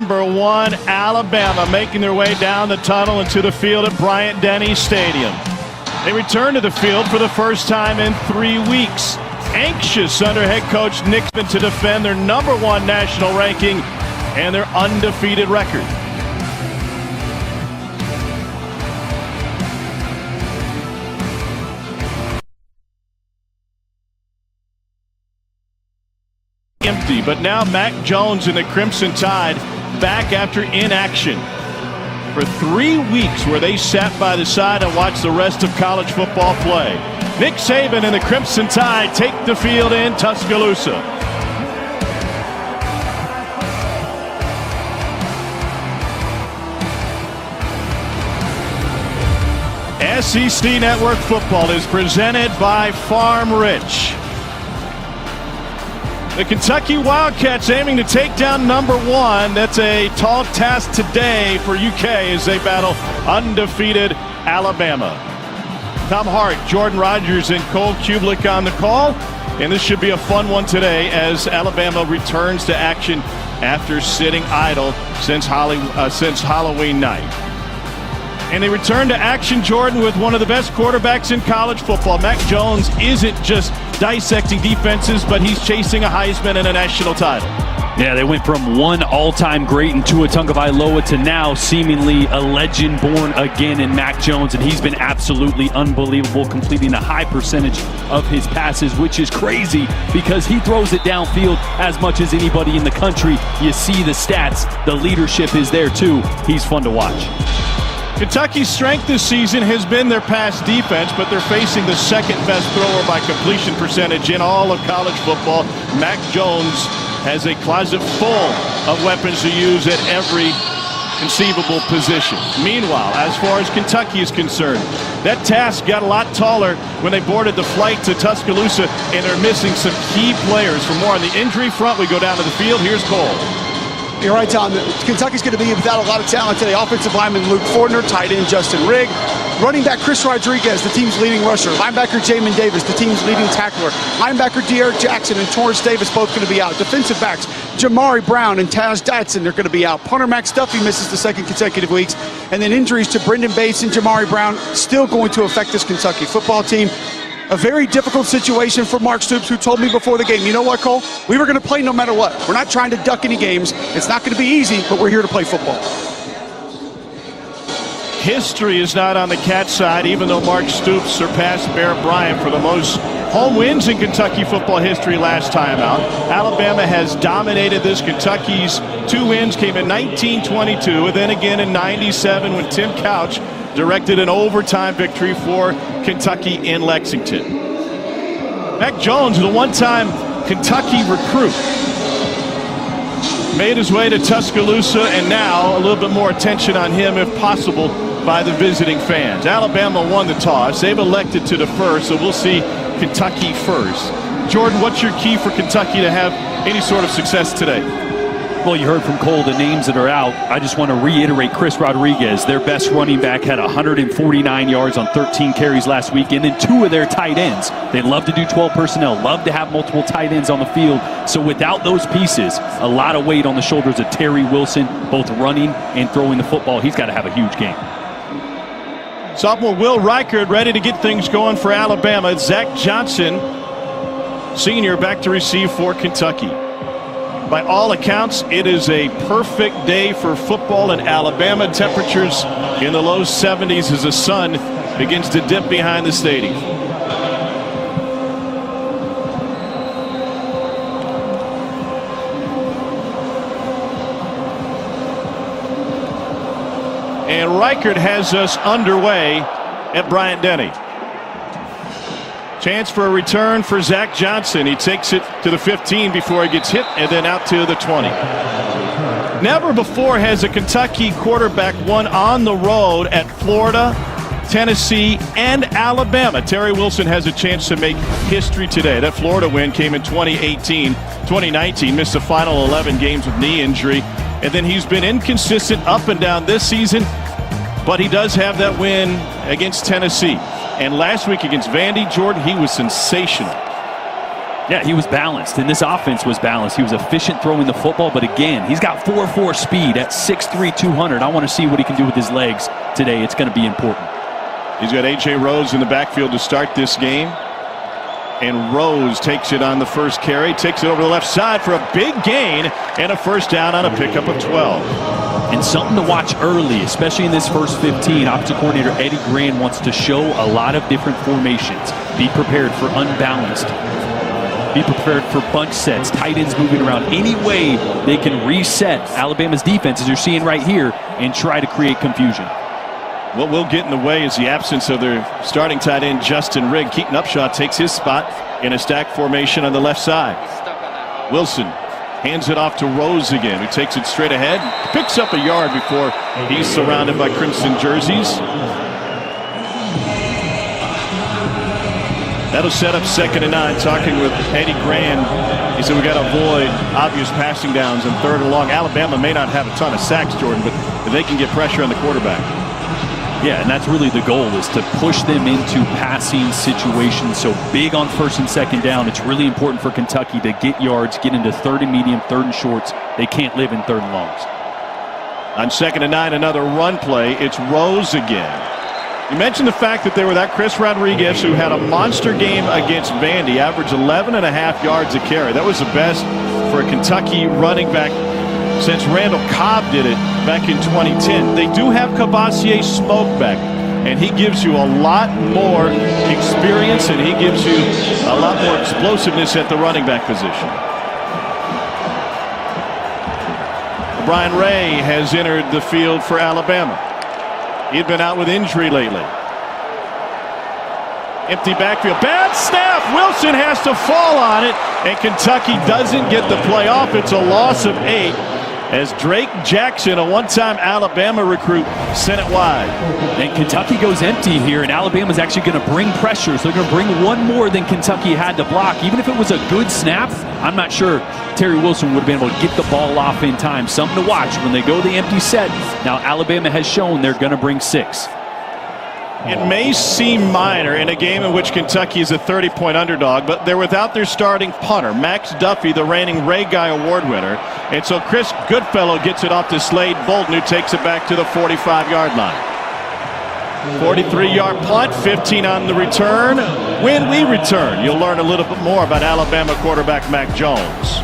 number 1, Alabama, making their way down the tunnel into the field at Bryant-Denny Stadium. They return to the field for the first time in 3 weeks. Anxious under head coach Nick Saban to defend their number 1 national ranking and their undefeated record. Empty, but now Mac Jones and the Crimson Tide back after inaction for 3 weeks, where they sat by the side and watched the rest of college football play. Nick Saban and the Crimson Tide take the field in Tuscaloosa. SEC Network Football is presented by Farm Rich. The Kentucky Wildcats aiming to take down number 1. That's a tall task today for UK as they battle undefeated Alabama. Tom Hart, Jordan Rogers, and Cole Kublik on the call. And this should be a fun one today as Alabama returns to action after sitting idle since Halloween night. And they return to action, Jordan, with one of the best quarterbacks in college football. Mac Jones isn't just dissecting defenses, but he's chasing a Heisman and a national title. Yeah, they went from one all-time great in Tua Tagovailoa to now seemingly a legend born again in Mac Jones, and he's been absolutely unbelievable, completing a high percentage of his passes, which is crazy because he throws it downfield as much as anybody in the country. You see the stats, the leadership is there too. He's fun to watch. Kentucky's strength this season has been their pass defense, but they're facing the second best thrower by completion percentage in all of college football. Mac Jones has a closet full of weapons to use at every conceivable position. Meanwhile, as far as Kentucky is concerned, that task got a lot taller when they boarded the flight to Tuscaloosa, and they're missing some key players. For more on the injury front, we go down to the field. Here's Cole. You're right, Tom. Kentucky's going to be without a lot of talent today. Offensive lineman Luke Fortner, tight end Justin Rigg, running back Chris Rodriguez, the team's leading rusher, linebacker Jamin Davis, the team's leading tackler, linebacker De'Eric Jackson and Torrance Davis both going to be out. Defensive backs Jamari Brown and Taz Datson, they're going to be out. Punter Max Duffy misses the second consecutive weeks, and then injuries to Brendan Bates and Jamari Brown still going to affect this Kentucky football team. A very difficult situation for Mark Stoops, who told me before the game, you know what, Cole? We were going to play no matter what. We're not trying to duck any games. It's not going to be easy, but we're here to play football. History is not on the Cat side, even though Mark Stoops surpassed Bear Bryant for the most home wins in Kentucky football history last time out. Alabama has dominated this. Kentucky's 2 wins came in 1922 and then again in 97 when Tim Couch directed an overtime victory for Kentucky in Lexington. Mac Jones, the one-time Kentucky recruit, made his way to Tuscaloosa, and now a little bit more attention on him, if possible, by the visiting fans. Alabama won the toss. They've elected to defer, so we'll see Kentucky first. Jordan, what's your key for Kentucky to have any sort of success today? Well, you heard from Cole the names that are out. I just want to reiterate Chris Rodriguez, their best running back, had 149 yards on 13 carries last week, and then 2 of their tight ends. They love to do 12 personnel, love to have multiple tight ends on the field. So without those pieces, a lot of weight on the shoulders of Terry Wilson, both running and throwing the football. He's got to have a huge game. Sophomore Will Reichard ready to get things going for Alabama. Zach Johnson, senior, back to receive for Kentucky. By all accounts, it is a perfect day for football in Alabama. Temperatures in the low 70s as the sun begins to dip behind the stadium. And Reichard has us underway at Bryant-Denny. Chance for a return for Zach Johnson. He takes it to the 15 before he gets hit, and then out to the 20. Never before has a Kentucky quarterback won on the road at Florida, Tennessee, and Alabama. Terry Wilson has a chance to make history today. That Florida win came in 2019, missed the final 11 games with knee injury, and then he's been inconsistent up and down this season, but he does have that win against Tennessee. And last week against Vandy, Jordan, he was sensational. Yeah, he was balanced, and this offense was balanced. He was efficient throwing the football, but again, he's got 4.4 speed at 6'3", 200. I want to see what he can do with his legs today. It's going to be important. He's got A.J. Rose in the backfield to start this game. And Rose takes it on the first carry, takes it over the left side for a big gain and a first down on a pickup of 12. And something to watch early, especially in this first 15. Offensive coordinator Eddie Gran wants to show a lot of different formations. Be prepared for unbalanced. Be prepared for bunch sets, tight ends moving around. Any way they can reset Alabama's defense, as you're seeing right here, and try to create confusion. What will get in the way is the absence of their starting tight end, Justin Rigg. Keaton Upshaw takes his spot in a stack formation on the left side. Wilson hands it off to Rose again, who takes it straight ahead, picks up a yard before he's surrounded by crimson jerseys. That'll set up 2nd and 9. Talking with Eddie Gran, he said we got to avoid obvious passing downs and 3rd and long. Alabama may not have a ton of sacks, Jordan, but they can get pressure on the quarterback. Yeah, and that's really the goal, is to push them into passing situations. So big on 1st and 2nd down. It's really important for Kentucky to get yards, get into 3rd and medium, 3rd and shorts. They can't live in 3rd and longs. On 2nd and 9, another run play. It's Rose again. You mentioned the fact that they were that Chris Rodriguez, who had a monster game against Vandy, averaged 11.5 yards a carry. That was the best for a Kentucky running back since Randall Cobb did it back in 2010. They do have Kabasier Smoke back, and he gives you a lot more experience, and he gives you a lot more explosiveness at the running back position. Brian Ray has entered the field for Alabama. He'd been out with injury lately. Empty backfield. Bad snap. Wilson has to fall on it, and Kentucky doesn't get the play off. It's a loss of 8 as Drake Jackson, a one-time Alabama recruit, sent it wide. And Kentucky goes empty here, and Alabama's actually going to bring pressure. So they're going to bring one more than Kentucky had to block. Even if it was a good snap, I'm not sure Terry Wilson would have been able to get the ball off in time. Something to watch when they go the empty set. Now Alabama has shown they're going to bring 6. It may seem minor in a game in which Kentucky is a 30-point underdog, but they're without their starting punter, Max Duffy, the reigning Ray Guy Award winner. And so Chris Goodfellow gets it off to Slade Bolton, who takes it back to the 45-yard line. 43-yard punt, 15 on the return. When we return, you'll learn a little bit more about Alabama quarterback Mac Jones.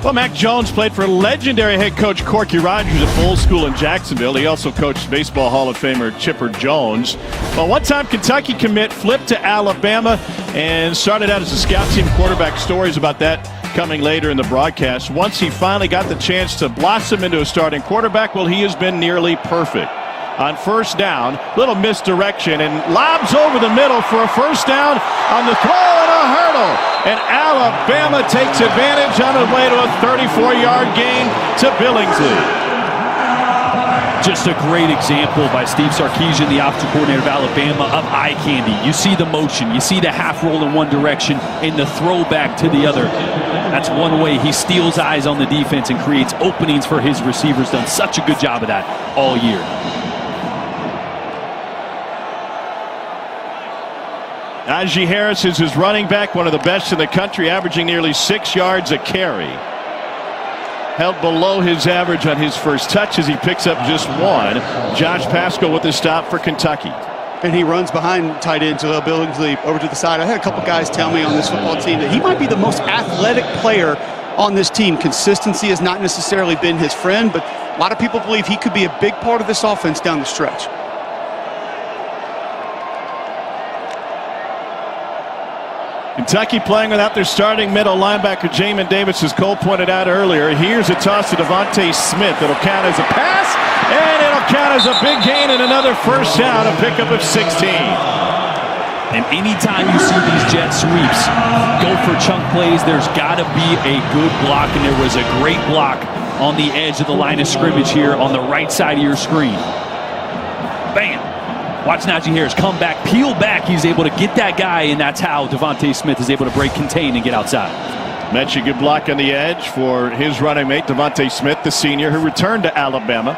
Well, Mac Jones played for legendary head coach Corky Rogers at Bowl School in Jacksonville. He also coached Baseball Hall of Famer Chipper Jones. Well, one-time Kentucky commit flipped to Alabama and started out as a scout team quarterback. Stories about that coming later in the broadcast. Once he finally got the chance to blossom into a starting quarterback, well, he has been nearly perfect. On 1st down, little misdirection, and lobs over the middle for a 1st down on the throw and a hurdle. And Alabama takes advantage on the way to a 34-yard gain to Billingsley. Just a great example by Steve Sarkisian, the offensive coordinator of Alabama, of eye candy. You see the motion, you see the half roll in one direction, and the throw back to the other. That's one way he steals eyes on the defense and creates openings for his receivers. Done such a good job of that all year. Najee Harris is his running back, one of the best in the country, averaging nearly 6 yards a carry. Held below his average on his first touch as he picks up just 1. Josh Paschal with the stop for Kentucky. And he runs behind tight end Jaleel Billingsley over to the side. I had a couple guys tell me on this football team that he might be the most athletic player on this team. Consistency has not necessarily been his friend, but a lot of people believe he could be a big part of this offense down the stretch. Kentucky playing without their starting middle linebacker, Jamin Davis, as Cole pointed out earlier. Here's a toss to Devontae Smith. It'll count as a pass, and it'll count as a big gain and another 1st down, a pickup of 16. And anytime you see these jet sweeps go for chunk plays, there's got to be a good block, and there was a great block on the edge of the line of scrimmage here on the right side of your screen. Bam! Watch Najee Harris come back, peel back. He's able to get that guy, and that's how Devontae Smith is able to break contain and get outside. Mentioned good block on the edge for his running mate, Devontae Smith, the senior, who returned to Alabama.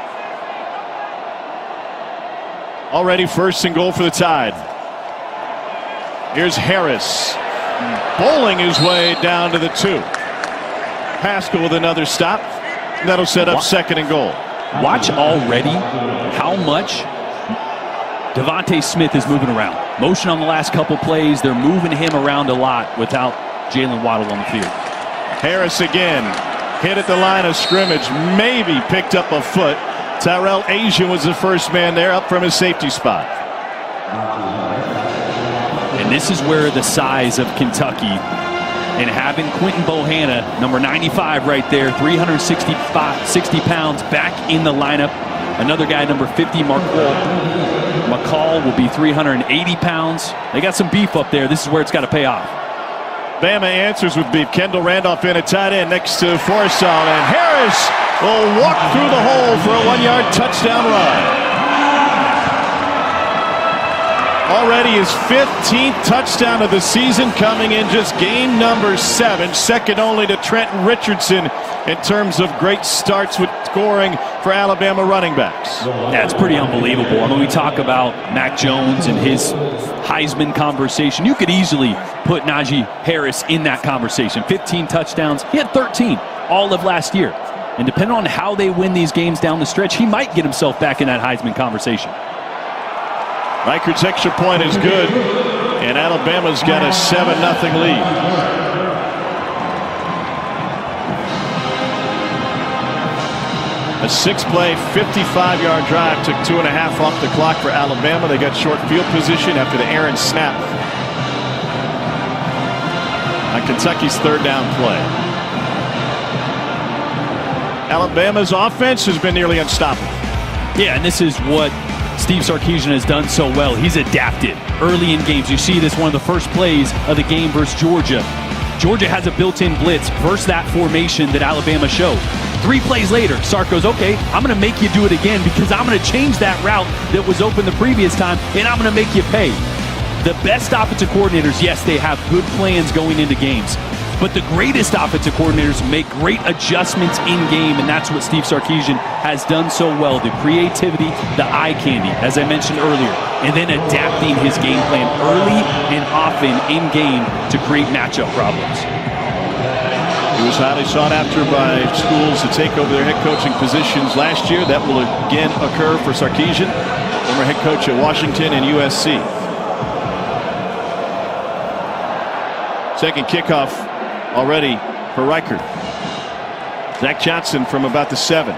Already first and goal for the Tide. Here's Harris, bowling his way down to the 2. Haskell with another stop. That'll set up second and goal. Watch already how much Devontae Smith is moving around. Motion on the last couple plays. They're moving him around a lot without Jalen Waddle on the field. Harris again. Hit at the line of scrimmage. Maybe picked up a foot. Tyrell Asian was the first man there up from his safety spot. And this is where the size of Kentucky and having Quentin Bohanna, number 95 right there, 360 pounds, back in the lineup. Another guy, number 50, McCall, will be 380 pounds. They got some beef up there. This is where it's got to pay off. Bama answers with beef. Kendall Randolph in a tight end next to Forrestal, and Harris will walk through the hole for a 1-yard touchdown run. Already his 15th touchdown of the season, coming in just game number 7, second only to Trenton Richardson in terms of great starts with scoring for Alabama running backs. That's pretty unbelievable. I mean, we talk about Mac Jones and his Heisman conversation. You could easily put Najee Harris in that conversation. 15 touchdowns. He had 13 all of last year. And depending on how they win these games down the stretch, he might get himself back in that Heisman conversation. Reichert's extra point is good, and Alabama's got a 7-0 lead. A 6-play, 55-yard drive took 2.5 off the clock for Alabama. They got short field position after the errant snap on Kentucky's third down play. Alabama's offense has been nearly unstoppable. Yeah, and this is what Steve Sarkisian has done so well. He's adapted early in games. You see this one of the first plays of the game versus Georgia. Georgia has a built-in blitz versus that formation that Alabama showed. 3 plays later, Sark goes, okay, I'm going to make you do it again because I'm going to change that route that was open the previous time, and I'm going to make you pay. The best offensive coordinators, yes, they have good plans going into games. But the greatest offensive coordinators make great adjustments in game, and that's what Steve Sarkisian has done so well. The creativity, the eye candy, as I mentioned earlier, and then adapting his game plan early and often in game to create matchup problems. He was highly sought after by schools to take over their head coaching positions last year. That will again occur for Sarkisian, former head coach at Washington and USC. Second kickoff already for Reichert. Zach Johnson from about the 7.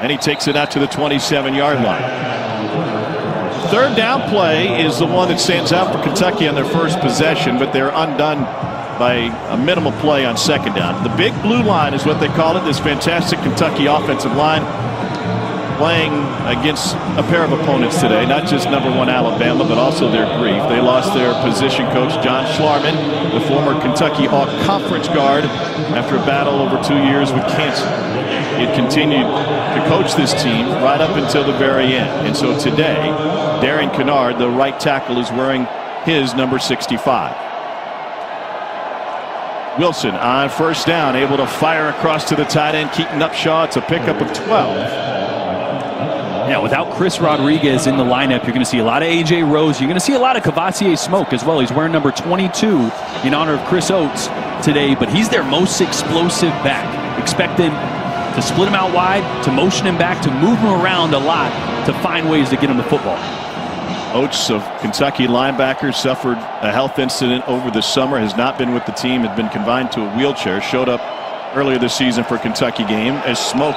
And he takes it out to the 27-yard line. Third down play is the one that stands out for Kentucky on their first possession, but they're undone by a minimal play on second down. The big blue line is what they call it, this fantastic Kentucky offensive line playing against a pair of opponents today, not just number 1 Alabama, but also their grief. They lost their position coach, John Schlarman, the former Kentucky All-Conference guard, after a battle over 2 years with cancer. He had continued to coach this team right up until the very end. And so today, Darian Kennard, the right tackle, is wearing his number 65. Wilson on first down, able to fire across to the tight end, Keaton Upshaw. It's a pickup of 12. Yeah, without Chris Rodriguez in the lineup, you're going to see a lot of A.J. Rose. You're going to see a lot of Cavassier Smoke as well. He's wearing number 22 in honor of Chris Oates today, but he's their most explosive back. Expect them to split him out wide, to motion him back, to move him around a lot, to find ways to get him the football. Oates, of Kentucky linebacker, suffered a health incident over the summer, has not been with the team, had been confined to a wheelchair, showed up earlier this season for a Kentucky game as Smoke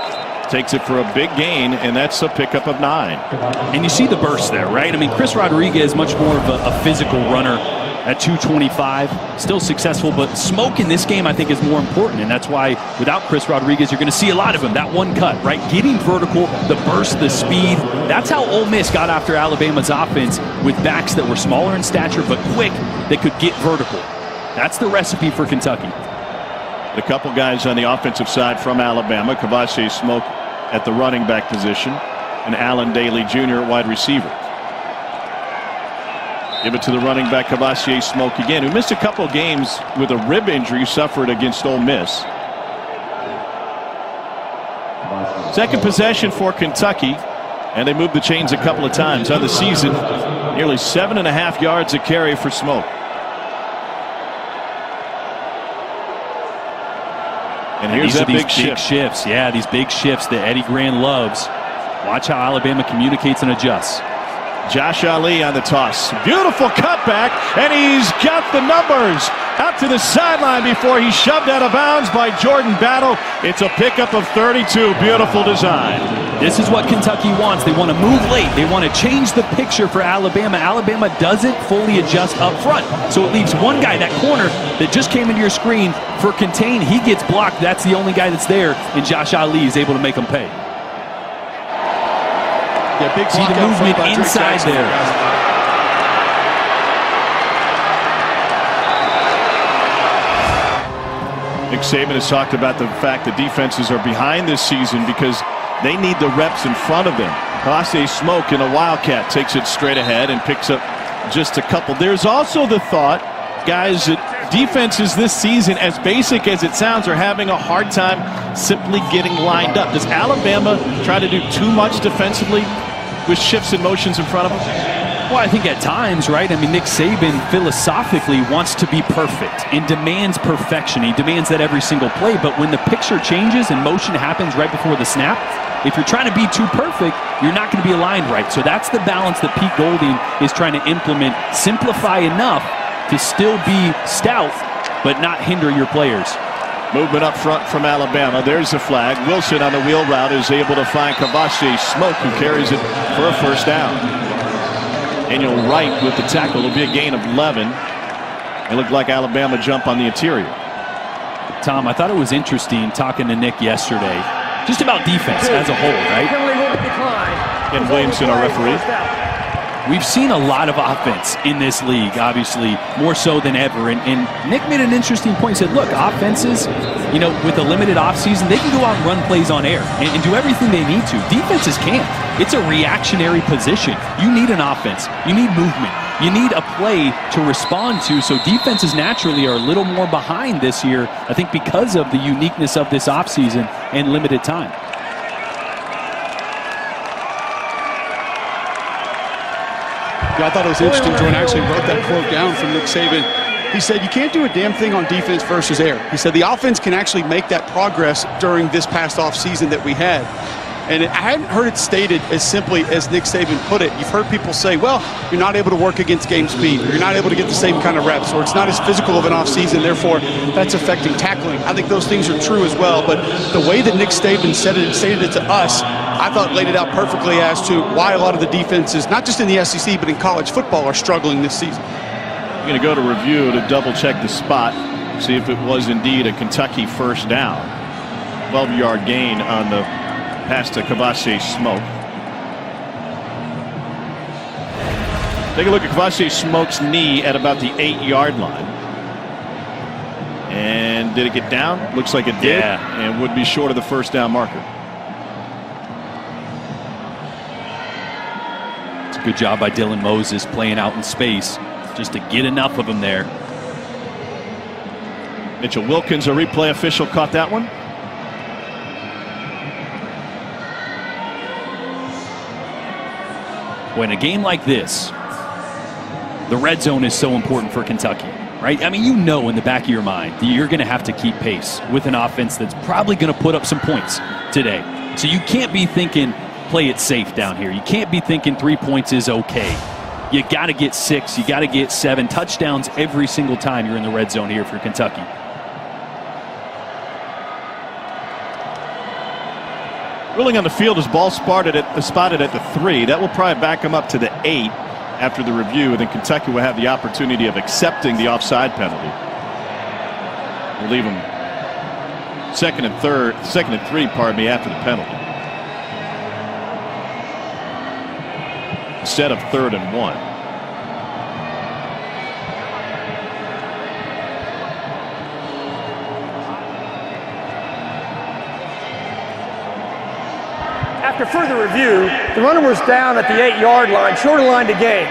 takes it for a big gain, and that's a pickup of 9. And you see the burst there, right? I mean, Chris Rodriguez, much more of a physical runner at 225, still successful, but Smoke in this game I think is more important, and that's why without Chris Rodriguez, you're going to see a lot of him. That one cut, right? Getting vertical, the burst, the speed. That's how Ole Miss got after Alabama's offense, with backs that were smaller in stature but quick, that could get vertical. That's the recipe for Kentucky. A couple guys on the offensive side from Alabama, Cavassier Smoke at the running back position, and Allen Daly Jr. wide receiver. Give it to the running back, Cavassier Smoke again, who missed a couple games with a rib injury suffered against Ole Miss. Second possession for Kentucky. And they moved the chains a couple of times on the season. Nearly 7.5 yards a carry for Smoke. And here's that big shifts. Yeah, these big shifts that Eddie Gran loves. Watch how Alabama communicates and adjusts. Josh Ali on the toss. Beautiful cutback, and he's got the numbers. Out to the sideline before he's shoved out of bounds by Jordan Battle. It's a pickup of 32. Beautiful design. This is what Kentucky wants. They want to move late. They want to change the picture for Alabama. Alabama doesn't fully adjust up front. So it leaves one guy, that corner that just came into your screen for contain. He gets blocked. That's the only guy that's there. And Josh Ali is able to make him pay. Yeah, big see the movement inside there. Nick Saban has talked about the fact that defenses are behind this season because they need the reps in front of them. Kavase Smoke in a Wildcat takes it straight ahead and picks up just a couple. There's also the thought, guys, that defenses this season, as basic as it sounds, are having a hard time simply getting lined up. Does Alabama try to do too much defensively with shifts and motions in front of them? Well, I think at times, right? I mean, Nick Saban philosophically wants to be perfect and demands perfection. He demands that every single play, but when the picture changes and motion happens right before the snap, if you're trying to be too perfect, you're not going to be aligned right. So that's the balance that Pete Golding is trying to implement. Simplify enough to still be stout, but not hinder your players. Movement up front from Alabama. There's the flag. Wilson on the wheel route is able to find Kavase Smoke, who carries it for a first down. Daniel Wright with the tackle. It'll be a gain of 11. It looked like Alabama jump on the interior. Tom, I thought it was interesting talking to Nick yesterday, just about defense as a whole, right? Ken Williamson, our referee. We've seen a lot of offense in this league, obviously, more so than ever. And Nick made an interesting point. He said, look, offenses, you know, with a limited offseason, they can go out and run plays on air and do everything they need to. Defenses can't. It's a reactionary position. You need an offense. You need movement. You need a play to respond to. So defenses naturally are a little more behind this year, I think, because of the uniqueness of this offseason and limited time. I thought it was interesting. Jordan actually wrote that quote down from Nick Saban. He said, you can't do a damn thing on defense versus air. He said the offense can actually make that progress during this past offseason that we had. And I hadn't heard it stated as simply as Nick Saban put it. You've heard people say, well, you're not able to work against game speed, or you're not able to get the same kind of reps, or it's not as physical of an offseason, therefore that's affecting tackling. I think those things are true as well, but the way that Nick Saban stated it to us, I thought laid it out perfectly as to why a lot of the defenses, not just in the SEC, but in college football, are struggling this season. We're going to go to review to double check the spot, see if it was indeed a Kentucky first down. 12-yard gain on the pass to Kavase Smoke. Take a look at Kavase Smoke's knee at about the 8-yard line. And did it get down? Looks like it did, yeah. And would be short of the first down marker. It's a good job by Dylan Moses playing out in space just to get enough of them there. Mitchell Wilkins, a replay official, caught that one. When a game like this, the red zone is so important for Kentucky, right? I mean, you know in the back of your mind that you're going to have to keep pace with an offense that's probably going to put up some points today. So you can't be thinking, play it safe down here. You can't be thinking 3 points is okay. You got to get 6, you got to get 7 touchdowns every single time you're in the red zone here for Kentucky. Ruling on the field is ball spotted at the 3. That will probably back him up to the 8 after the review, and then Kentucky will have the opportunity of accepting the offside penalty. We'll leave them second and 3, pardon me, after the penalty, instead of 3rd and 1. After further review, the runner was down at the 8-yard line, shorter line to gain.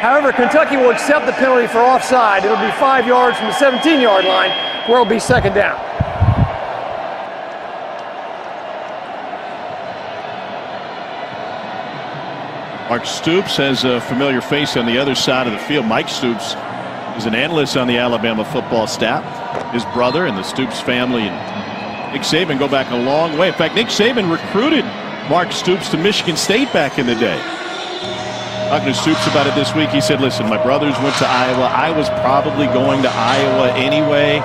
However, Kentucky will accept the penalty for offside. It'll be 5 yards from the 17-yard line, where it'll be second down. Mark Stoops has a familiar face on the other side of the field. Mike Stoops is an analyst on the Alabama football staff. His brother and the Stoops family and Nick Saban go back a long way. In fact, Nick Saban recruited Mark Stoops to Michigan State back in the day. Talking to Stoops about it this week, he said, listen, my brothers went to Iowa. I was probably going to Iowa anyway.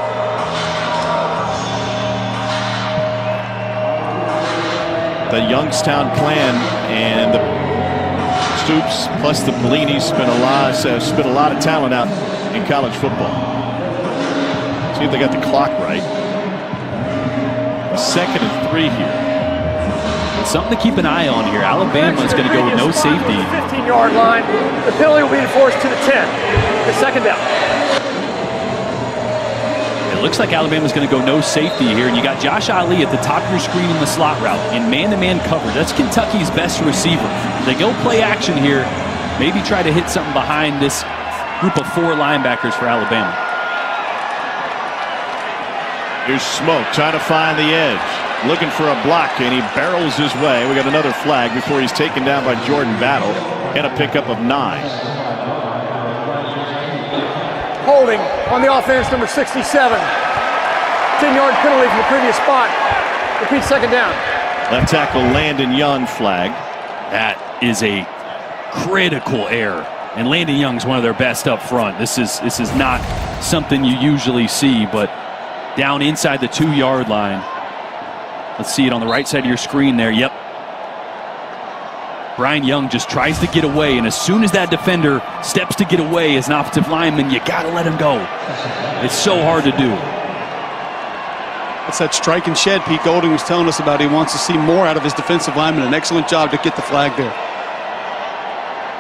The Youngstown Clan and the Stoops plus the Bellinis spent a lot of talent out in college football. See if they got the clock right. 2nd and 3 here. Something to keep an eye on here. Alabama is going to go with no safety. 15-yard line. The penalty will be enforced to the 10. The 2nd down. It looks like Alabama's going to go no safety here, and you got Josh Ali at the top of your screen in the slot route in man-to-man coverage. That's Kentucky's best receiver. They go play action here, maybe try to hit something behind this group of 4 linebackers for Alabama. Here's Smoke trying to find the edge, looking for a block, and he barrels his way. We got another flag before he's taken down by Jordan Battle, and a pickup of 9. Holding on the offense, number 67. 10-yard penalty from the previous spot. Repeat 2nd down. Left tackle Landon Young flag. That is a critical error, and Landon Young's one of their best up front. This is not something you usually see, but down inside the 2-yard line. Let's see it on the right side of your screen there. Yep. Brian Young just tries to get away, and as soon as that defender steps to get away as an offensive lineman, you got to let him go. It's so hard to do. That's that strike and shed Pete Golding was telling us about. He wants to see more out of his defensive lineman. An excellent job to get the flag there.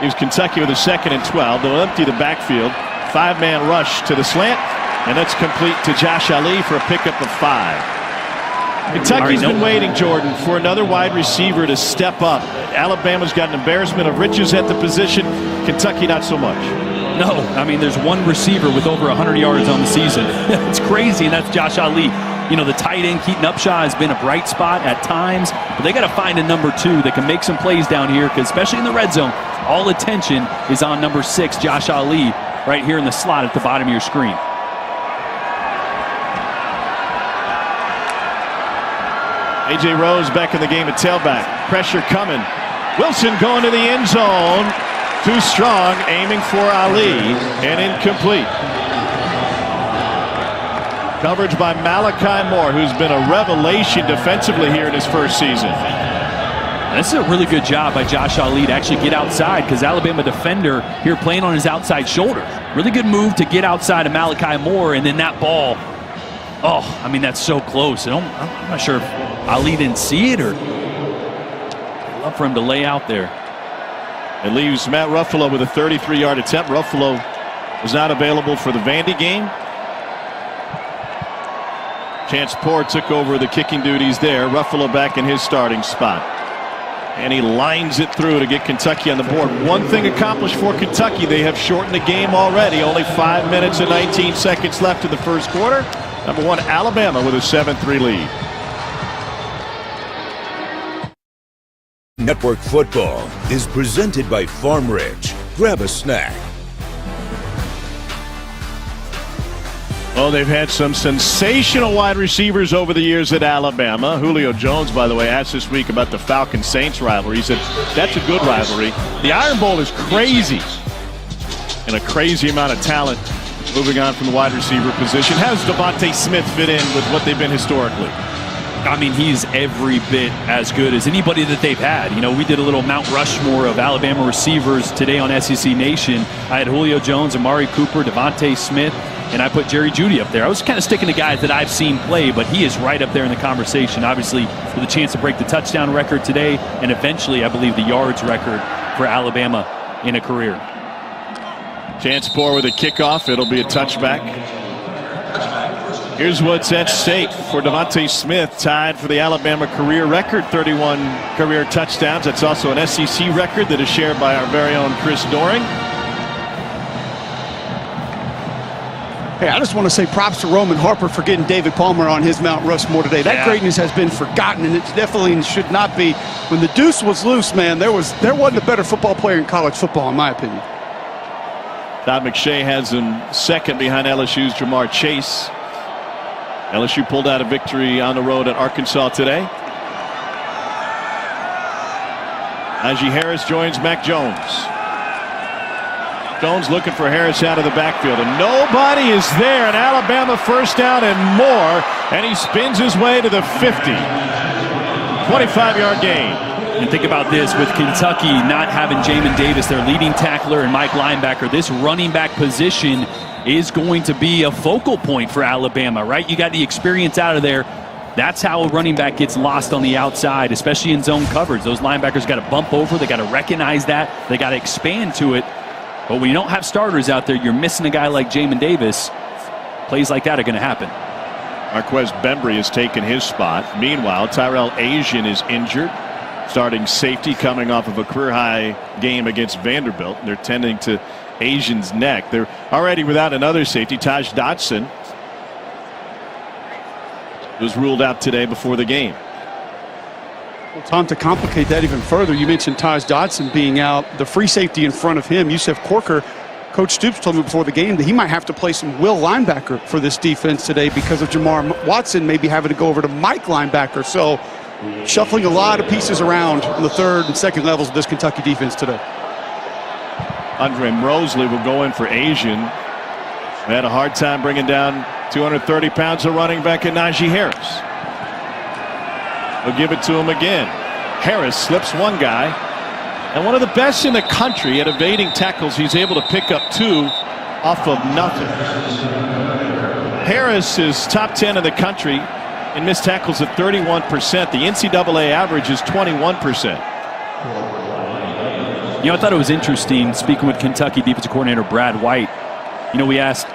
Here's Kentucky with a 2nd and 12. They'll empty the backfield. 5-man rush to the slant, and that's complete to Josh Ali for a pickup of 5. Kentucky's been waiting, Jordan, for another wide receiver to step up. Alabama's got an embarrassment of riches at the position. Kentucky, not so much. No, I mean, there's one receiver with over 100 yards on the season. It's crazy, and that's Josh Ali. You know, the tight end, Keaton Upshaw, has been a bright spot at times, but they got to find a number 2 that can make some plays down here, because especially in the red zone, all attention is on number 6, Josh Ali, right here in the slot at the bottom of your screen. A.J. Rose back in the game at tailback. Pressure coming. Wilson going to the end zone. Too strong, aiming for Ali, and incomplete. Coverage by Malachi Moore, who's been a revelation defensively here in his first season. This is a really good job by Josh Ali to actually get outside, because Alabama defender here playing on his outside shoulder. Really good move to get outside of Malachi Moore, and then that ball, oh, I mean, that's so close. I'm not sure if Ali didn't see it, or I'd love for him to lay out there. It leaves Matt Ruffalo with a 33-yard attempt. Ruffalo was not available for the Vandy game. Chance Poore took over the kicking duties there. Ruffalo back in his starting spot. And he lines it through to get Kentucky on the board. One thing accomplished for Kentucky, they have shortened the game already. Only 5 minutes and 19 seconds left in the first quarter. Number 1, Alabama with a 7-3 lead. Network Football is presented by Farm Ridge. Grab a snack. Well, they've had some sensational wide receivers over the years at Alabama. Julio Jones, by the way, asked this week about the Falcons-Saints rivalry. He said, that's a good rivalry. The Iron Bowl is crazy, and a crazy amount of talent moving on from the wide receiver position. How does Devontae Smith fit in with what they've been historically? I mean, he's every bit as good as anybody that they've had. You know, we did a little Mount Rushmore of Alabama receivers today on SEC Nation. I had Julio Jones, Amari Cooper, Devontae Smith, and I put Jerry Jeudy up there. I was kind of sticking to guys that I've seen play, but he is right up there in the conversation, obviously, with a chance to break the touchdown record today, and eventually, I believe, the yards record for Alabama in a career. Chance Poore with a kickoff. It'll be a touchback. Here's what's at stake for Devontae Smith, tied for the Alabama career record, 31 career touchdowns. That's also an SEC record that is shared by our very own Chris Doring. Hey, I just want to say props to Roman Harper for getting David Palmer on his Mount Rushmore today. That greatness has been forgotten, and it definitely should not be. When the deuce was loose, man, there wasn't a better football player in college football, in my opinion. Todd McShay has him second behind LSU's Jamar Chase. LSU pulled out a victory on the road at Arkansas today. Najee Harris joins Mac Jones. Jones looking for Harris out of the backfield, and nobody is there. An Alabama first down and more, and he spins his way to the 50. 25-yard gain. And think about this, with Kentucky not having Jamin Davis, their leading tackler, and Mike linebacker, this running back position is going to be a focal point for Alabama, right? You got the experience out of there. That's how a running back gets lost on the outside, especially in zone coverage. Those linebackers got to bump over. They got to recognize that. They got to expand to it. But when you don't have starters out there, you're missing a guy like Jamin Davis. Plays like that are going to happen. Marquez Bembry has taken his spot. Meanwhile, Tyrell Asian is injured. Starting safety coming off of a career-high game against Vanderbilt. They're tending to Asian's neck. They're already without another safety. Taj Dotson was ruled out today before the game. Well, Tom, to complicate that even further, you mentioned Taj Dotson being out. The free safety in front of him, Yusef Corker, Coach Stoops told me before the game that he might have to play some will linebacker for this defense today because of Jamar Watson maybe having to go over to Mike linebacker. So shuffling a lot of pieces around on the third and second levels of this Kentucky defense today. Andre Mosley will go in for Asian. We had a hard time bringing down 230 pounds of running back in Najee Harris. They'll give it to him again. Harris slips one guy, and one of the best in the country at evading tackles. He's able to pick up two off of nothing. Harris is top 10 in the country in missed tackles at 31%. The NCAA average is 21%. You know, I thought it was interesting speaking with Kentucky defensive coordinator Brad White. You know, we asked,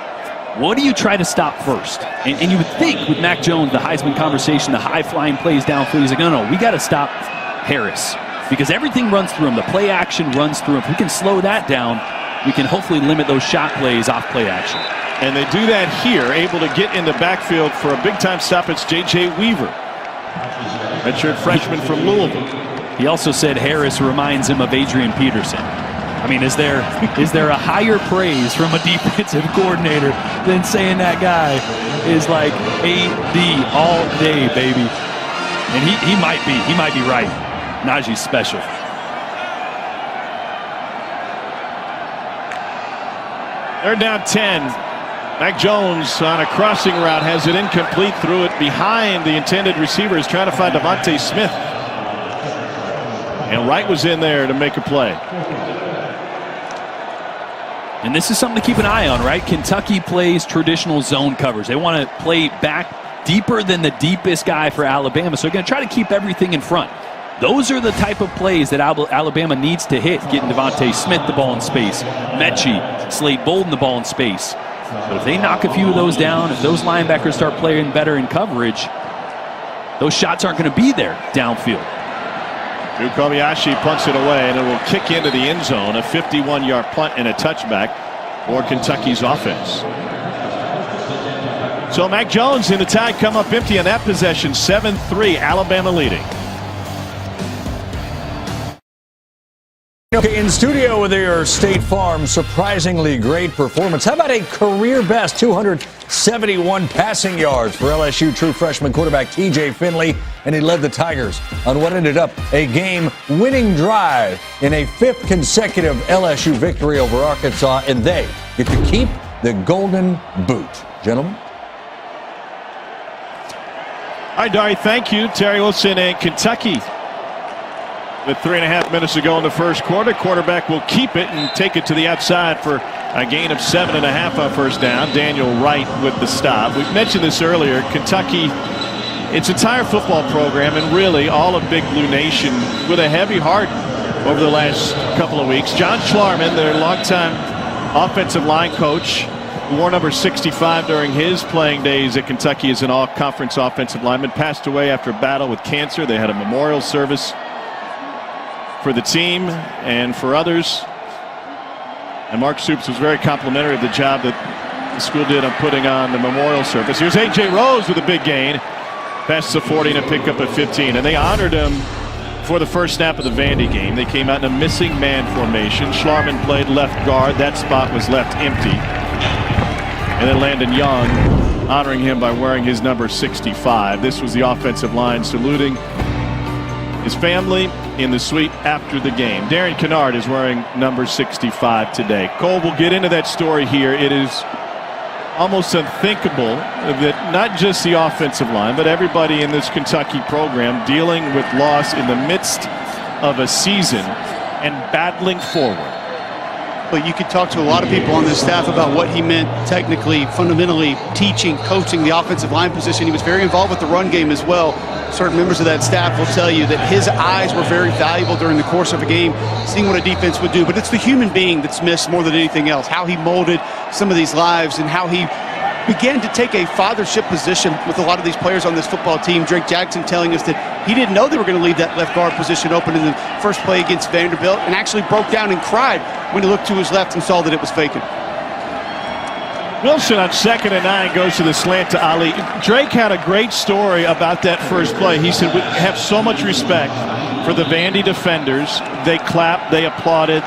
what do you try to stop first? And you would think with Mac Jones, the Heisman conversation, the high-flying plays downfield, he's like, no, we got to stop Harris because everything runs through him. The play action runs through him. If we can slow that down, we can hopefully limit those shot plays off play action. And they do that here, able to get in the backfield for a big-time stop. It's J.J. Weaver, redshirt freshman from Louisville. He also said Harris reminds him of Adrian Peterson. I mean, is there a higher praise from a defensive coordinator than saying that guy is like AD all day, baby? And he might be right. Najee's special. They're down 10. Mac Jones on a crossing route has it incomplete, threw it behind the intended receiver. Is trying to find Devontae Smith. And Wright was in there to make a play. And this is something to keep an eye on, right? Kentucky plays traditional zone coverage. They want to play back deeper than the deepest guy for Alabama. So they're going to try to keep everything in front. Those are the type of plays that Alabama needs to hit, getting Devontae Smith the ball in space, Mechie, Slade Bolden the ball in space. But if they knock a few of those down, if those linebackers start playing better in coverage, those shots aren't going to be there downfield. Drew Kobayashi punts it away, and it will kick into the end zone. A 51-yard punt and a touchback for Kentucky's offense. So Mac Jones and the Tide come up empty on that possession. 7-3, Alabama leading. Okay, in studio with your State Farm surprisingly great performance. How about a career best 271 passing yards for LSU true freshman quarterback TJ Finley, and he led the Tigers on what ended up a game-winning drive in a fifth consecutive LSU victory over Arkansas, and they get to keep the Golden Boot. Gentlemen. All right, Dari, thank you. Terry Wilson and Kentucky. With 3.5 minutes to go in the first quarter, quarterback will keep it and take it to the outside for a gain of 7.5 on first down. Daniel Wright with the stop. We've mentioned this earlier. Kentucky, its entire football program, and really all of Big Blue Nation, with a heavy heart over the last couple of weeks. John Schlarman, their longtime offensive line coach, who wore number 65 during his playing days at Kentucky as an all-conference offensive lineman, passed away after a battle with cancer. They had a memorial service for the team and for others. And Mark Stoops was very complimentary of the job that the school did on putting on the memorial service. Here's A.J. Rose with a big gain. Past the 40 and a pickup at 15. And they honored him for the first snap of the Vandy game. They came out in a missing man formation. Schlarman played left guard. That spot was left empty. And then Landon Young honoring him by wearing his number 65. This was the offensive line saluting his family in the suite after the game. Darren Kennard is wearing number 65 today. Cole, will get into that story here. It is almost unthinkable that not just the offensive line, but everybody in this Kentucky program dealing with loss in the midst of a season and battling forward. But you could talk to a lot of people on this staff about what he meant technically, fundamentally, teaching, coaching the offensive line position. He was very involved with the run game as well. Certain members of that staff will tell you that his eyes were very valuable during the course of a game, seeing what a defense would do. But it's the human being that's missed more than anything else, how he molded some of these lives and how he began to take a fathership position with a lot of these players on this football team. Drake Jackson telling us that he didn't know they were going to leave that left guard position open in the first play against Vanderbilt, and actually broke down and cried when he looked to his left and saw that it was vacant. Wilson on 2nd and 9 goes to the slant to Ali. Drake had a great story about that first play. He said, we have so much respect for the Vandy defenders. They clapped, they applauded.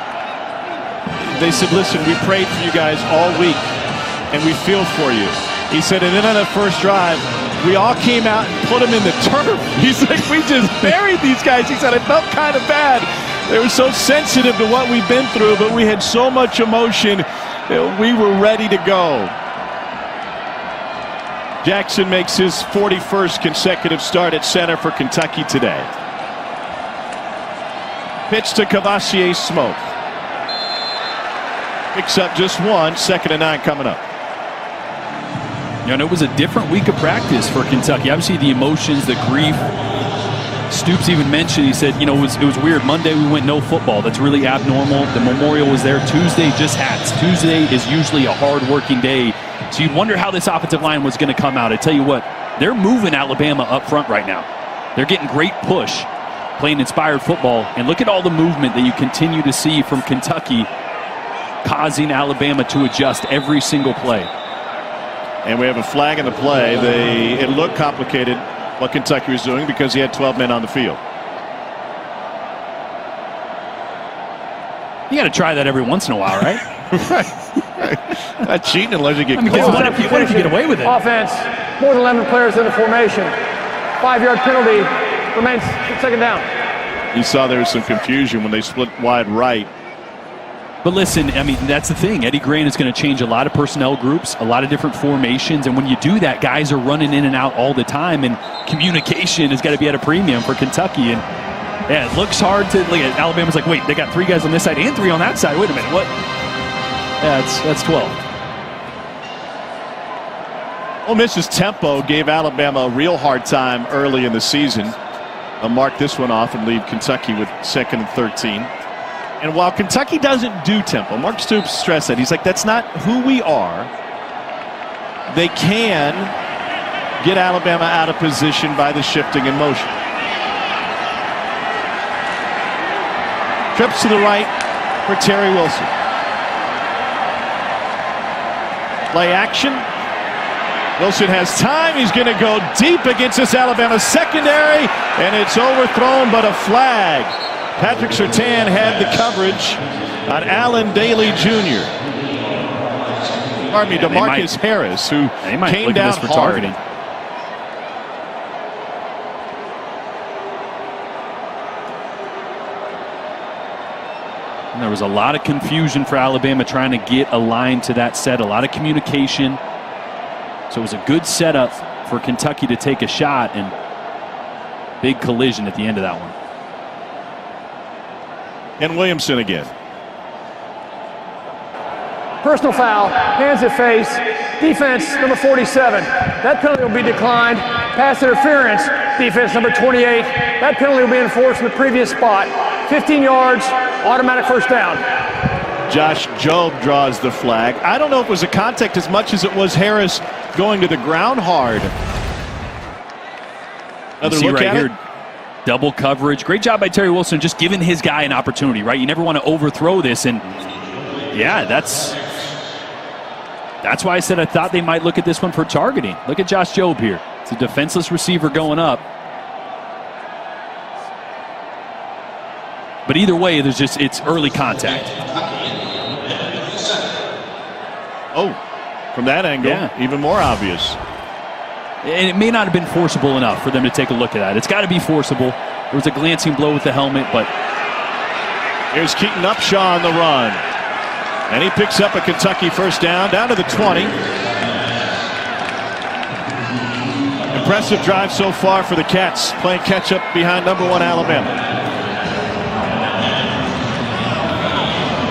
They said, listen, we prayed for you guys all week, and we feel for you. He said, and then on the first drive, we all came out and put them in the turf. He's like, we just buried these guys. He said, it felt kind of bad. They were so sensitive to what we've been through, but we had so much emotion that we were ready to go. Jackson makes his 41st consecutive start at center for Kentucky today. Pitch to Cavassier Smoke. Picks up just one. 2nd and 9 coming up. And it was a different week of practice for Kentucky. Obviously, the emotions, the grief. Stoops even mentioned, he said, you know, it was weird. Monday we went no football. That's really abnormal. The memorial was there. Tuesday, just hats. Tuesday is usually a hard-working day. So you'd wonder how this offensive line was going to come out. I tell you what, they're moving Alabama up front right now. They're getting great push, playing inspired football. And look at all the movement that you continue to see from Kentucky, causing Alabama to adjust every single play. And we have a flag in the play. It looked complicated what Kentucky was doing because he had 12 men on the field. You got to try that every once in a while, right? Right. Not cheating unless you get caught. What if you get away with it? Offense, more than 11 players in the formation. 5-yard penalty, remains 2nd down. You saw there was some confusion when they split wide right. But listen, I mean, that's the thing. Eddie Grant is going to change a lot of personnel groups, a lot of different formations. And when you do that, guys are running in and out all the time. And communication has got to be at a premium for Kentucky. And yeah, it looks hard to look at. Alabama's like, wait, they got 3 guys on this side and 3 on that side. Wait a minute, what? Yeah, that's 12. Ole Miss's tempo gave Alabama a real hard time early in the season. They'll mark this one off and leave Kentucky with 2nd and 13. And while Kentucky doesn't do tempo, Mark Stoops stressed that. He's like, that's not who we are. They can get Alabama out of position by the shifting and motion. Trips to the right for Terry Wilson. Play action. Wilson has time. He's going to go deep against this Alabama secondary, and it's overthrown, but a flag. Patrick Surtain had the coverage on Allen Daly Jr. Pardon me, DeMarcus Harris, who came down for hard. targeting. And there was a lot of confusion for Alabama trying to get a line to that set, a lot of communication. So it was a good setup for Kentucky to take a shot, and big collision at the end of that one. And Williamson again. Personal foul, hands at face, defense number 47. That penalty will be declined. Pass interference, defense number 28. That penalty will be enforced in the previous spot. 15 yards, automatic 1st down. Josh Jobe draws the flag. I don't know if it was a contact as much as it was Harris going to the ground hard. Another look right at here. it. Double coverage. Great job by Terry Wilson, just giving his guy an opportunity, right? You never want to overthrow this, and yeah, that's That's why I said I thought they might look at this one for targeting. Look at Josh Jobe here. It's a defenseless receiver going up. But either way, it's early contact. Oh, from that angle, even more obvious. And it may not have been forcible enough for them to take a look at that. It's got to be forcible. There was a glancing blow with the helmet, but... Here's Keaton Upshaw on the run. And he picks up a Kentucky first down to the 20. Impressive drive so far for the Cats, playing catch-up behind number 1 Alabama.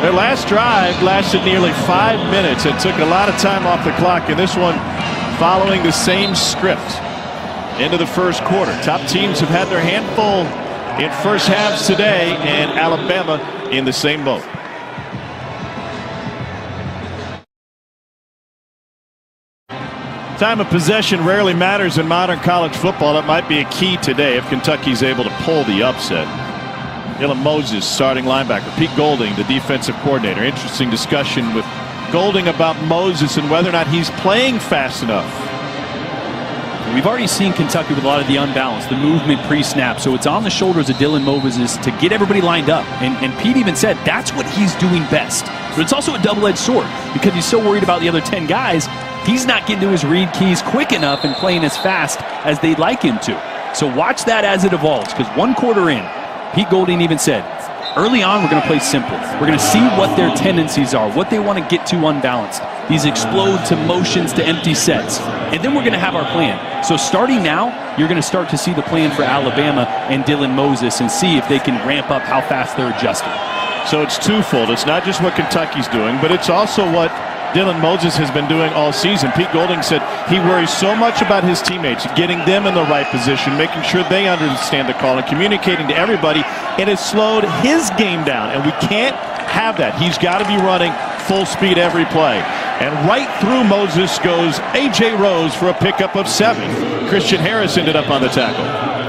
Their last drive lasted nearly 5 minutes. It took a lot of time off the clock, and this one following the same script into the first quarter. Top teams have had their handful in first halves today, and Alabama in the same boat. Time of possession rarely matters in modern college football. It might be a key today if Kentucky's able to pull the upset. Dylan Moses, starting linebacker. Pete Golding, the defensive coordinator. Interesting discussion with Golding about Moses and whether or not he's playing fast enough. We've already seen Kentucky with a lot of the unbalance, the movement pre-snap. So it's on the shoulders of Dylan Moses to get everybody lined up. And Pete even said that's what he's doing best. But it's also a double-edged sword because he's so worried about the other 10 guys. He's not getting to his read keys quick enough and playing as fast as they'd like him to. So watch that as it evolves, because 1 quarter in, Pete Golding even said, early on we're going to play simple. We're going to see what their tendencies are, what they want to get to unbalanced. These explode to motions to empty sets. And then we're going to have our plan. So starting now, you're going to start to see the plan for Alabama and Dylan Moses and see if they can ramp up how fast they're adjusting. So it's twofold. It's not just what Kentucky's doing, but it's also what Dylan Moses has been doing all season. Pete Golding said he worries so much about his teammates, getting them in the right position, making sure they understand the call and communicating to everybody. It has slowed his game down, and we can't have that. He's got to be running full speed every play. And right through Moses goes A.J. Rose for a pickup of 7. Christian Harris ended up on the tackle.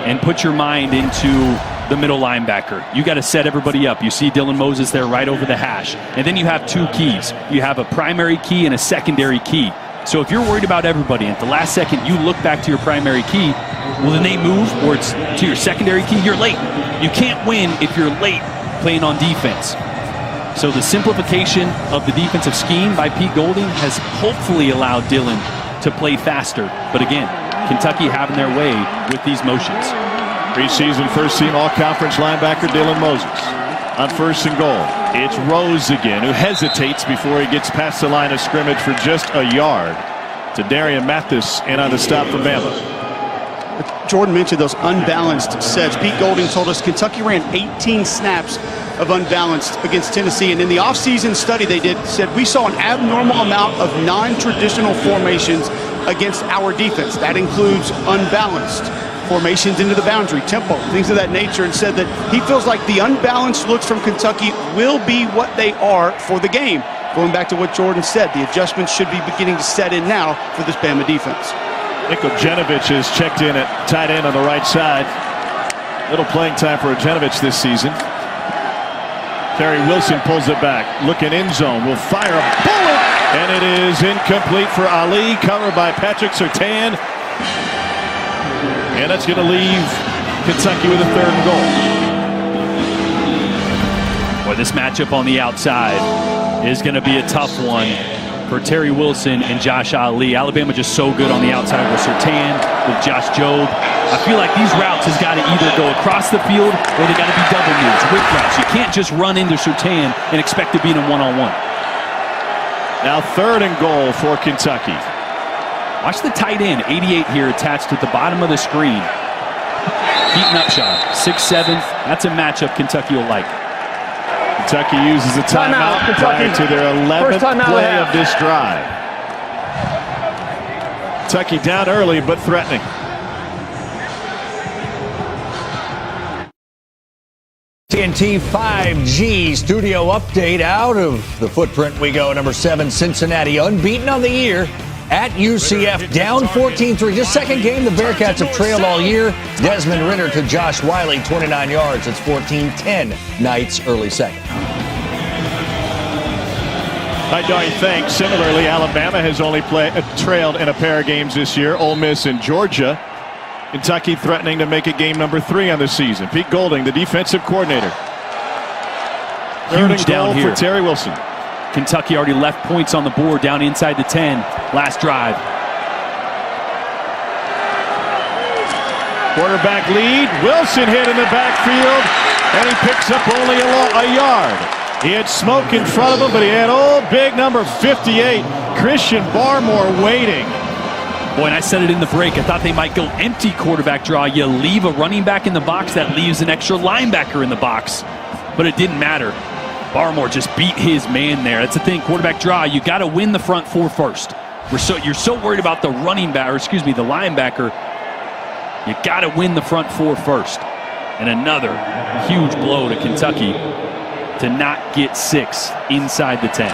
And put your mind into the middle linebacker. You got to set everybody up. You see Dylan Moses there right over the hash. And then you have 2 keys. You have a primary key and a secondary key. So if you're worried about everybody, at the last second you look back to your primary key, well, then they move, or it's to your secondary key, you're late. You can't win if you're late playing on defense. So the simplification of the defensive scheme by Pete Golding has hopefully allowed Dylan to play faster. But again, Kentucky having their way with these motions. Preseason first-team all-conference linebacker Dylan Moses. On 1st and goal, it's Rose again, who hesitates before he gets past the line of scrimmage for just a yard. To Darian Mathis in on the stop for Bama. Jordan mentioned those unbalanced sets. Pete Golding told us Kentucky ran 18 snaps of unbalanced against Tennessee. And in the offseason study they did, said we saw an abnormal amount of non-traditional formations against our defense. That includes unbalanced formations into the boundary, tempo, things of that nature, and said that he feels like the unbalanced looks from Kentucky will be what they are for the game. Going back to what Jordan said, the adjustments should be beginning to set in now for this Bama defense. Nick Ojenovich is checked in at tight end on the right side. Little playing time for Ojenovich this season. Terry Wilson pulls it back. Looking end zone. Will fire a bullet. And it is incomplete for Ali. Covered by Patrick Surtain. And that's going to leave Kentucky with a 3rd and goal. Boy, this matchup on the outside is going to be a tough one for Terry Wilson and Josh Ali. Alabama just so good on the outside with Surtain, with Josh Jobe. I feel like these routes has got to either go across the field or they got to be double moves, whip routes. You can't just run into Surtain and expect to beat him one-on-one. Now 3rd and goal for Kentucky. Watch the tight end, 88 here, attached at the bottom of the screen. Keaton Upshaw, 6'7". That's a matchup Kentucky will like. Kentucky uses a timeout prior to their 11th play of this drive. Kentucky down early but threatening. TNT 5G studio update. Out of the footprint we go. Number 7, Cincinnati, unbeaten on the year at UCF, down 14-3. Just second game the Bearcats have trailed all year. Desmond Ridder to Josh Wiley, 29 yards. It's 14-10. Knights early second. I don't think. Similarly, Alabama has only trailed in a pair of games this year, Ole Miss and Georgia. Kentucky threatening to make it game number 3 on the season. Pete Golding, the defensive coordinator. Huge down here for Terry Wilson. Kentucky already left points on the board down inside the 10 last drive. Quarterback lead. Wilson hit in the backfield, and he picks up only a yard. He had smoke in front of him, but he had big number 58, Christian Barmore, waiting. Boy, and I said it in the break. I thought they might go empty quarterback draw. You leave a running back in the box, that leaves an extra linebacker in the box. But it didn't matter. Barmore just beat his man there. That's the thing, quarterback draw, you got to win the front 4 first. You're so worried about the the linebacker. You got to win the front 4 first. And another huge blow to Kentucky to not get 6 inside the 10.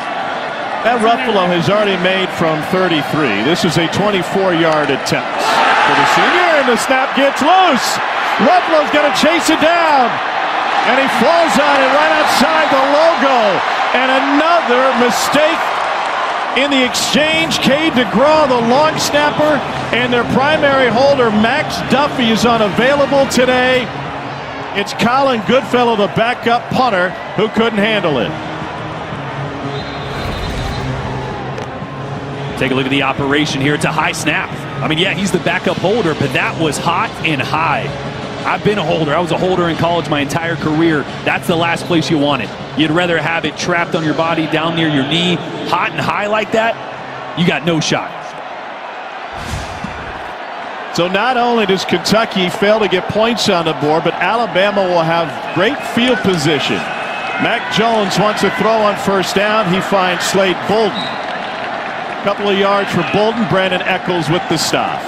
That Ruffalo has already made from 33. This is a 24-yard attempt for the senior, and the snap gets loose. Ruffalo's going to chase it down, and he falls on it right outside the logo. And another mistake in the exchange. Cade DeGraw, the long snapper, and their primary holder, Max Duffy, is unavailable today. It's Colin Goodfellow, the backup punter, who couldn't handle it. Take a look at the operation here. It's a high snap. I mean, yeah, he's the backup holder, but that was hot and high. I've been a holder. I was a holder in college my entire career. That's the last place you want it. You'd rather have it trapped on your body, down near your knee, hot and high like that. You got no shot. So not only does Kentucky fail to get points on the board, but Alabama will have great field position. Mac Jones wants to throw on first down. He finds Slade Bolden. Couple of yards for Bolden. Brandon Eccles with the stop.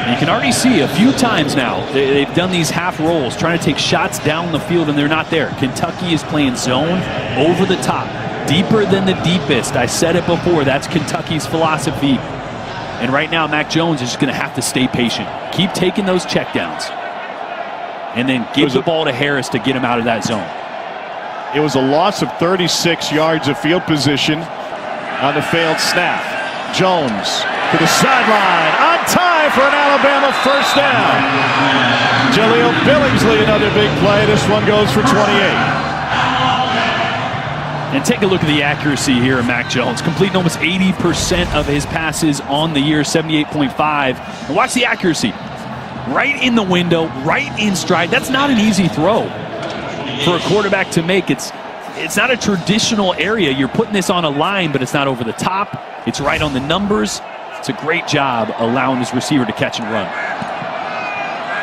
You can already see a few times now they've done these half rolls, trying to take shots down the field, and they're not there. Kentucky is playing zone over the top, deeper than the deepest. I said it before. That's Kentucky's philosophy. And right now, Mac Jones is just going to have to stay patient. Keep taking those checkdowns. And then give the ball to Harris to get him out of that zone. It was a loss of 36 yards of field position on the failed snap. Jones to the sideline, on time for an Alabama first down. Jaleel Billingsley, another big play. This one goes for 28. And take a look at the accuracy here of Mac Jones. Completing almost 80% of his passes on the year, 78.5. And watch the accuracy. Right in the window, right in stride. That's not an easy throw for a quarterback to make. It's not a traditional area. You're putting this on a line, but it's not over the top. It's right on the numbers. It's a great job allowing his receiver to catch and run.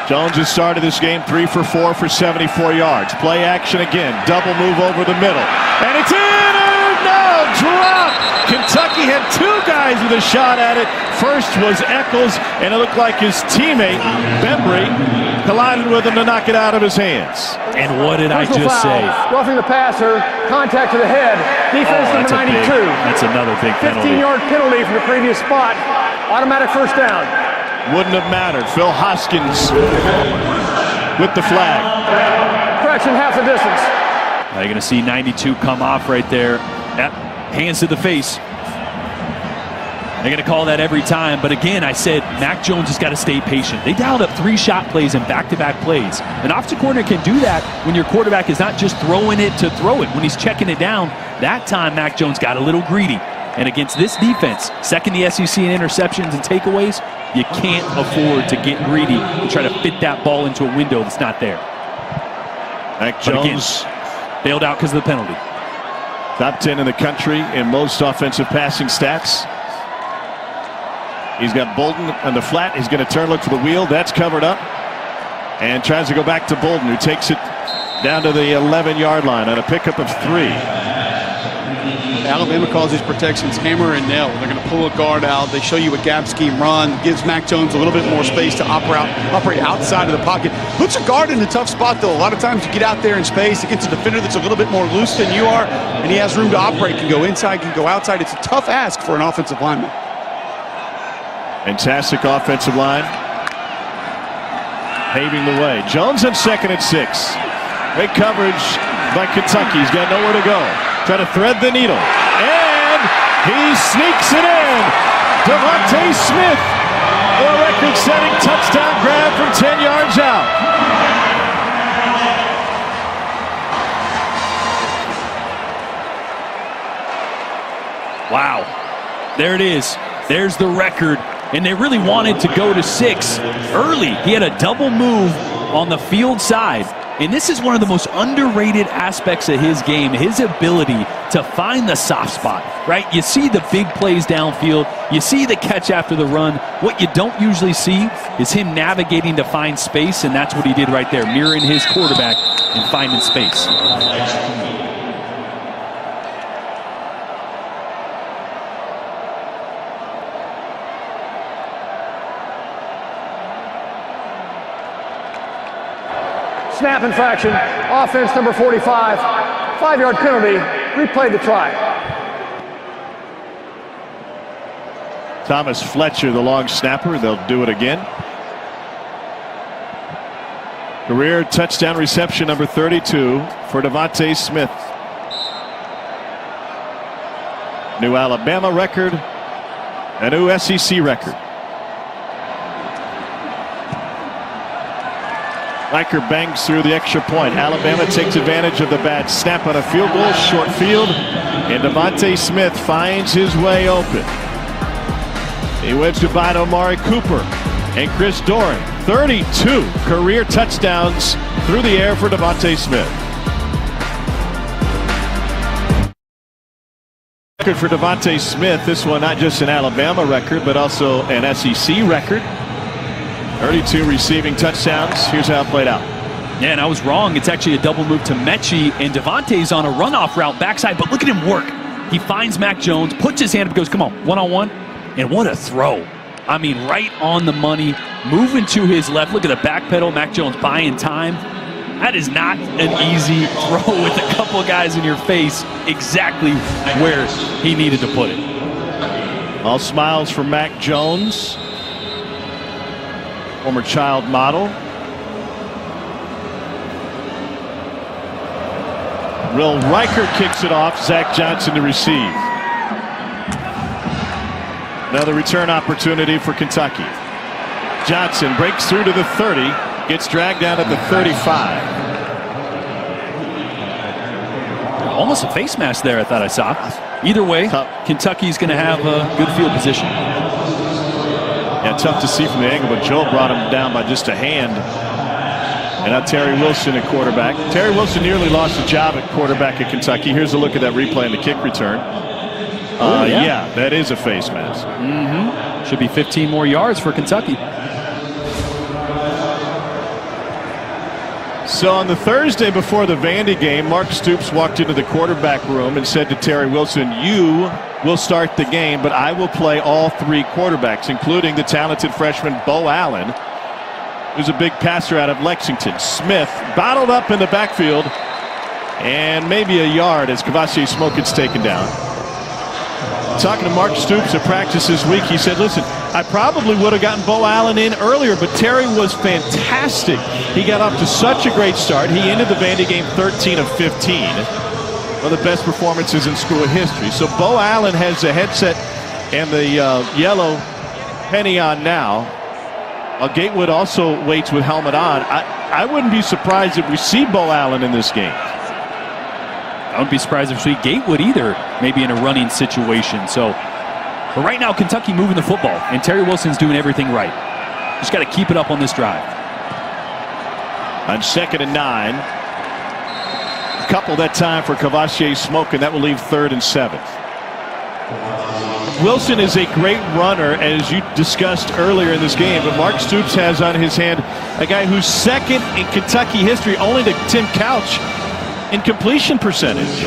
Jones has started this game 3 for 4 for 74 yards. Play action again. Double move over the middle. And it's in! No! Drop! Kentucky had 2 guys with a shot at it. First was Eccles, and it looked like his teammate, Bembry, collided with him to knock it out of his hands. And what did I just say? Roughing the passer, contact to the head. Defense number 92. That's another big penalty. 15-yard penalty from the previous spot. Automatic first down. Wouldn't have mattered. Phil Hoskins with the flag. Correction, half the distance. Now you're going to see 92 come off right there. Yep. Hands to the face. They're going to call that every time. But again, I said Mac Jones has got to stay patient. They dialed up 3 shot plays and back-to-back plays. An offensive coordinator can do that when your quarterback is not just throwing it to throw it. When he's checking it down, that time Mac Jones got a little greedy. And against this defense, second the SEC in interceptions and takeaways, you can't afford to get greedy and try to fit that ball into a window that's not there. Mac Jones bailed out because of the penalty. Top 10 in the country in most offensive passing stats. He's got Bolden on the flat. He's going to turn, look for the wheel. That's covered up. And tries to go back to Bolden, who takes it down to the 11-yard line on a pickup of 3. Alabama calls these protections hammer and nail. They're going to pull a guard out. They show you a gap scheme run. Gives Mac Jones a little bit more space to operate outside of the pocket. Puts a guard in a tough spot, though. A lot of times you get out there in space. It gets a defender that's a little bit more loose than you are, and he has room to operate. Can go inside, can go outside. It's a tough ask for an offensive lineman. Fantastic offensive line. Paving the way. Jones on 2nd and 6. Great coverage by Kentucky. He's got nowhere to go. Try to thread the needle. And he sneaks it in. Devontae Smith, a record-setting touchdown grab from 10 yards out. Wow. There it is. There's the record. And they really wanted to go to 6 early. He had a double move on the field side. And this is one of the most underrated aspects of his game, his ability to find the soft spot, right? You see the big plays downfield. You see the catch after the run. What you don't usually see is him navigating to find space, and that's what he did right there, mirroring his quarterback and finding space. Snap infraction, offense number 45, 5-yard penalty, replay the try. Thomas Fletcher, the long snapper. They'll do it again. Career touchdown reception number 32 for Devontae Smith. New Alabama record, a new SEC record. Riker bangs through the extra point. Alabama takes advantage of the bad snap on a field goal, short field, and Devontae Smith finds his way open. He wedged it by to Amari Cooper and Chris Doran. 32 career touchdowns through the air for Devontae Smith. Record for Devontae Smith. This one not just an Alabama record, but also an SEC record. 32 receiving touchdowns. Here's how it played out. Yeah, and I was wrong. It's actually a double move to Mechie, and Devontae's on a runoff route backside, but look at him work. He finds Mac Jones, puts his hand up, goes, come on, one-on-one, and what a throw. I mean, right on the money, moving to his left. Look at the back pedal, Mac Jones buying time. That is not an easy throw with a couple of guys in your face, exactly where he needed to put it. All smiles for Mac Jones. Former child model. Will Riker kicks it off. Zach Johnson to receive. Another return opportunity for Kentucky. Johnson breaks through to the 30. Gets dragged down at the 35. Almost a face mask there, I thought I saw. Either way, Kentucky's going to have a good field position. Yeah, tough to see from the angle, but Joe brought him down by just a hand. And now Terry Wilson at quarterback. Terry Wilson nearly lost the job at quarterback at Kentucky. Here's a look at that replay and the kick return. Yeah, that is a face mask. Should be 15 more yards for Kentucky. So on the Thursday before the Vandy game, Mark Stoops walked into the quarterback room and said to Terry Wilson, you will start the game, but I will play all 3 quarterbacks, including the talented freshman Bo Allen, who's a big passer out of Lexington. Smith bottled up in the backfield, and maybe a yard as Kavosiey Smokin's taken down. Talking to Mark Stoops at practice this week, he said, listen, I probably would have gotten Bo Allen in earlier, but Terry was fantastic. He got off to such a great start. He ended the Vandy game 13 of 15. One of the best performances in school history. So Bo Allen has the headset and the yellow penny on now. Gatewood also waits with helmet on. I wouldn't be surprised if we see Bo Allen in this game. I wouldn't be surprised if we see Gatewood either, maybe in a running situation. So, but right now, Kentucky moving the football, and Terry Wilson's doing everything right. Just got to keep it up on this drive. On 2nd and 9. A couple that time for Kavosiey Smokin. That will leave 3rd and 7. Wilson is a great runner, as you discussed earlier in this game, but Mark Stoops has on his hand a guy who's second in Kentucky history, only to Tim Couch, in completion percentage.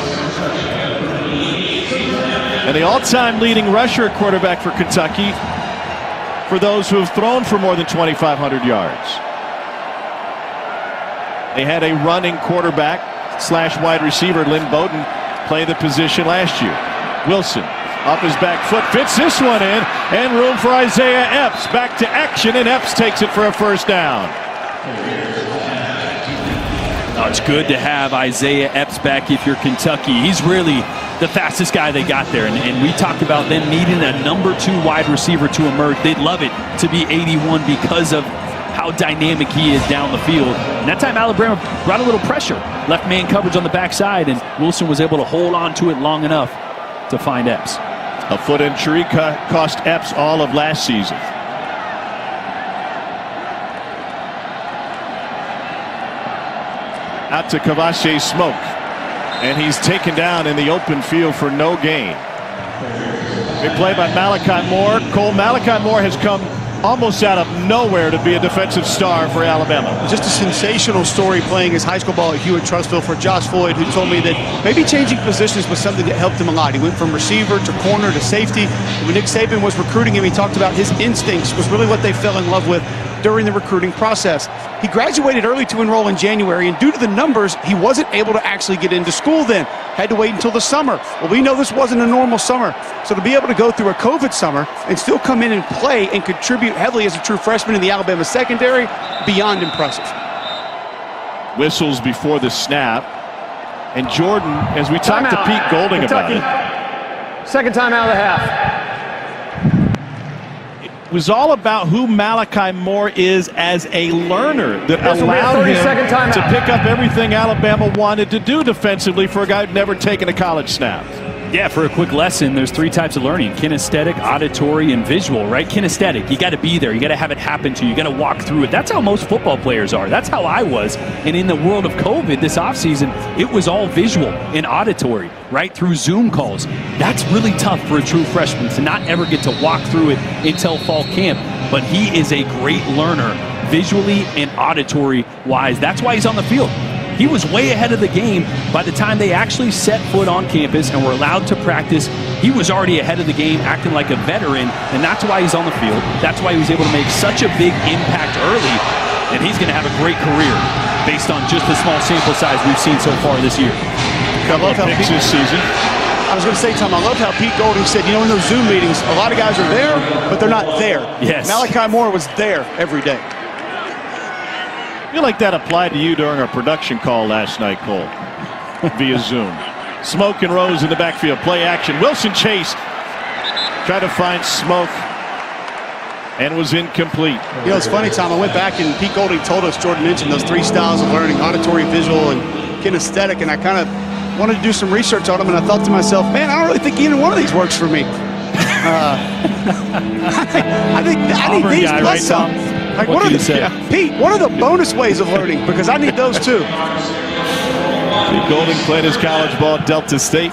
And the all-time leading rusher at quarterback for Kentucky for those who have thrown for more than 2,500 yards. They had a running quarterback / wide receiver, Lynn Bowden, play the position last year. Wilson off his back foot, fits this one in, and room for Isaiah Epps. Back to action, and Epps takes it for a first down. Oh, it's good to have Isaiah Epps back if you're Kentucky. He's really the fastest guy they got there. And we talked about them needing a number 2 wide receiver to emerge. They'd love it to be 81 because of how dynamic he is down the field. And that time Alabama brought a little pressure. Left man coverage on the backside, and Wilson was able to hold on to it long enough to find Epps. A foot injury cost Epps all of last season. Out to Kavashe Smoke, and he's taken down in the open field for no gain. Big play by Malachi Moore. Cole, Malachi Moore has come almost out of nowhere to be a defensive star for Alabama. Just a sensational story playing his high school ball at Hewitt-Trussville for Josh Floyd, who told me that maybe changing positions was something that helped him a lot. He went from receiver to corner to safety. When Nick Saban was recruiting him, he talked about his instincts was really what they fell in love with during the recruiting process. He graduated early to enroll in January, and due to the numbers, he wasn't able to actually get into school then. Had to wait until the summer. Well, we know this wasn't a normal summer. So to be able to go through a COVID summer and still come in and play and contribute heavily as a true freshman in the Alabama secondary, beyond impressive. Whistles before the snap. And Jordan, as we talked to Pete Golding Kentucky. about it. Second time out of the half. Was all about who Malachi Moore is as a learner that This will be a allowed him 32nd timeout. to pick up everything Alabama wanted to do defensively for a guy who'd never taken a college snap. Yeah, for a quick lesson, there's 3 types of learning: kinesthetic, auditory, and visual, right? Kinesthetic, you got to be there. You got to have it happen to you. You got to walk through it. That's how most football players are. That's how I was. And in the world of COVID this offseason, it was all visual and auditory, right? Through Zoom calls. That's really tough for a true freshman to not ever get to walk through it until fall camp. But he is a great learner, visually and auditory-wise. That's why he's on the field. He was way ahead of the game by the time they actually set foot on campus and were allowed to practice. He was already ahead of the game, acting like a veteran, and that's why he's on the field. That's why he was able to make such a big impact early, and he's going to have a great career based on just the small sample size we've seen so far this year. Couple of picks this season. I was going to say, Tom, I love how Pete Golding said, you know, in those Zoom meetings, a lot of guys are there, but they're not there. Yes. Malachi Moore was there every day. I feel like that applied to you during our production call last night, Cole, via Zoom. Smoke and Rose in the backfield. Play action. Wilson Chase tried to find Smoke and was incomplete. You know, it's funny, Tom. I went back and Pete Golding told us, Jordan mentioned those 3 styles of learning: auditory, visual, and kinesthetic. And I kind of wanted to do some research on them, and I thought to myself, man, I don't really think either one of these works for me. I need these guy, plus right, some. Tom? Like, What what can are you say? Pete, what are the bonus ways of learning? Because I need those too. Pete Golding played his college ball at Delta State.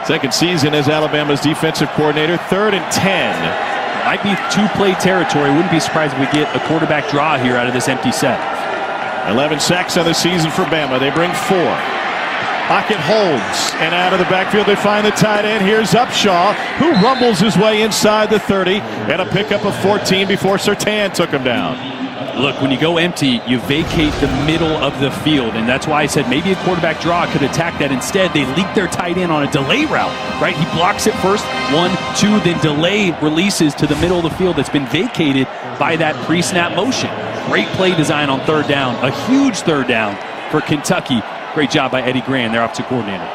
Second season as Alabama's defensive coordinator. 3rd and 10. Might be 2-play territory. Wouldn't be surprised if we get a quarterback draw here out of this empty set. 11 sacks on the season for Bama. They bring 4. Pocket holds, and out of the backfield they find the tight end. Here's Upshaw, who rumbles his way inside the 30, and a pickup of 14 before Surtain took him down. Look, when you go empty, you vacate the middle of the field, and that's why I said maybe a quarterback draw could attack that. Instead, they leak their tight end on a delay route, right? He blocks it first, 1, 2, then delay releases to the middle of the field that's been vacated by that pre-snap motion. Great play design on 3rd down, a huge 3rd down for Kentucky. Great job by Eddie Grand, their offensive coordinator.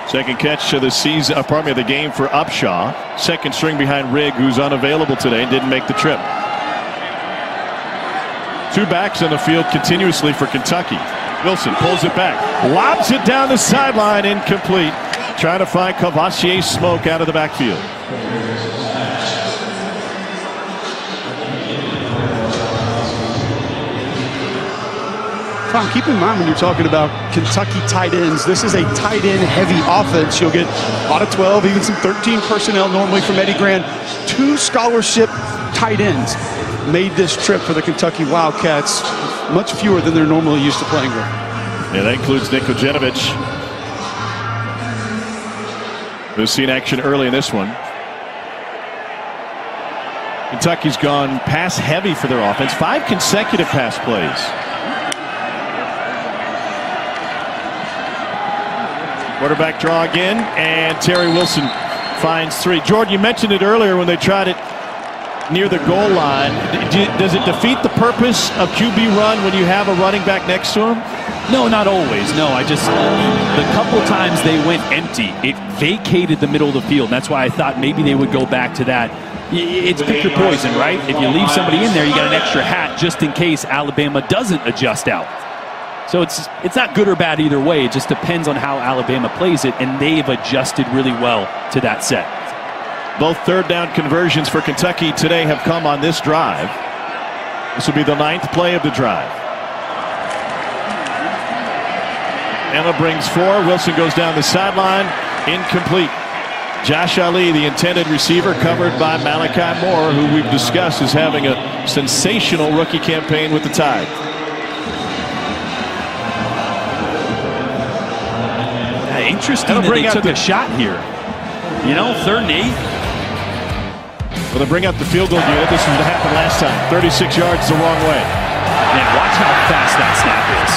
Second catch of the season, of the game for Upshaw. Second string behind Rigg, who's unavailable today and didn't make the trip. 2 backs on the field continuously for Kentucky. Wilson pulls it back, lobs it down the sideline, incomplete. Trying to find Kavashe Smoke out of the backfield. Tom, keep in mind when you're talking about Kentucky tight ends, this is a tight end heavy offense. You'll get a lot of 12, even some 13 personnel normally from Eddie Grand. 2 scholarship tight ends made this trip for the Kentucky Wildcats, much fewer than they're normally used to playing with. Yeah, that includes Nick Ojenovich, who's seen action early in this one. Kentucky's gone pass heavy for their offense. 5 consecutive pass plays. Quarterback draw again, and Terry Wilson finds 3. Jordan, you mentioned it earlier when they tried it near the goal line, does it defeat the purpose of QB run when you have a running back next to him? No, not always. No, the couple times they went empty, it vacated the middle of the field. That's why I thought maybe they would go back to that. It's pick your poison, right? If you leave somebody in there, you got an extra hat just in case Alabama doesn't adjust out. So it's not good or bad either way. It just depends on how Alabama plays it, and they've adjusted really well to that set. Both third down conversions for Kentucky today have come on this drive. This will be the 9th play of the drive. Emma brings 4. Wilson goes down the sideline. Incomplete. Josh Ali, the intended receiver, covered by Malachi Moore, who we've discussed is having a sensational rookie campaign with the Tide. Interesting that they took a shot here. You know, 3rd and 8. Well, they bring out the field goal unit. This was what happened last time. 36 yards the wrong way. And watch how fast that snap is.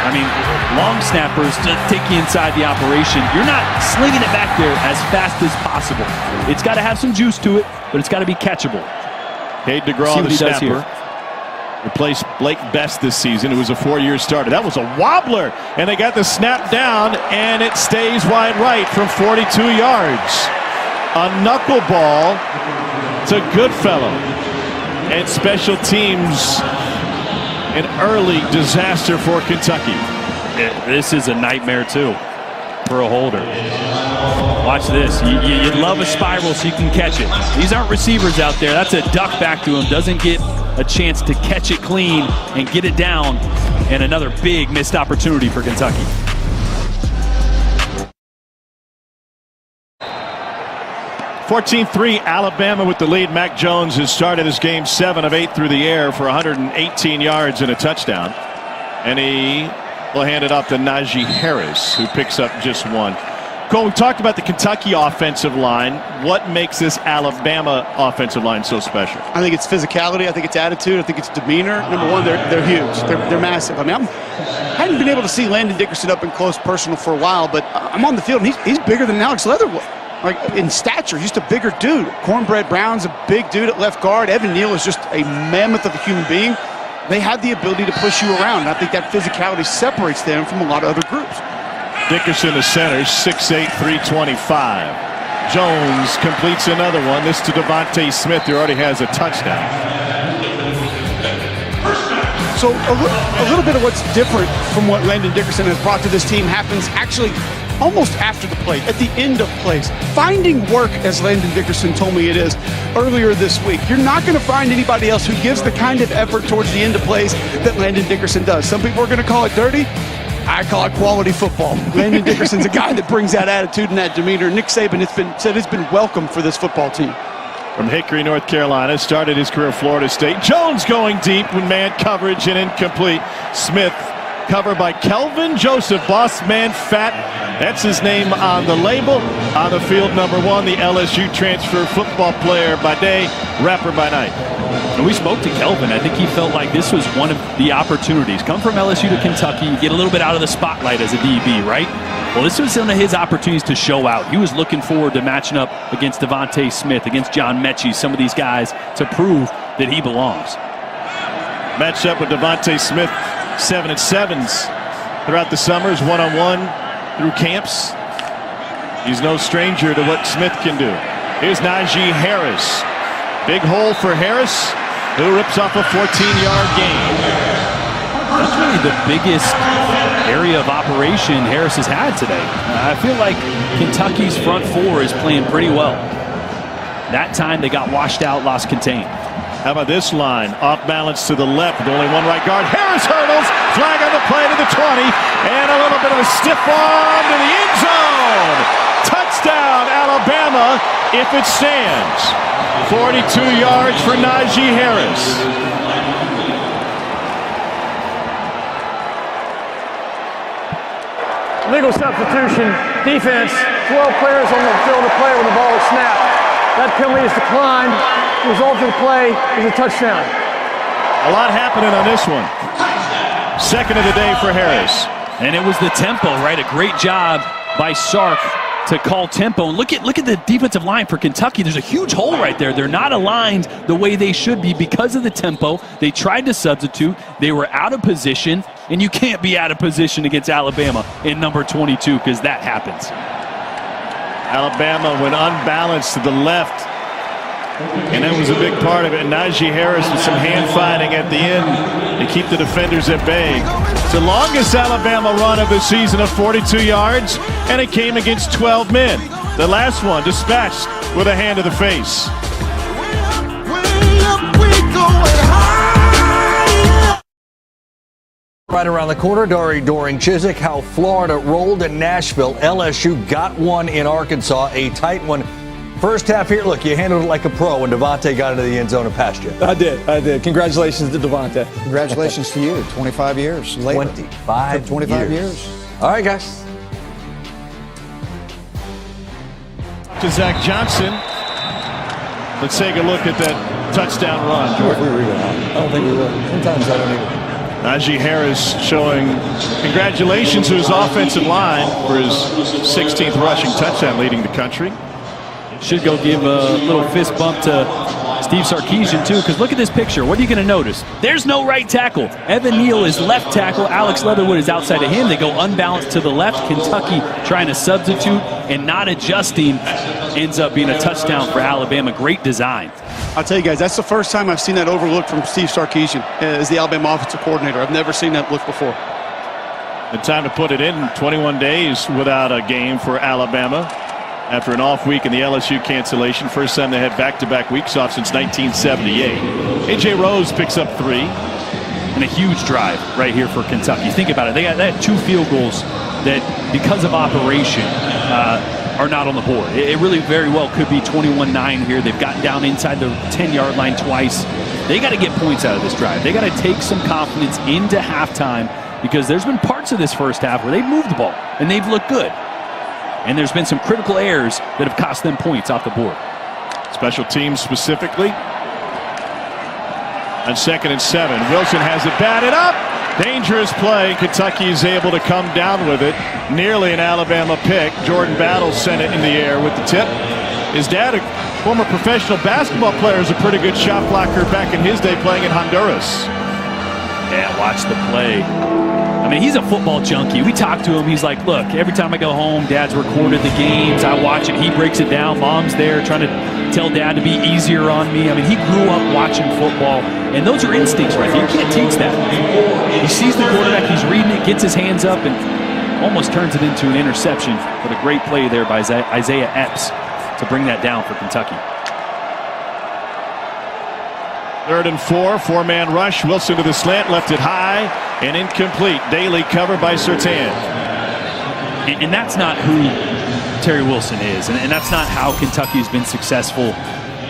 I mean, long snappers just take you inside the operation. You're not slinging it back there as fast as possible. It's got to have some juice to it, but it's got to be catchable. Cade DeGraw, the snapper, replaced Blake Best this season, who was a 4-year starter. That was a wobbler, and they got the snap down, and it stays wide right from 42 yards. A knuckleball to Goodfellow, and special teams. An early disaster for Kentucky. This is a nightmare, too, for a holder. Watch this. You'd love a spiral so you can catch it. These aren't receivers out there. That's a duck back to him. Doesn't get a chance to catch it clean and get it down. And another big missed opportunity for Kentucky. (14-3) Alabama with the lead. Mac Jones has started his game 7 of 8 through the air for 118 yards and a touchdown. And he will hand it off to Najee Harris, who picks up just 1. Cole, we talked about the Kentucky offensive line. What makes this Alabama offensive line so special? I think it's physicality. I think it's attitude. I think it's demeanor. Number one, they're huge. They're massive. I mean, I hadn't been able to see Landon Dickerson up and close personal for a while, but I'm on the field, and he's bigger than Alex Leatherwood. Like in stature, he's just a bigger dude. Cornbread Brown's a big dude at left guard. Evan Neal is just a mammoth of a human being. They have the ability to push you around, and I think that physicality separates them from a lot of other groups. Dickerson, the center, 6'8", 325. Jones completes another one. This to Devontae Smith, who already has a touchdown. So a little bit of what's different from what Landon Dickerson has brought to this team happens actually almost after the play, at the end of plays. Finding work, as Landon Dickerson told me it is earlier this week. You're not going to find anybody else who gives the kind of effort towards the end of plays that Landon Dickerson does. Some people are going to call it dirty. I call it quality football. Landon Dickerson's a guy that brings that attitude and that demeanor. Nick Saban has been welcome for this football team. From Hickory, North Carolina, started his career at Florida State. Jones going deep with man coverage and incomplete. Smith covered by Kelvin Joseph, boss man fat. That's his name on the label. On the field, number 1, the LSU transfer football player by day, rapper by night. And we spoke to Kelvin. I think he felt like this was one of the opportunities. Come from LSU to Kentucky, you get a little bit out of the spotlight as a DB, right? Well, this was one of his opportunities to show out. He was looking forward to matching up against Devontae Smith, against John Mechie, some of these guys, to prove that he belongs. Matched up with Devontae Smith, 7-7s throughout the summers, one-on-one through camps. He's no stranger to what Smith can do. Here's Najee Harris. Big hole for Harris, who rips off a 14-yard gain. That's really the biggest area of operation Harris has had today. I feel like Kentucky's front 4 is playing pretty well. That time they got washed out, lost contained. How about this line? Off balance to the left with only one right guard. Harris hurdles. Flag on the play to the 20. And a little bit of a stiff arm to the end zone. Touchdown, Alabama, if it stands. 42 yards for Najee Harris. Legal substitution, defense, 12 players on the field to play when the ball is snapped. That penalty is declined. The result of the play is a touchdown. A lot happening on this one. Second of the day for Harris. And it was the tempo, right? A great job by Sark to call tempo. And look at the defensive line for Kentucky. There's a huge hole right there. They're not aligned the way they should be because of the tempo. They tried to substitute. They were out of position, and you can't be out of position against Alabama in number 22 because that happens. Alabama went unbalanced to the left, and that was a big part of it. Najee Harris with some hand fighting at the end to keep the defenders at bay. It's the longest Alabama run of the season of 42 yards, and it came against 12 men. The last one dispatched with a hand to the face. Right around the corner, Doring Chiswick, how Florida rolled in Nashville. LSU got one in Arkansas, a tight one. First half here, look, you handled it like a pro when Devontae got into the end zone and passed you. I did. Congratulations to Devontae. Congratulations to you. 25 years later. 25 years. All right, guys. To Zach Johnson. Let's take a look at that touchdown run, Jordan. I don't think we will. Sometimes I don't even. Najee Harris showing congratulations to his offensive line for his 16th rushing touchdown, leading the country. Should go give a little fist bump to Steve Sarkisian, too, because look at this picture. What are you going to notice? There's no right tackle. Evan Neal is left tackle. Alex Leatherwood is outside of him. They go unbalanced to the left. Kentucky trying to substitute and not adjusting. Ends up being a touchdown for Alabama. Great design. I'll tell you guys, that's the first time I've seen that overlook from Steve Sarkisian as the Alabama offensive coordinator. I've never seen that look before. The time to put it in, 21 days without a game for Alabama after an off week in the LSU cancellation. First time they had back-to-back weeks off since 1978. A.J. Rose picks up 3. And a huge drive right here for Kentucky. Think about it. They had 2 field goals that, because of operation, are not on the board. It really very well could be 21-9 here. They've gotten down inside the 10-yard line twice. They got to get points out of this drive. They got to take some confidence into halftime because there's been parts of this first half where they've moved the ball and they've looked good. And there's been some critical errors that have cost them points off the board. Special teams specifically. On 2nd and 7, Wilson has it batted up. Dangerous play. Kentucky is able to come down with it. Nearly an Alabama pick. Jordan Battle sent it in the air with the tip. His dad, a former professional basketball player, is a pretty good shot blocker back in his day playing in Honduras. Yeah, watch the play. I mean, he's a football junkie. We talked to him. He's like, look, every time I go home, Dad's recorded the games. I watch it. He breaks it down. Mom's there trying to tell Dad to be easier on me. I mean, he grew up watching football. And those are instincts right there. You can't teach that. He sees the quarterback. He's reading it, gets his hands up, and almost turns it into an interception. But a great play there by Isaiah Epps to bring that down for Kentucky. 3rd and 4, 4-man rush. Wilson to the slant, left it high and incomplete. Daly covered by Surtain. And that's not who Terry Wilson is, and that's not how Kentucky's been successful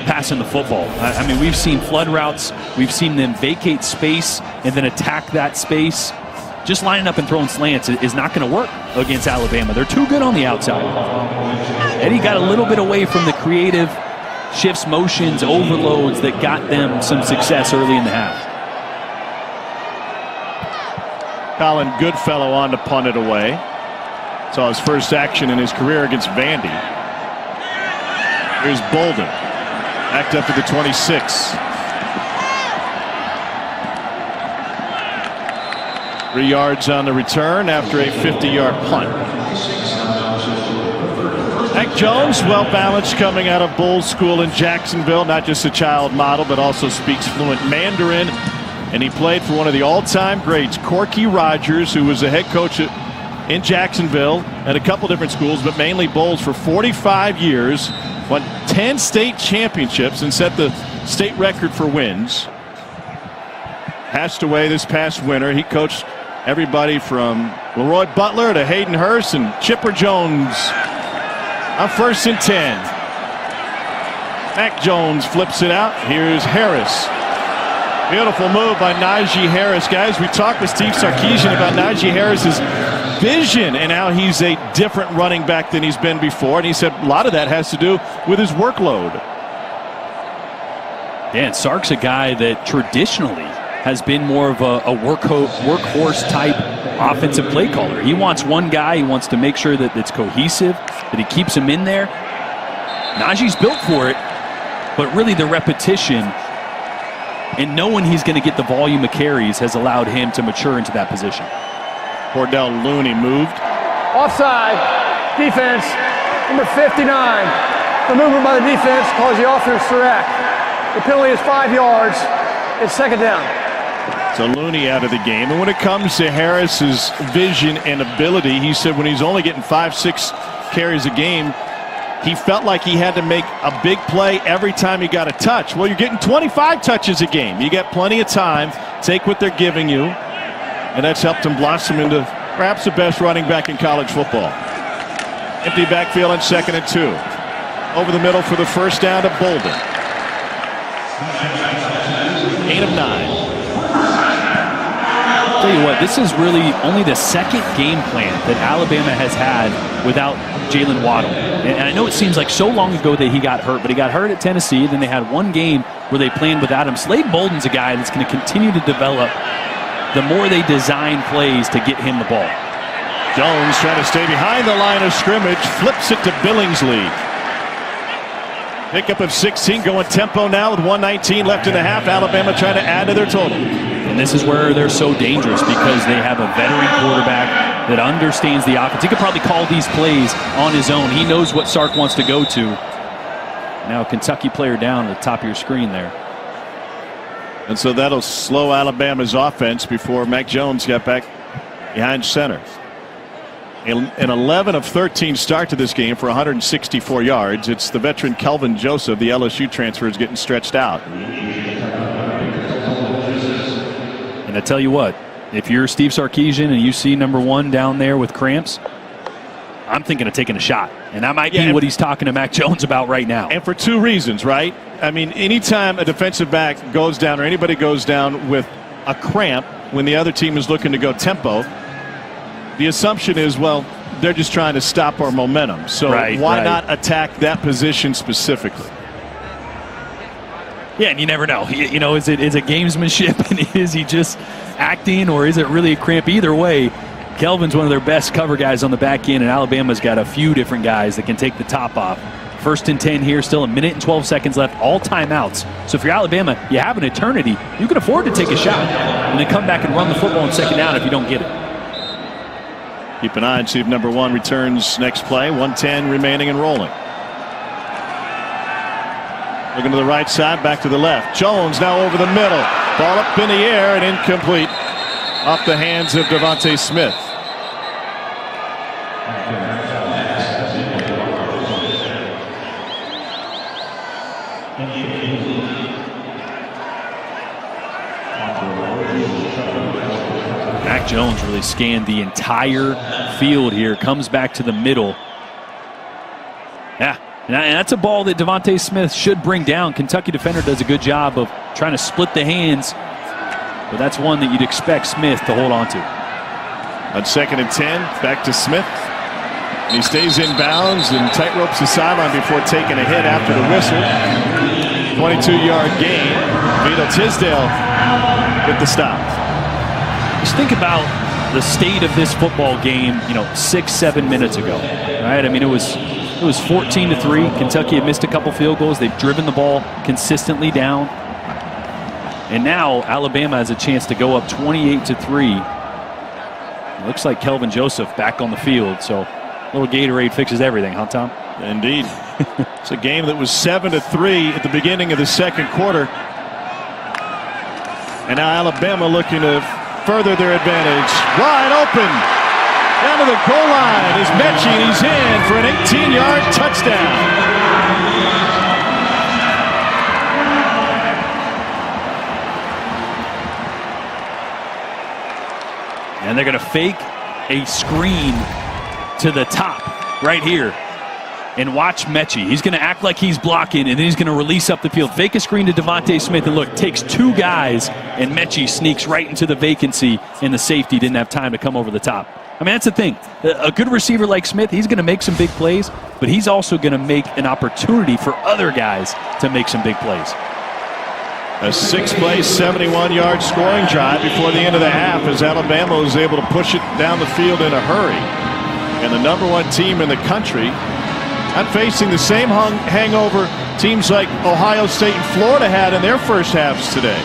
passing the football. I mean, we've seen flood routes, we've seen them vacate space and then attack that space. Just lining up and throwing slants is not going to work against Alabama. They're too good on the outside. Eddie got a little bit away from the creative shifts, motions, overloads that got them some success early in the half. Colin Goodfellow on to punt it away. Saw his first action in his career against Vandy. Here's Bolden. Backed up to the 26. 3 yards on the return after a 50-yard punt. Mac Jones, well-balanced, coming out of Bulls School in Jacksonville. Not just a child model, but also speaks fluent Mandarin. And he played for one of the all-time greats, Corky Rogers, who was a head coach in Jacksonville at a couple different schools, but mainly Bulls for 45 years. Won 10 state championships and set the state record for wins. Passed away this past winter. He coached everybody from Leroy Butler to Hayden Hurst and Chipper Jones. On 1st and 10. Mac Jones flips it out. Here's Harris. Beautiful move by Najee Harris. Guys, we talked with Steve Sarkisian about Najee Harris's vision and how he's a different running back than he's been before. And he said a lot of that has to do with his workload. Dan, Sark's a guy that traditionally has been more of a workhorse type offensive play caller. He wants one guy. He wants to make sure that it's cohesive, that he keeps him in there. Najee's built for it, but really the repetition and knowing he's going to get the volume of carries has allowed him to mature into that position. Cordell Looney moved. Offside, defense, number 59. The movement by the defense caused the offense to react. The penalty is 5 yards. It's second down. So Looney out of the game. And when it comes to Harris's vision and ability, he said when he's only getting 5-6 carries a game, he felt like he had to make a big play every time he got a touch. Well, you're getting 25 touches a game. You get plenty of time. Take what they're giving you. And that's helped him blossom into perhaps the best running back in college football. Empty backfield on 2nd and 2. Over the middle for the first down to Bolden. 8 of 9. I'll tell you what, this is really only the second game plan that Alabama has had without Jalen Waddle. And I know it seems like so long ago that he got hurt, but he got hurt at Tennessee. Then they had one game where they planned without him. Slade Bolden's a guy that's going to continue to develop the more they design plays to get him the ball. Jones trying to stay behind the line of scrimmage, flips it to Billingsley. Pickup of 16, going tempo now with 1:19 left in the half. Alabama trying to add to their total. And this is where they're so dangerous because they have a veteran quarterback that understands the offense. He could probably call these plays on his own. He knows what Sark wants to go to. Now a Kentucky player down at the top of your screen there. And so that'll slow Alabama's offense before Mac Jones got back behind center. An 11 of 13 start to this game for 164 yards. It's the veteran Kelvin Joseph, the LSU transfer, is getting stretched out. And I tell you what, if you're Steve Sarkisian and you see number 1 down there with cramps, I'm thinking of taking a shot. And that might be what he's talking to Mac Jones about right now. And for 2 reasons, right? I mean, anytime a defensive back goes down or anybody goes down with a cramp when the other team is looking to go tempo, the assumption is, well, they're just trying to stop our momentum. So why not attack that position specifically? Yeah, and you never know. You know, is it gamesmanship and is he just acting or is it really a cramp? Either way, Kelvin's one of their best cover guys on the back end, and Alabama's got a few different guys that can take the top off. 1st and 10 here, still 1 minute and 12 seconds left, all timeouts. So if you're Alabama, you have an eternity. You can afford to take a shot and then come back and run the football on 2nd down if you don't get it. Keep an eye and see if number 1 returns next play. 1:10 remaining and rolling. Looking to the right side, back to the left. Jones now over the middle. Ball up in the air and incomplete. Off the hands of Devontae Smith. Mac Jones really scanned the entire field here. Comes back to the middle. Yeah, and that's a ball that Devontae Smith should bring down. Kentucky defender does a good job of trying to split the hands, but that's one that you'd expect Smith to hold on to. On 2nd and 10, back to Smith. And he stays in bounds and tightropes the sideline before taking a hit after the whistle. 22-yard gain. Vito Tisdale with the stop. Just think about the state of this football game, 6-7 minutes ago, right? I mean, it was 14-3. Kentucky had missed a couple field goals. They've driven the ball consistently down. And now Alabama has a chance to go up 28-3. Looks like Kelvin Joseph back on the field. So a little Gatorade fixes everything, huh, Tom? Indeed. It's a game that was 7-3 at the beginning of the 2nd quarter. And now Alabama looking to further their advantage. Wide open. Down to the goal line is Mechie, and he's in for an 18-yard touchdown. And they're going to fake a screen to the top right here. And watch Mechie. He's going to act like he's blocking, and then he's going to release up the field. Fake a screen to Devontae Smith, and look, takes 2 guys, and Mechie sneaks right into the vacancy, and the safety didn't have time to come over the top. I mean, that's the thing. A good receiver like Smith, he's going to make some big plays, but he's also going to make an opportunity for other guys to make some big plays. A 6-play, 71-yard scoring drive before the end of the half as Alabama was able to push it down the field in a hurry. And the #1 team in the country, not facing the same hangover teams like Ohio State and Florida had in their first halves today.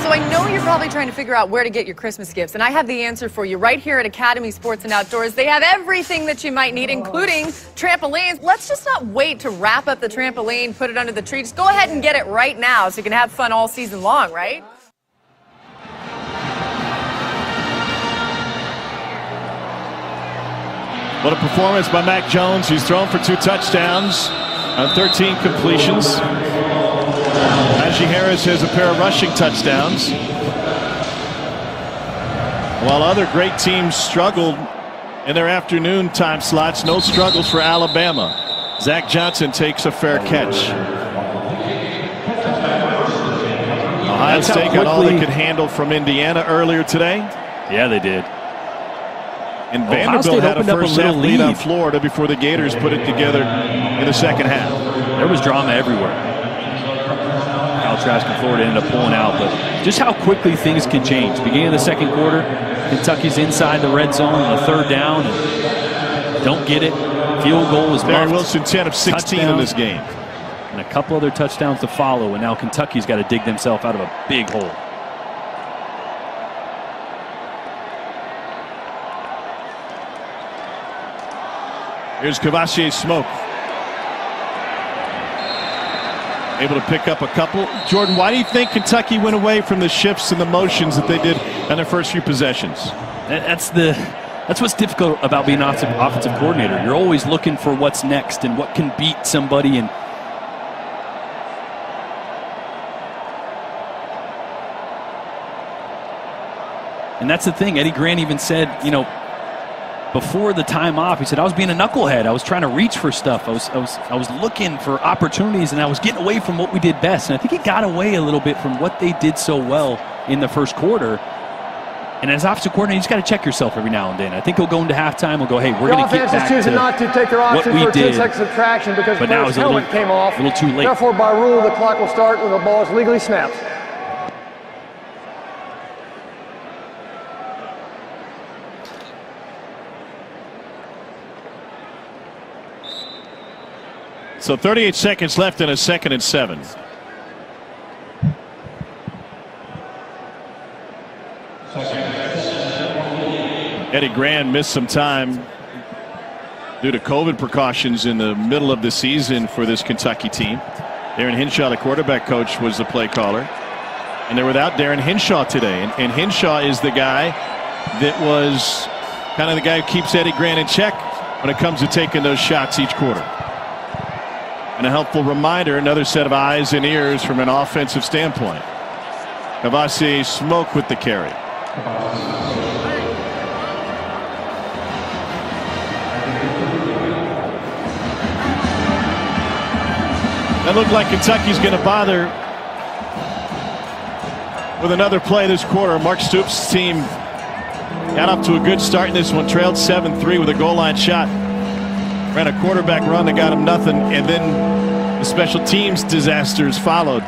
So I know you're probably trying to figure out where to get your Christmas gifts, and I have the answer for you right here at Academy Sports and Outdoors. They have everything that you might need, including trampolines. Let's just not wait to wrap up the trampoline, put it under the tree. Just go ahead and get it right now so you can have fun all season long, right? What a performance by Mac Jones. He's thrown for 2 touchdowns on 13 completions. Najee Harris has a pair of rushing touchdowns. While other great teams struggled in their afternoon time slots, no struggles for Alabama. Zach Johnson takes a fair catch. Ohio State got all they could handle from Indiana earlier today. Yeah, they did. And Vanderbilt had a first-half lead on Florida before the Gators put it together in the second half. There was drama everywhere. Trask and Florida ended up pulling out, but just how quickly things can change. Beginning of the second quarter, Kentucky's inside the red zone on a 3rd down and don't get it. Field goal was Barry Wilson 10 of 16 in this game. And a couple other touchdowns to follow, and now Kentucky's got to dig themselves out of a big hole. Here's Kavasier Smoke. Able to pick up a couple. Jordan, why do you think Kentucky went away from the shifts and the motions that they did on their first few possessions? That's what's difficult about being an offensive coordinator. You're always looking for what's next and what can beat somebody. And that's the thing. Eddie Grant even said, before the time off, he said, I was being a knucklehead. I was trying to reach for stuff. I was looking for opportunities, and I was getting away from what we did best. And I think he got away a little bit from what they did so well in the first quarter. And as offensive coordinator, you just got to check yourself every now and then. I think he'll go into halftime. We'll go, hey, we're going to get back to choosing not to take their option for a 10-second subtraction because the player's helmet came off. A little too late. Therefore, by rule, the clock will start when the ball is legally snapped. So 38 seconds left in a 2nd and 7. Eddie Grant missed some time due to COVID precautions in the middle of the season for this Kentucky team. Darren Hinshaw, the quarterback coach, was the play caller. And they're without Darren Hinshaw today. And Hinshaw is the guy that was kind of the guy who keeps Eddie Grant in check when it comes to taking those shots each quarter. And a helpful reminder, another set of eyes and ears from an offensive standpoint. Kavasier Smoke with the carry. That looked like Kentucky's going to bother with another play this quarter. Mark Stoops' team got off to a good start in this one, trailed 7-3 with a goal line shot. Ran a quarterback run that got him nothing, and then the special teams disasters followed.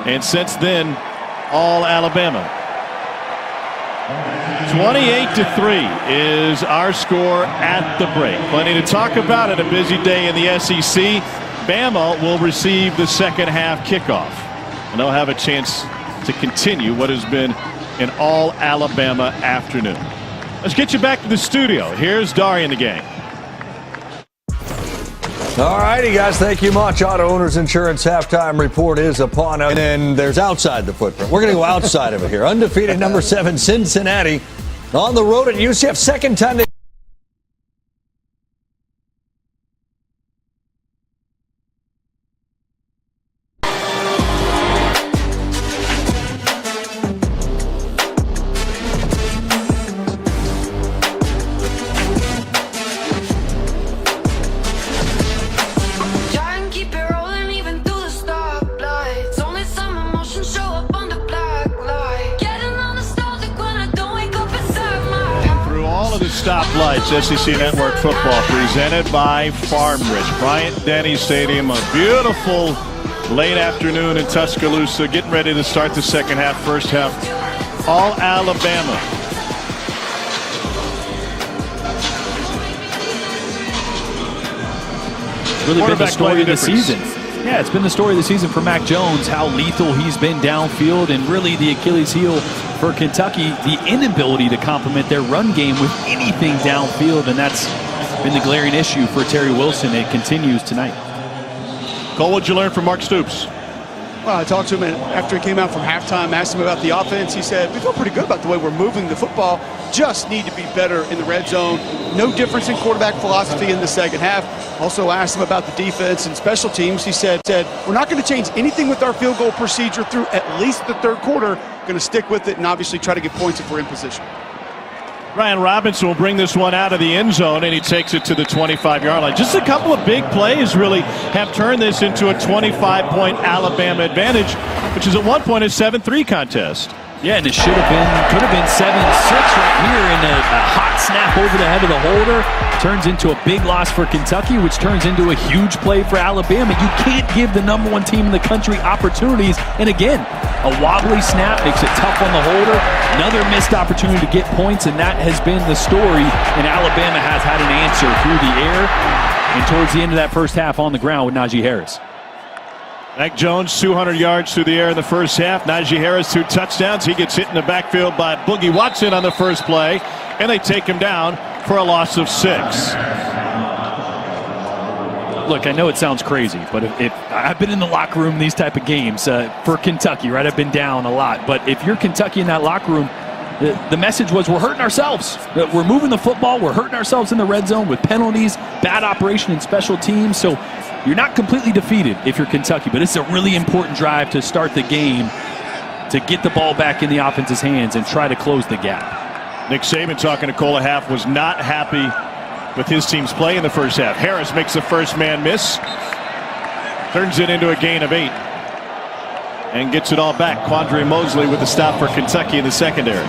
And since then, all Alabama. 28-3 is our score at the break. Plenty to talk about it. A busy day in the SEC. Bama will receive the second half kickoff, and they'll have a chance to continue what has been an all Alabama afternoon. Let's get you back to the studio. Here's Dari and the gang. All righty, guys. Thank you much. Auto Owners Insurance halftime report is upon us. And then there's outside the footprint. We're going to go outside of it here. Undefeated number 7 Cincinnati on the road at UCF. Second time they stoplights. SEC Network Football presented by Farm Ridge. Bryant-Denny Stadium, a beautiful late afternoon in Tuscaloosa. Getting ready to start the second half. First half, all Alabama. Really been the story of the season. Yeah, it's been the story of the season for Mac Jones, how lethal he's been downfield, and really the Achilles heel for Kentucky, the inability to complement their run game with anything downfield, and that's been the glaring issue for Terry Wilson. It continues tonight. Cole, what'd you learn from Mark Stoops? Well, I talked to him after he came out from halftime, asked him about the offense. He said, we feel pretty good about the way we're moving the football, just need to be better in the red zone. No difference in quarterback philosophy in the second half. Also asked him about the defense and special teams. He said we're not going to change anything with our field goal procedure through at least the third quarter. Going to stick with it and obviously try to get points if we're in position. Ryan Robinson will bring this one out of the end zone, and he takes it to the 25-yard line. Just a couple of big plays really have turned this into a 25-point Alabama advantage, which is at one point a 7-3 contest. Yeah, and it could have been 7-6 right here, and a hot snap over the head of the holder turns into a big loss for Kentucky, which turns into a huge play for Alabama. You can't give the #1 team in the country opportunities, and again, a wobbly snap makes it tough on the holder. Another missed opportunity to get points, and that has been the story, and Alabama has had an answer through the air and towards the end of that first half on the ground with Najee Harris. Mac Jones, 200 yards through the air in the first half. Najee Harris, 2 touchdowns. He gets hit in the backfield by Boogie Watson on the first play, and they take him down for a loss of 6. Look, I know it sounds crazy, but if I've been in the locker room in these type of games for Kentucky, right? I've been down a lot. But if you're Kentucky in that locker room, the message was we're hurting ourselves. We're moving the football. We're hurting ourselves in the red zone with penalties, bad operation in special teams. So you're not completely defeated if you're Kentucky, but it's a really important drive to start the game to get the ball back in the offense's hands and try to close the gap. Nick Saban, talking to Cole half, was not happy with his team's play in the first half. Harris makes the first man miss, turns it into a gain of 8, and gets it all back. Quandre Mosley with the stop for Kentucky in the secondary.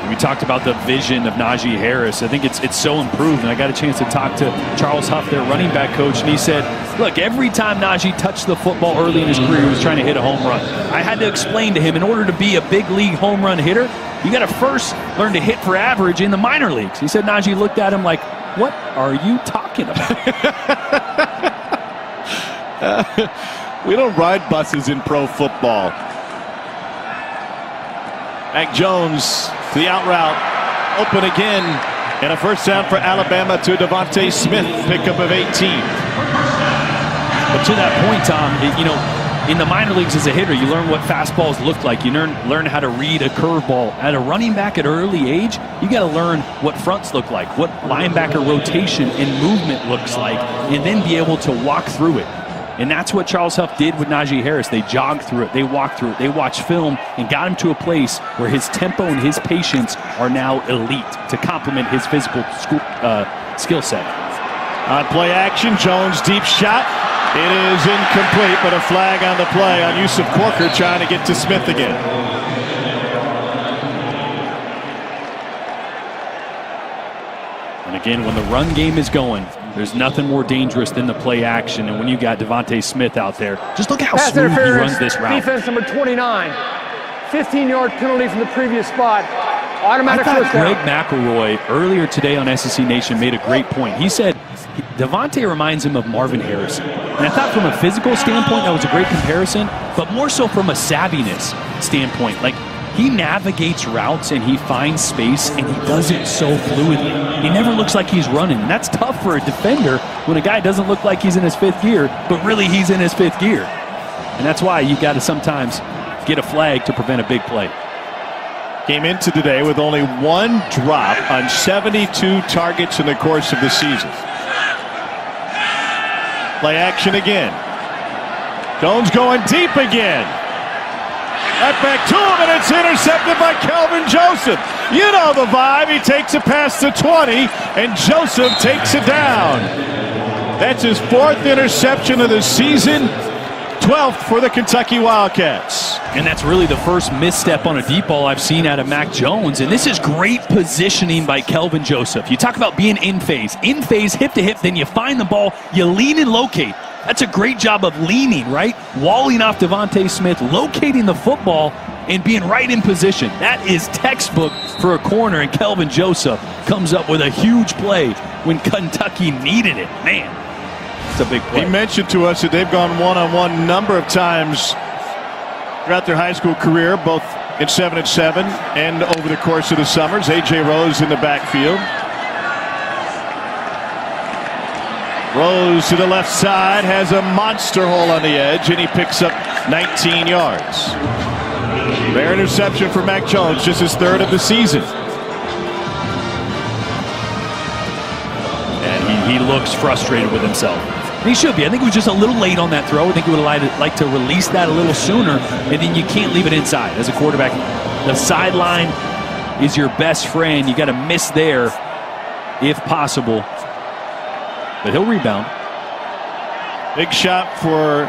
We talked about the vision of Najee Harris. I think it's so improved, and I got a chance to talk to Charles Huff, their running back coach, and he said, look, every time Najee touched the football early in his career, he was trying to hit a home run. I had to explain to him, in order to be a big league home run hitter, you got to first learn to hit for average in the minor leagues. He said Najee looked at him like, what are you talking about? We don't ride buses in pro football. Mac Jones to the out route, open again, and a first down for Alabama to Devontae Smith, pickup of 18. But to that point, Tom, in the minor leagues as a hitter, you learn what fastballs look like. You learn how to read a curveball. At a running back at an early age, you got to learn what fronts look like, what linebacker rotation and movement looks like, and then be able to walk through it. And that's what Charles Huff did with Najee Harris. They jogged through it, they walked through it, they watched film and got him to a place where his tempo and his patience are now elite to complement his physical skill set. On play action, Jones deep shot. It is incomplete, but a flag on the play on Yusuf Corker trying to get to Smith again. And again, when the run game is going, there's nothing more dangerous than the play action. And when you got Devontae Smith out there, just look how smooth he runs this route. Defense number 29. 15-yard penalty from the previous spot. Automatic first down. Greg McElroy earlier today on SEC Nation made a great point. He said Devontae reminds him of Marvin Harrison. And I thought from a physical standpoint that was a great comparison, but more so from a savviness standpoint. Like, he navigates routes and he finds space and he does it so fluidly. He never looks like he's running. And that's tough for a defender when a guy doesn't look like he's in his 5th gear, but really he's in his 5th gear. And that's why you got to sometimes get a flag to prevent a big play. Came into today with only 1 drop on 72 targets in the course of the season. Play action again. Jones going deep again. Right back to him, and it's intercepted by Kelvin Joseph. You know the vibe. He takes it past the 20, and Joseph takes it down. That's his 4th interception of the season, 12th for the Kentucky Wildcats. And that's really the first misstep on a deep ball I've seen out of Mac Jones. And this is great positioning by Kelvin Joseph. You talk about being in phase, hip to hip, then you find the ball, you lean and locate. That's a great job of leaning, right? Walling off Devontae Smith, locating the football, and being right in position. That is textbook for a corner, and Kelvin Joseph comes up with a huge play when Kentucky needed it. Man, it's a big play. He mentioned to us that they've gone one-on-one a number of times throughout their high school career, both in 7-7 and over the course of the summers. A.J. Rose in the backfield. Rose to the left side, has a monster hole on the edge, and he picks up 19 yards. Rare interception for Mac Jones, just his third of the season. And he looks frustrated with himself. And he should be. I think he was just a little late on that throw. I think he would have liked to release that a little sooner, and then you can't leave it inside. As a quarterback, the sideline is your best friend. You got to miss there if possible. But he'll rebound. Big shot for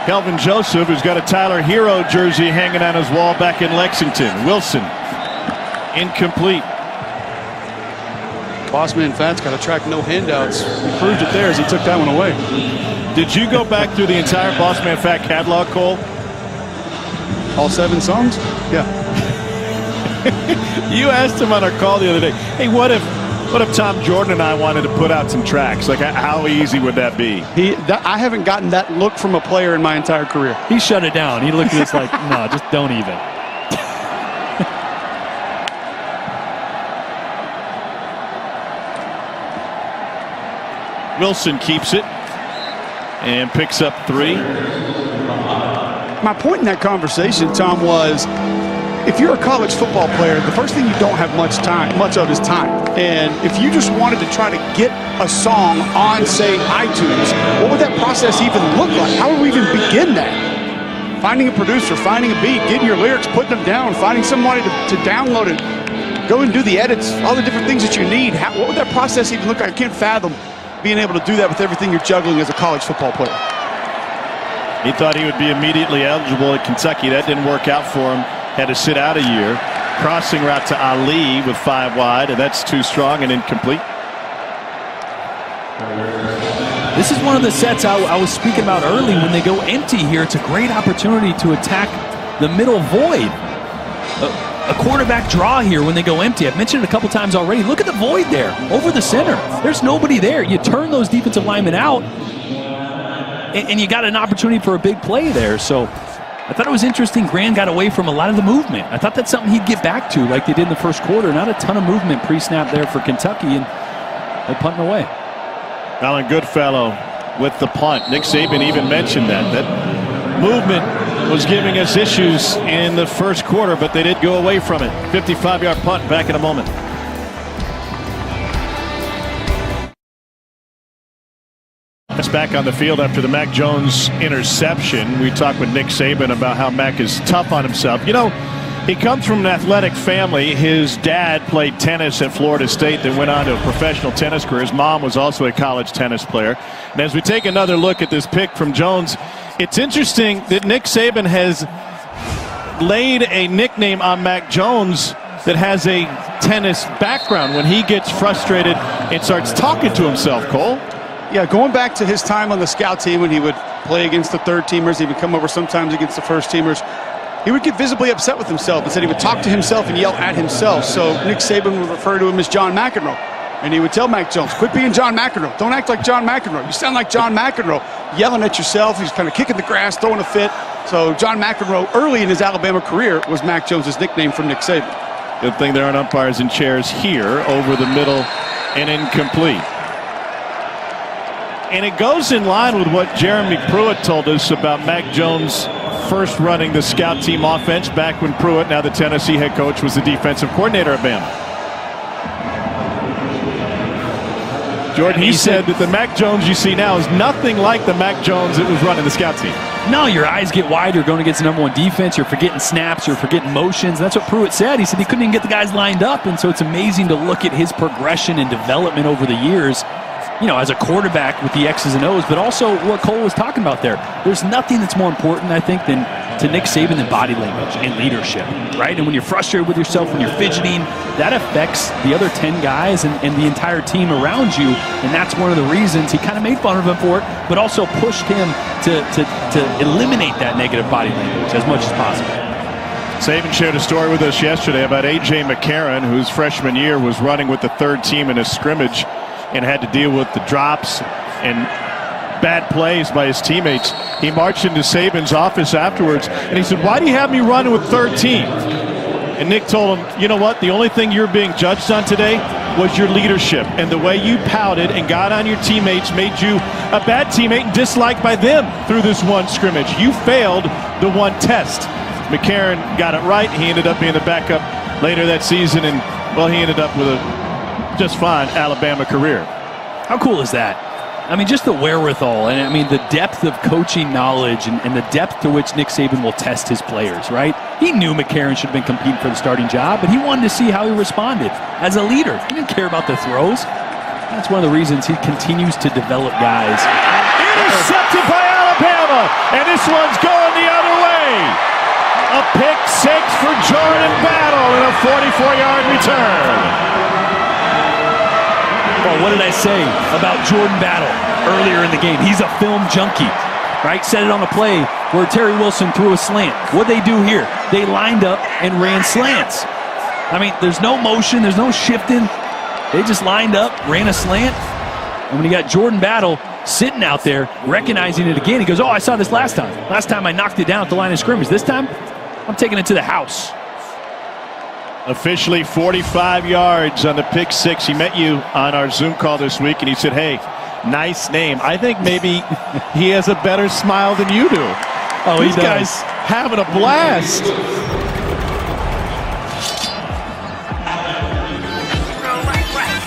Kelvin Joseph, who's got a Tyler Hero jersey hanging on his wall back in Lexington. Wilson, incomplete. Bossman Fat's got a track, no handouts. He proved it there as he took that one away. Did you go back through the entire Bossman Fat catalog, Cole? All 7 songs? Yeah. You asked him on our call the other day, hey, what if Tom Jordan and I wanted to put out some tracks? Like, how easy would that be? I haven't gotten that look from a player in my entire career. He shut it down. He looked at us like, no, just don't even. Wilson keeps it and picks up 3. My point in that conversation, Tom, was if you're a college football player, the first thing you don't have much of is time. And if you just wanted to try to get a song on, say, iTunes, what would that process even look like? How would we even begin that? Finding a producer, finding a beat, getting your lyrics, putting them down, finding somebody to download it, go and do the edits, all the different things that you need. What would that process even look like? I can't fathom being able to do that with everything you're juggling as a college football player. He thought he would be immediately eligible at Kentucky. That didn't work out for him. Had to sit out a year. Crossing route to Ali with 5 wide, and that's too strong and incomplete. This is one of the sets I was speaking about early. When they go empty here, it's a great opportunity to attack the middle void. A quarterback draw here when they go empty. I've mentioned it a couple times already. Look at the void there, over the center. There's nobody there. You turn those defensive linemen out, and you got an opportunity for a big play there. So I thought it was interesting. Grand got away from a lot of the movement. I thought that's something he'd get back to like they did in the first quarter. Not a ton of movement pre-snap there for Kentucky, and they punting away. Alan Goodfellow with the punt. Nick Saban even mentioned that movement was giving us issues in the first quarter, but they did go away from it. 55-yard punt. Back in a moment. That's back on the field after the Mac Jones interception. We talked with Nick Saban about how Mac is tough on himself. You know, he comes from an athletic family. His dad played tennis at Florida State, then went on to a professional tennis career. His mom was also a college tennis player. And as we take another look at this pick from Jones, it's interesting that Nick Saban has laid a nickname on Mac Jones that has a tennis background. When he gets frustrated and starts talking to himself, Cole. Yeah, going back to his time on the scout team when he would play against the third teamers, he would come over sometimes against the first teamers. He would get visibly upset with himself and said he would talk to himself and yell at himself. So Nick Saban would refer to him as John McEnroe. And he would tell Mac Jones, quit being John McEnroe. Don't act like John McEnroe. You sound like John McEnroe. Yelling at yourself. He's kind of kicking the grass, throwing a fit. So John McEnroe, early in his Alabama career, was Mac Jones's nickname from Nick Saban. Good thing there aren't umpires in chairs here. Over the middle and incomplete. And it goes in line with what Jeremy Pruitt told us about Mac Jones first running the scout team offense back when Pruitt, now the Tennessee head coach, was the defensive coordinator at Bama. Jordan, he said that the Mac Jones you see now is nothing like the Mac Jones that was running the scout team. No, your eyes get wide. You're going against the #1 defense. You're forgetting snaps. You're forgetting motions. That's what Pruitt said. He said he couldn't even get the guys lined up. And so it's amazing to look at his progression and development over the years, you know, as a quarterback with the X's and O's, but also what Cole was talking about there. There's nothing that's more important, I think, than to Nick Saban than body language and leadership, right? And when you're frustrated with yourself, when you're fidgeting, that affects the other 10 guys and the entire team around you. And that's one of the reasons he kind of made fun of him for it, but also pushed him to eliminate that negative body language as much as possible. Saban shared a story with us yesterday about A.J. McCarron, whose freshman year was running with the third team in a scrimmage and had to deal with the drops and bad plays by his teammates. He marched into Saban's office afterwards and he said, "Why do you have me running with third team?" And Nick told him, "You know what? The only thing you're being judged on today was your leadership, and the way you pouted and got on your teammates made you a bad teammate and disliked by them through this one scrimmage. You failed the one test." McCarron got it right. He ended up being the backup later that season, and, well, he ended up with a just fine Alabama career. How cool is that? I mean, just the wherewithal, and I mean, the depth of coaching knowledge and the depth to which Nick Saban will test his players, right? He knew McCarron should have been competing for the starting job, but he wanted to see how he responded as a leader. He didn't care about the throws. That's one of the reasons he continues to develop guys. Intercepted by Alabama, and this one's going the other way. A pick six for Jordan Battle and a 44-yard return. Well, what did I say about Jordan Battle earlier in the game? He's a film junkie, right? Said it on a play where Terry Wilson threw a slant. What'd they do here? They lined up and ran slants. I mean, there's no motion, there's no shifting. They just lined up, ran a slant. And when you got Jordan Battle sitting out there, recognizing it again, he goes, "Oh, I saw this last time. Last time I knocked it down at the line of scrimmage. This time, I'm taking it to the house." Officially 45 yards on the pick six. He met you on our Zoom call this week, and he said, "Hey, nice name." I think maybe he has a better smile than you do. Oh, These guys having a blast.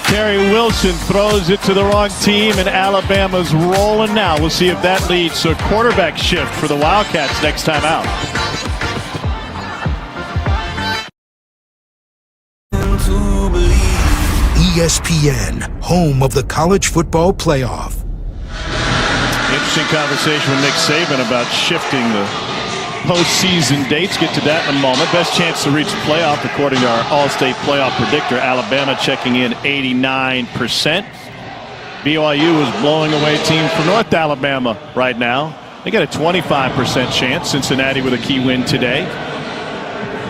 Terry Wilson throws it to the wrong team, and Alabama's rolling now. We'll see if that leads to a quarterback shift for the Wildcats next time out. ESPN, home of the college football playoff. Interesting conversation with Nick Saban about shifting the postseason dates. Get to that in a moment. Best chance to reach the playoff, according to our All-State playoff predictor. Alabama checking in 89%. BYU is blowing away teams from North Alabama right now. They got a 25% chance. Cincinnati with a key win today.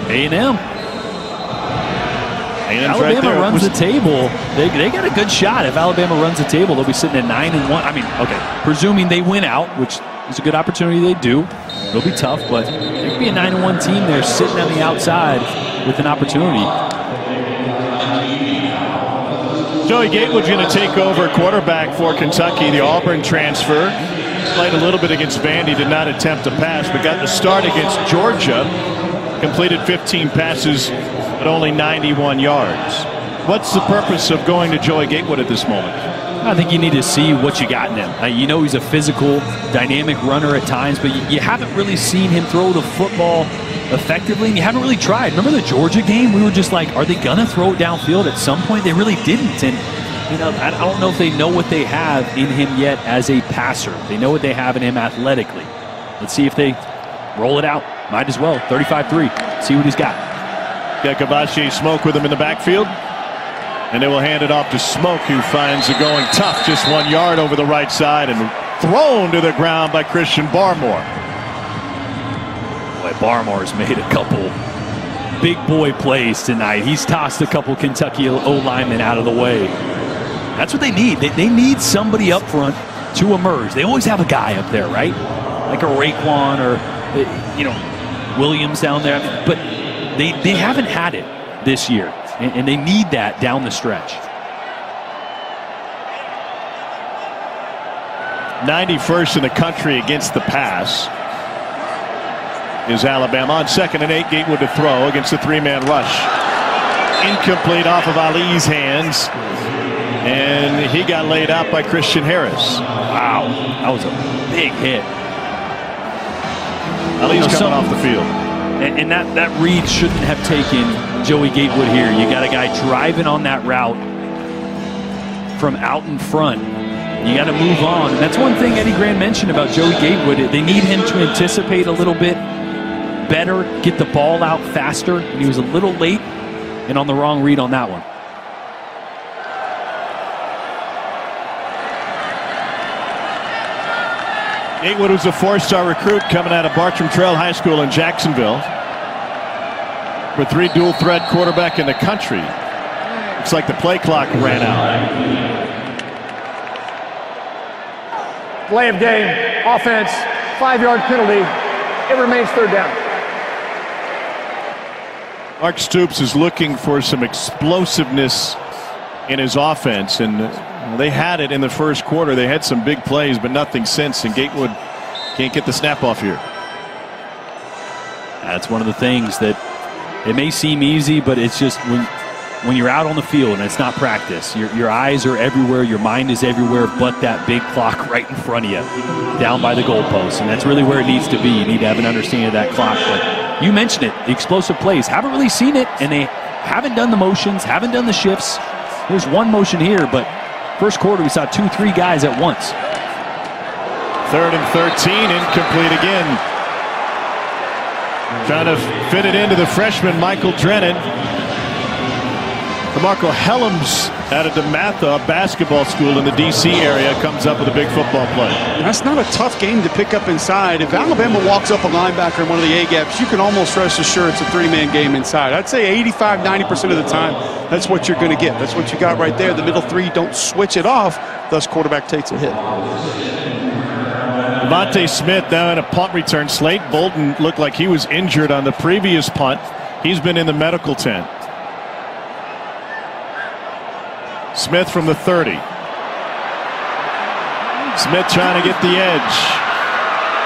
A&M. Alabama runs the table. They got a good shot. If Alabama runs the table, they'll be sitting at 9-1. I mean, okay, presuming they win out, which is a good opportunity they do. It'll be tough, but there could be a 9-1 team there sitting on the outside with an opportunity. Joey Gatewood's going to take over quarterback for Kentucky. The Auburn transfer played a little bit against Vandy, did not attempt to pass, but got the start against Georgia. Completed 15 passes at only 91 yards. What's the purpose of going to Joey Gatewood at this moment? I think you need to see what you got in him. You know he's a physical, dynamic runner at times, but you haven't really seen him throw the football effectively, and you haven't really tried. Remember the Georgia game? We were just like, are they going to throw it downfield at some point? They really didn't. And you know, I don't know if they know what they have in him yet as a passer. They know what they have in him athletically. Let's see if they roll it out. Might as well. 35-3. See what he's got. Got Kavashi Smoke with him in the backfield. And they will hand it off to Smoke, who finds it going tough. Just 1 yard over the right side and thrown to the ground by Christian Barmore. Boy, Barmore's made a couple big boy plays tonight. He's tossed a couple Kentucky O-linemen out of the way. That's what they need. They need somebody up front to emerge. They always have a guy up there, right? Like a Raekwon or, you know, Williams down there. But they haven't had it this year. And they need that down the stretch. 91st in the country against the pass is Alabama. On 2nd and 8, Gatewood to throw against the three-man rush. Incomplete off of Ali's hands. And he got laid out by Christian Harris. Wow, that was a big hit. Ali's coming off the field. And that read shouldn't have taken Joey Gatewood here. You got a guy driving on that route from out in front. You got to move on. And that's one thing Eddie Gran mentioned about Joey Gatewood. They need him to anticipate a little bit better, get the ball out faster, and he was a little late and on the wrong read on that one. Gatewood was a 4-star recruit coming out of Bartram Trail High School in Jacksonville. For 3 dual threat quarterback in the country. Looks like the play clock ran out. Delay of game, offense, 5-yard penalty. It remains 3rd down. Mark Stoops is looking for some explosiveness in his offense, and they had it in the first quarter. They had some big plays, but nothing since, and Gatewood can't get the snap off here. That's one of the things that it may seem easy, but it's just when you're out on the field and it's not practice, your eyes are everywhere, your mind is everywhere but that big clock right in front of you, down by the goalpost, and that's really where it needs to be. You need to have an understanding of that clock. But you mentioned it, the explosive plays. Haven't really seen it, and they haven't done the motions, haven't done the shifts. There's one motion here, but first quarter we saw 2-3 guys at once. 3rd and 13, incomplete again. Trying to fit it into the freshman Michael Drennan. DeMarco Helms out of DeMatha, a basketball school in the D.C. area, comes up with a big football play. That's not a tough game to pick up inside. If Alabama walks up a linebacker in one of the A-gaps, you can almost rest assured it's a 3-man game inside. I'd say 85-90% of the time, that's what you're going to get. That's what you got right there. The middle 3 don't switch it off, thus quarterback takes a hit. Devontae Smith now in a punt return. Slade Bolden looked like he was injured on the previous punt. He's been in the medical tent. Smith from the 30. Smith trying to get the edge.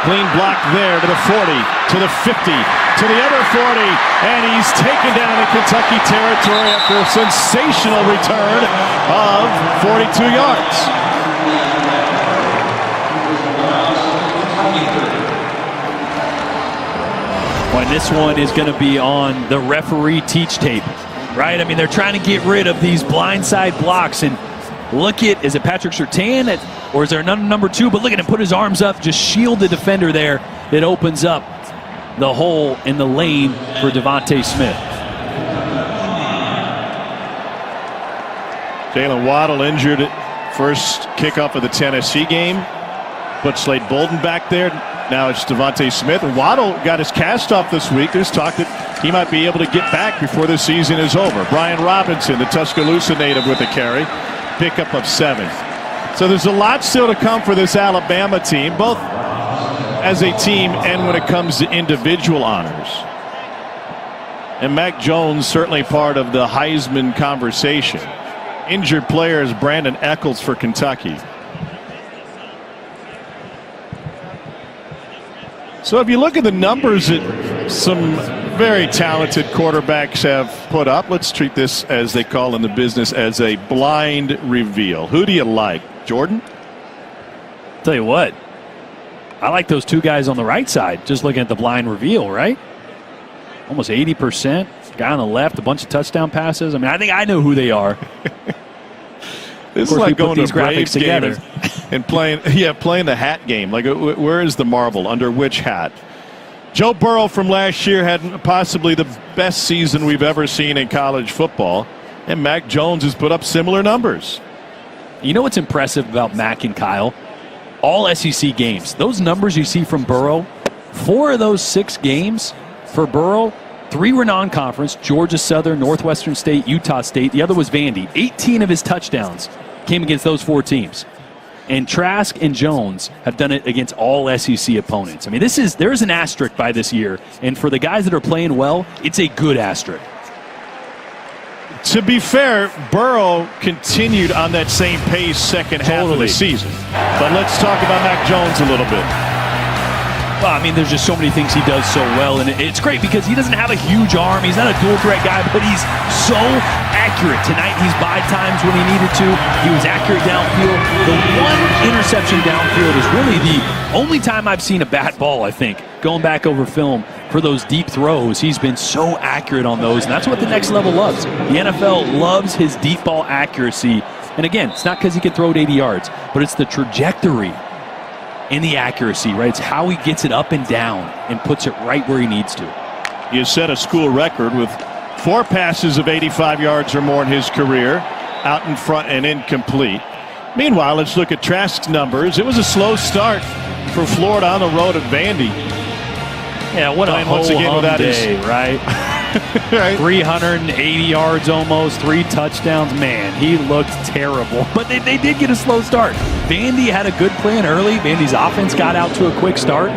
Clean block there to the 40, to the 50, to the other 40, and he's taken down in Kentucky territory after a sensational return of 42 yards. And this one is going to be on the referee teach tape, right? I mean, they're trying to get rid of these blindside blocks, and look at, is it Patrick Surtain, or is there another number 2? But look at him put his arms up, just shield the defender there. It opens up the hole in the lane for Devontae Smith. Jalen Waddle injured at first kickoff of the Tennessee game. Put Slade Bolden back there. Now it's Devontae Smith. And Waddle got his cast off this week. There's talk that he might be able to get back before the season is over. Brian Robinson, the Tuscaloosa native, with a carry. Pickup of 7. So there's a lot still to come for this Alabama team, both as a team and when it comes to individual honors. And Mac Jones certainly part of the Heisman conversation. Injured players Brandon Eccles for Kentucky. So if you look at the numbers that some very talented quarterbacks have put up, let's treat this, as they call in the business, as a blind reveal. Who do you like, Jordan? Tell you what, I like those 2 guys on the right side, just looking at the blind reveal, right? Almost 80%. Guy on the left, a bunch of touchdown passes. I mean, I think I know who they are. This is like going to Braves together and playing the hat game. Like, where is the marble? Under which hat? Joe Burrow from last year had possibly the best season we've ever seen in college football, and Mac Jones has put up similar numbers. You know what's impressive about Mac and Kyle? All SEC games. Those numbers you see from Burrow, 4 of those 6 games for Burrow, 3 were non-conference: Georgia Southern, Northwestern State, Utah State. The other was Vandy. 18 of his touchdowns came against those 4 teams. And Trask and Jones have done it against all SEC opponents. I mean, there is an asterisk by this year, and for the guys that are playing well, it's a good asterisk. To be fair, Burrow continued on that same pace second half of the season. But let's talk about Mac Jones a little bit. Well, I mean, there's just so many things he does so well, and it's great because he doesn't have a huge arm. He's not a dual threat guy, but he's so accurate. Tonight, he's by times when he needed to. He was accurate downfield. The one interception downfield is really the only time I've seen a bat ball, I think, going back over film for those deep throws. He's been so accurate on those, and that's what the next level loves. The NFL loves his deep ball accuracy. And again, it's not because he can throw it 80 yards, but it's the trajectory and the accuracy, right? It's how he gets it up and down and puts it right where he needs to. He has set a school record with 4 passes of 85 yards or more in his career, out in front and incomplete. Meanwhile, let's look at Trask's numbers. It was a slow start for Florida on the road at Vandy. Yeah, what a once again whole without day, right? Right. 380 yards almost, 3 touchdowns. Man, he looked terrible. But they did get a slow start. Vandy had a good plan early. Vandy's offense got out to a quick start.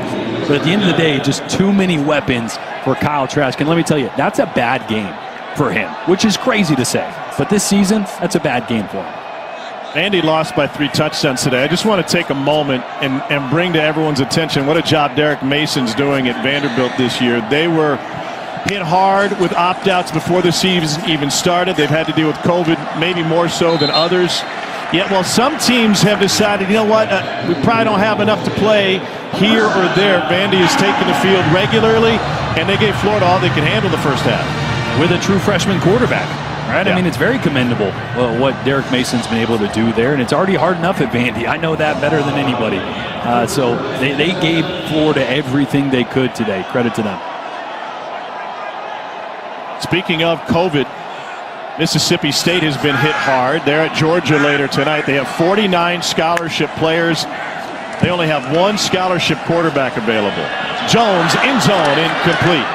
But at the end of the day, just too many weapons for Kyle Trask. And let me tell you, that's a bad game for him, which is crazy to say. But this season, that's a bad game for him. Andy lost by 3 touchdowns today. I just want to take a moment and bring to everyone's attention what a job Derek Mason's doing at Vanderbilt this year. They were hit hard with opt-outs before the season even started. They've had to deal with COVID maybe more so than others. Yet while some teams have decided, you know what, we probably don't have enough to play here or there, Vandy has taken the field regularly, and they gave Florida all they could handle the first half. With a true freshman quarterback. Right? Yeah. I mean, it's very commendable what Derek Mason's been able to do there, and it's already hard enough at Vandy. I know that better than anybody. So they gave Florida everything they could today. Credit to them. Speaking of COVID, Mississippi State has been hit hard. They're at Georgia later tonight. They have 49 scholarship players. They only have 1 scholarship quarterback available. Jones, end zone, incomplete.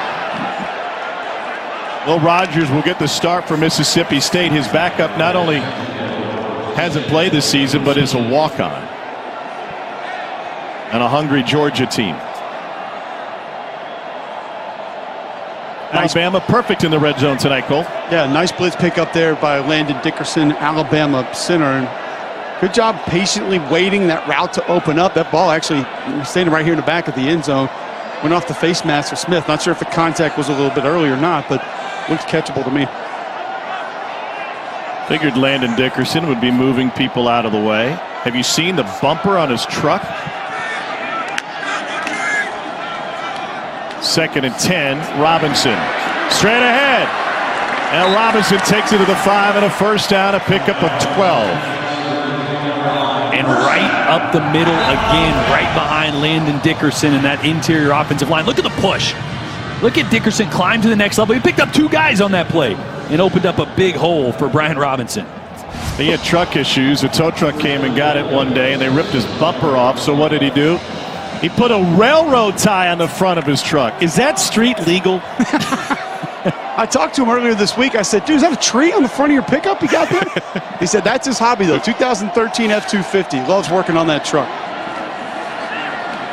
Will Rogers will get the start for Mississippi State. His backup not only hasn't played this season, but is a walk-on on a hungry Georgia team. Alabama perfect in the red zone tonight, Cole. Yeah, nice blitz pick up there by Landon Dickerson, Alabama center. And good job patiently waiting that route to open up. That ball actually standing right here in the back of the end zone. Went off the face mask of Smith. Not sure if the contact was a little bit early or not, but looked catchable to me. Figured Landon Dickerson would be moving people out of the way. Have you seen the bumper on his truck? 2nd and 10. Robinson straight ahead. And Robinson takes it to the 5 and a first down, a pickup of 12. And right up the middle again, right behind Landon Dickerson and that interior offensive line. Look at the push. Look at Dickerson climb to the next level. He picked up 2 guys on that play and opened up a big hole for Brian Robinson. He had truck issues. A tow truck came and got it one day, and they ripped his bumper off. So what did he do? He put a railroad tie on the front of his truck. Is that street legal? I talked to him earlier this week. I said, dude, is that a tree on the front of your pickup you got there? He said, that's his hobby, though. 2013 F-250. Loves working on that truck.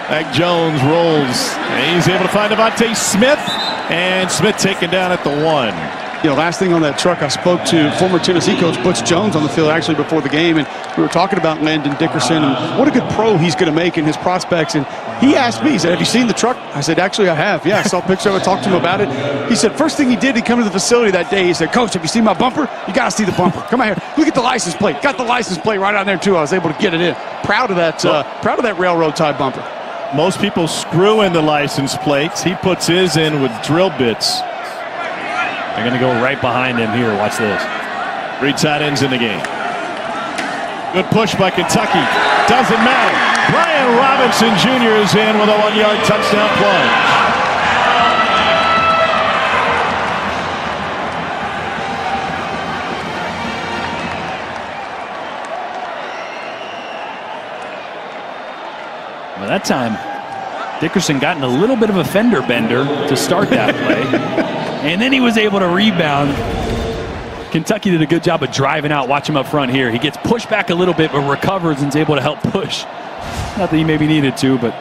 Mac Jones rolls. And he's able to find Devontae Smith. And Smith taken down at the 1. You know, last thing on that truck, I spoke to former Tennessee coach Butch Jones on the field actually before the game, and we were talking about Landon Dickerson and what a good pro he's going to make in his prospects. And he asked me, he said, have you seen the truck? I said, actually, I have. Yeah, I saw a picture of it, talked to him about it. He said, first thing he did, he come to the facility that day. He said, Coach, have you seen my bumper? You got to see the bumper. Come on here. Look at the license plate. Got the license plate right on there, too. I was able to get it in. Proud of that railroad tie bumper. Most people screw in the license plates. He puts his in with drill bits. They're going to go right behind him here. Watch this. 3 tight ends in the game. Good push by Kentucky. Doesn't matter. Brian Robinson Jr. is in with a 1-yard touchdown plunge. Well, that time, Dickerson got in a little bit of a fender bender to start that play. And then he was able to rebound. Kentucky did a good job of driving out. Watch him up front here. He gets pushed back a little bit, but recovers and is able to help push. Not that he maybe needed to, but.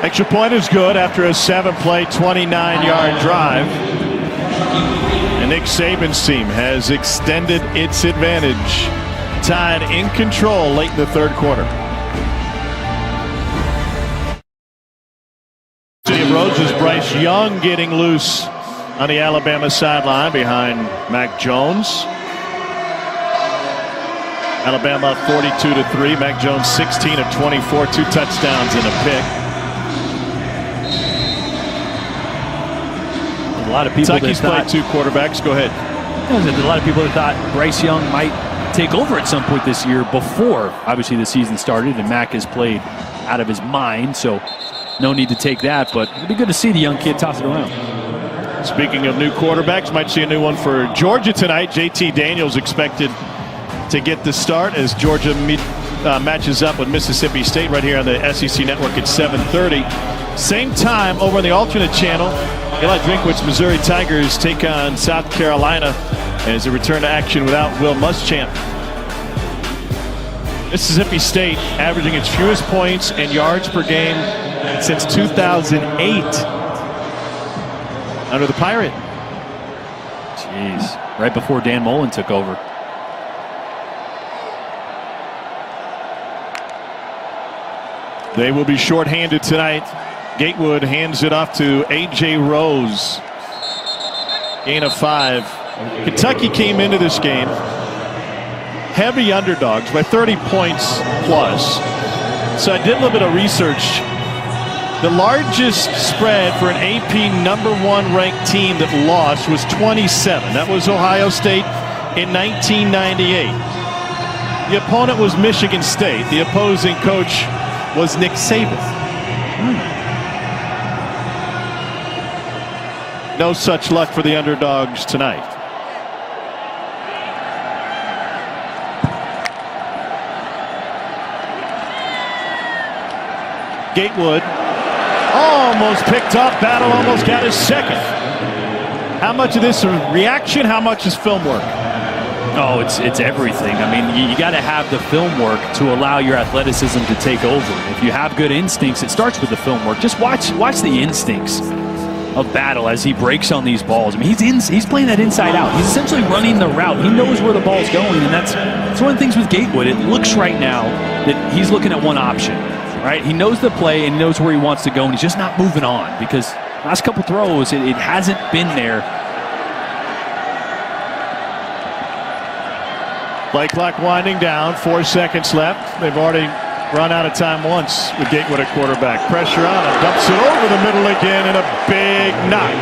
Extra point is good after a 7-play, 29-yard drive. And Nick Saban's team has extended its advantage. Tied in control late in the 3rd quarter. City of Roses, Bryce Young getting loose on the Alabama sideline behind Mac Jones. Alabama 42-3. Mac Jones 16 of 24, 2 touchdowns and a pick. A lot of people Kentucky's that played 2 quarterbacks. Go ahead. A lot of people that thought Bryce Young might take over at some point this year before, obviously, the season started, and Mac has played out of his mind, so no need to take that, but it'd be good to see the young kid toss it around. Speaking of new quarterbacks, might see a new one for Georgia tonight. JT Daniels expected to get the start as Georgia matches up with Mississippi State right here on the SEC Network at 7:30. Same time over on the alternate channel, Eli Drinkwitz Missouri Tigers take on South Carolina as they return to action without Will Muschamp. Mississippi State averaging its fewest points and yards per game since 2008 under the Pirate. Jeez, right before Dan Mullen took over. They will be shorthanded tonight. Gatewood hands it off to A.J. Rose. Gain of 5. Kentucky came into this game heavy underdogs by 30 points plus. So I did a little bit of research. The largest spread for an AP #1 ranked team that lost was 27. That was Ohio State in 1998. The opponent was Michigan State. The opposing coach was Nick Saban. No such luck for the underdogs tonight. Gatewood almost picked up. Battle almost got his second. How much of this is reaction? How much is film work? Oh, it's everything. I mean, you got to have the film work to allow your athleticism to take over. If you have good instincts, it starts with the film work. Just watch the instincts of Battle as he breaks on these balls. I mean, he's playing that inside out. He's essentially running the route. He knows where the ball's going, and that's one of the things with Gatewood. It looks right now that he's looking at one option, right? He knows the play and he knows where he wants to go, and he's just not moving on because last couple throws, it hasn't been there. Play clock winding down, 4 seconds left. They've already run out of time once with Gatewood at quarterback. Pressure on him, dumps it over the middle again, and a big knock.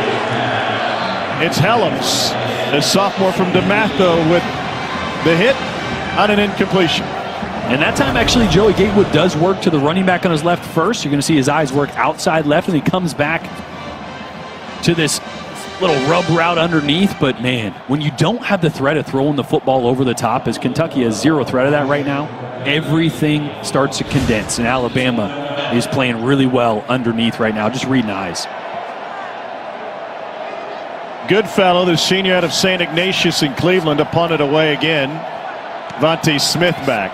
It's Helms, a sophomore from DeMatha, with the hit on an incompletion. And that time, actually, Joey Gatewood does work to the running back on his left first. You're going to see his eyes work outside left, and he comes back to this little rub route underneath. But, man, when you don't have the threat of throwing the football over the top, as Kentucky has zero threat of that right now, everything starts to condense. And Alabama is playing really well underneath right now. Just reading eyes. Goodfellow, the senior out of St. Ignatius in Cleveland, to punt it away again. Vontae Smith back.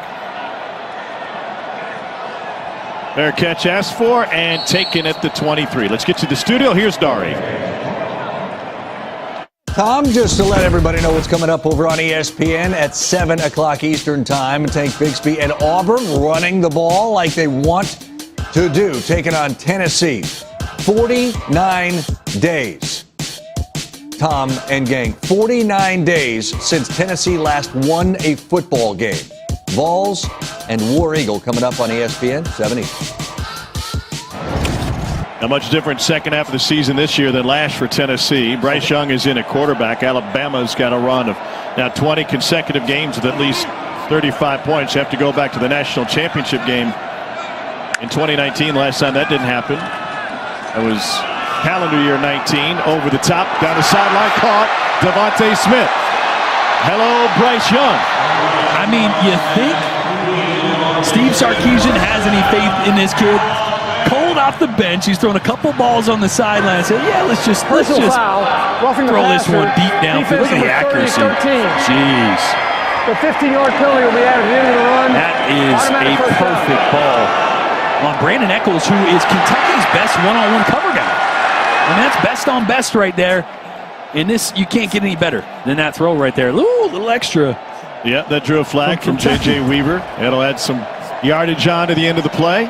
Fair catch asked for and taken at the 23. Let's get to the studio. Here's Dari. Tom, just to let everybody know what's coming up over on ESPN at 7 o'clock Eastern Time. Tank Bixby and Auburn running the ball like they want to do, taking on Tennessee. 49 days. Tom and gang, 49 days since Tennessee last won a football game. Vols and War Eagle coming up on ESPN 70. A much different second half of the season this year than last for Tennessee. Bryce Young is in at quarterback. Alabama's got a run of now 20 consecutive games with at least 35 points. You have to go back to the national championship game in 2019. Last time that didn't happen. It was calendar year 19. Over the top, down the sideline, caught Devontae Smith. Hello, Bryce Young. I mean, you think Steve Sarkisian has any faith in this kid? Cold off the bench, he's thrown a couple balls on the sideline. Said, "Yeah, let's just foul, throw this one deep down." Look at the accuracy. Jeez. The 15-yard penalty will be added in the run. That is a perfect ball on Brandon Echols, who is Kentucky's best one-on-one cover guy. I mean, that's best on best right there. In this, you can't get any better than that throw right there. Ooh, a little extra. Yeah, that drew a flag from J.J. Weaver. That'll add some yardage on to the end of the play.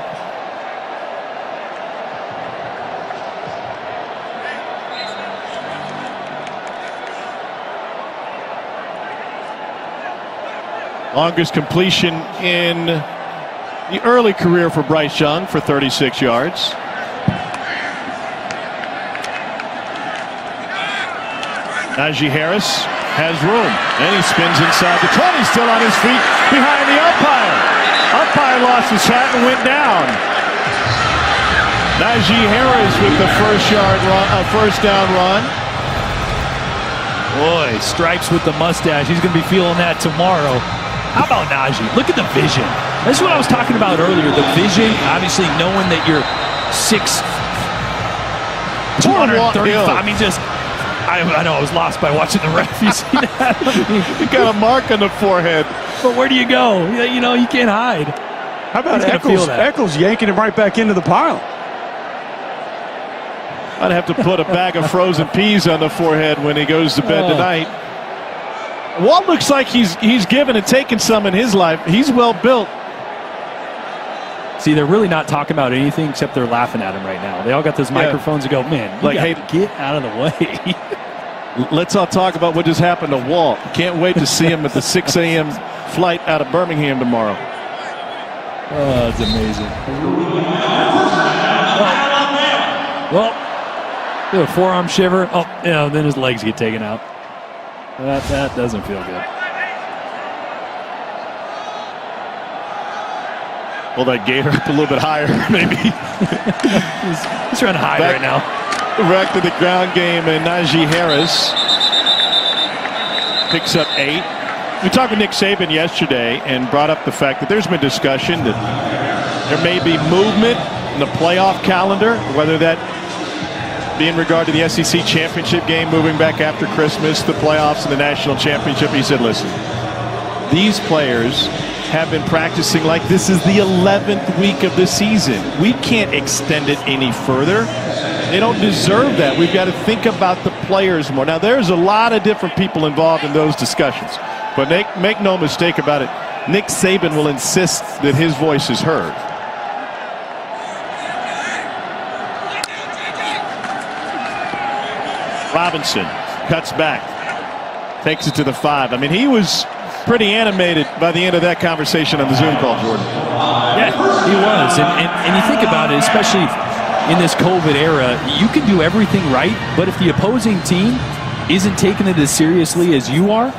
Longest completion in the early career for Bryce Young for 36 yards. Najee Harris has room, and he spins inside the 20, still on his feet behind the umpire. Umpire lost his hat and went down. Najee Harris with the first down run. Boy, Stripes with the mustache. He's going to be feeling that tomorrow. How about Najee? Look at the vision. This is what I was talking about earlier. The vision, obviously knowing that you're 235. I mean, I know I was lost by watching the ref. You see that? You got a mark on the forehead. But where do you go? You know, you can't hide. How about Eccles yanking him right back into the pile? I'd have to put a bag of frozen peas on the forehead when he goes to bed tonight. Walt looks like he's given and taken some in his life. He's well built. See, they're really not talking about anything except they're laughing at him right now. They all got those microphones and go, man, like, hey, get out of the way. Let's all talk about what just happened to Walt. Can't wait to see him at the 6 a.m. flight out of Birmingham tomorrow. Oh, it's amazing. Well, a forearm shiver. Oh, then his legs get taken out. That doesn't feel good. Pull that gator up a little bit higher, maybe. He's running high right now. Back to the ground game, and Najee Harris picks up 8. We talked with Nick Saban yesterday and brought up the fact that there's been discussion that there may be movement in the playoff calendar, whether that be in regard to the SEC championship game moving back after Christmas, the playoffs, and the national championship. He said, listen, these players have been practicing like this is the 11th week of the season. We can't extend it any further. They don't deserve that. We've got to think about the players more. Now, there's a lot of different people involved in those discussions, but make no mistake about it, Nick Saban will insist that his voice is heard. Robinson cuts back, takes it to the 5. I mean, he was pretty animated by the end of that conversation on the Zoom call, Jordan. Yeah, he was. And you think about it, especially in this COVID era, you can do everything right, but if the opposing team isn't taking it as seriously as you are,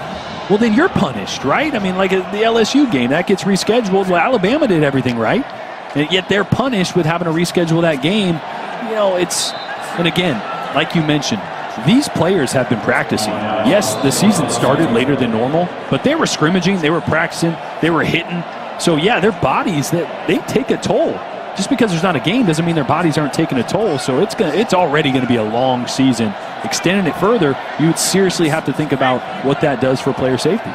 well, then you're punished, right? I mean, like the LSU game, that gets rescheduled. Well, Alabama did everything right, and yet they're punished with having to reschedule that game. You know, and again, like you mentioned, these players have been practicing. Yes, the season started later than normal, but they were scrimmaging, they were practicing, they were hitting. So, yeah, their bodies, they take a toll. Just because there's not a game doesn't mean their bodies aren't taking a toll. So it's already going to be a long season. Extending it further, you would seriously have to think about what that does for player safety.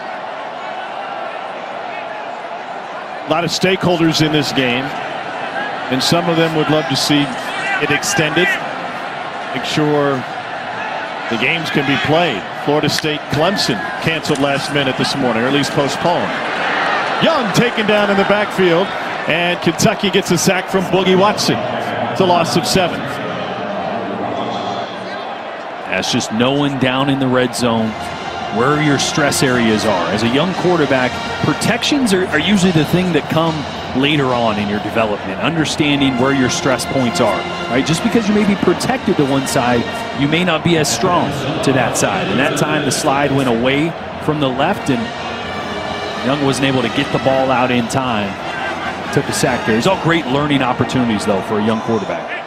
A lot of stakeholders in this game, and some of them would love to see it extended. Make sure the games can be played. Florida State Clemson canceled last minute this morning, or at least postponed. Young taken down in the backfield, and Kentucky gets a sack from Boogie Watson. It's a loss of 7. That's just knowing down in the red zone where your stress areas are. As a young quarterback, protections are usually the thing that come later on in your development, understanding where your stress points are, right? Just because you may be protected to one side, you may not be as strong to that side. And that time the slide went away from the left, and Young wasn't able to get the ball out in time. Took a sack there. These all great learning opportunities, though, for a young quarterback.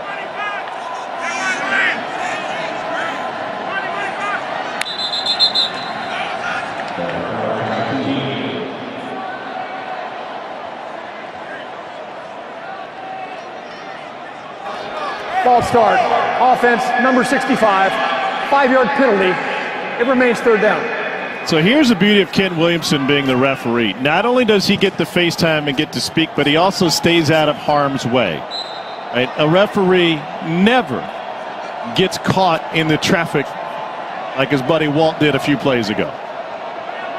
Ball start. Offense, number 65. 5-yard penalty. It remains 3rd down. So here's the beauty of Kent Williamson being the referee. Not only does he get the FaceTime and get to speak, but he also stays out of harm's way. Right? A referee never gets caught in the traffic like his buddy Walt did a few plays ago.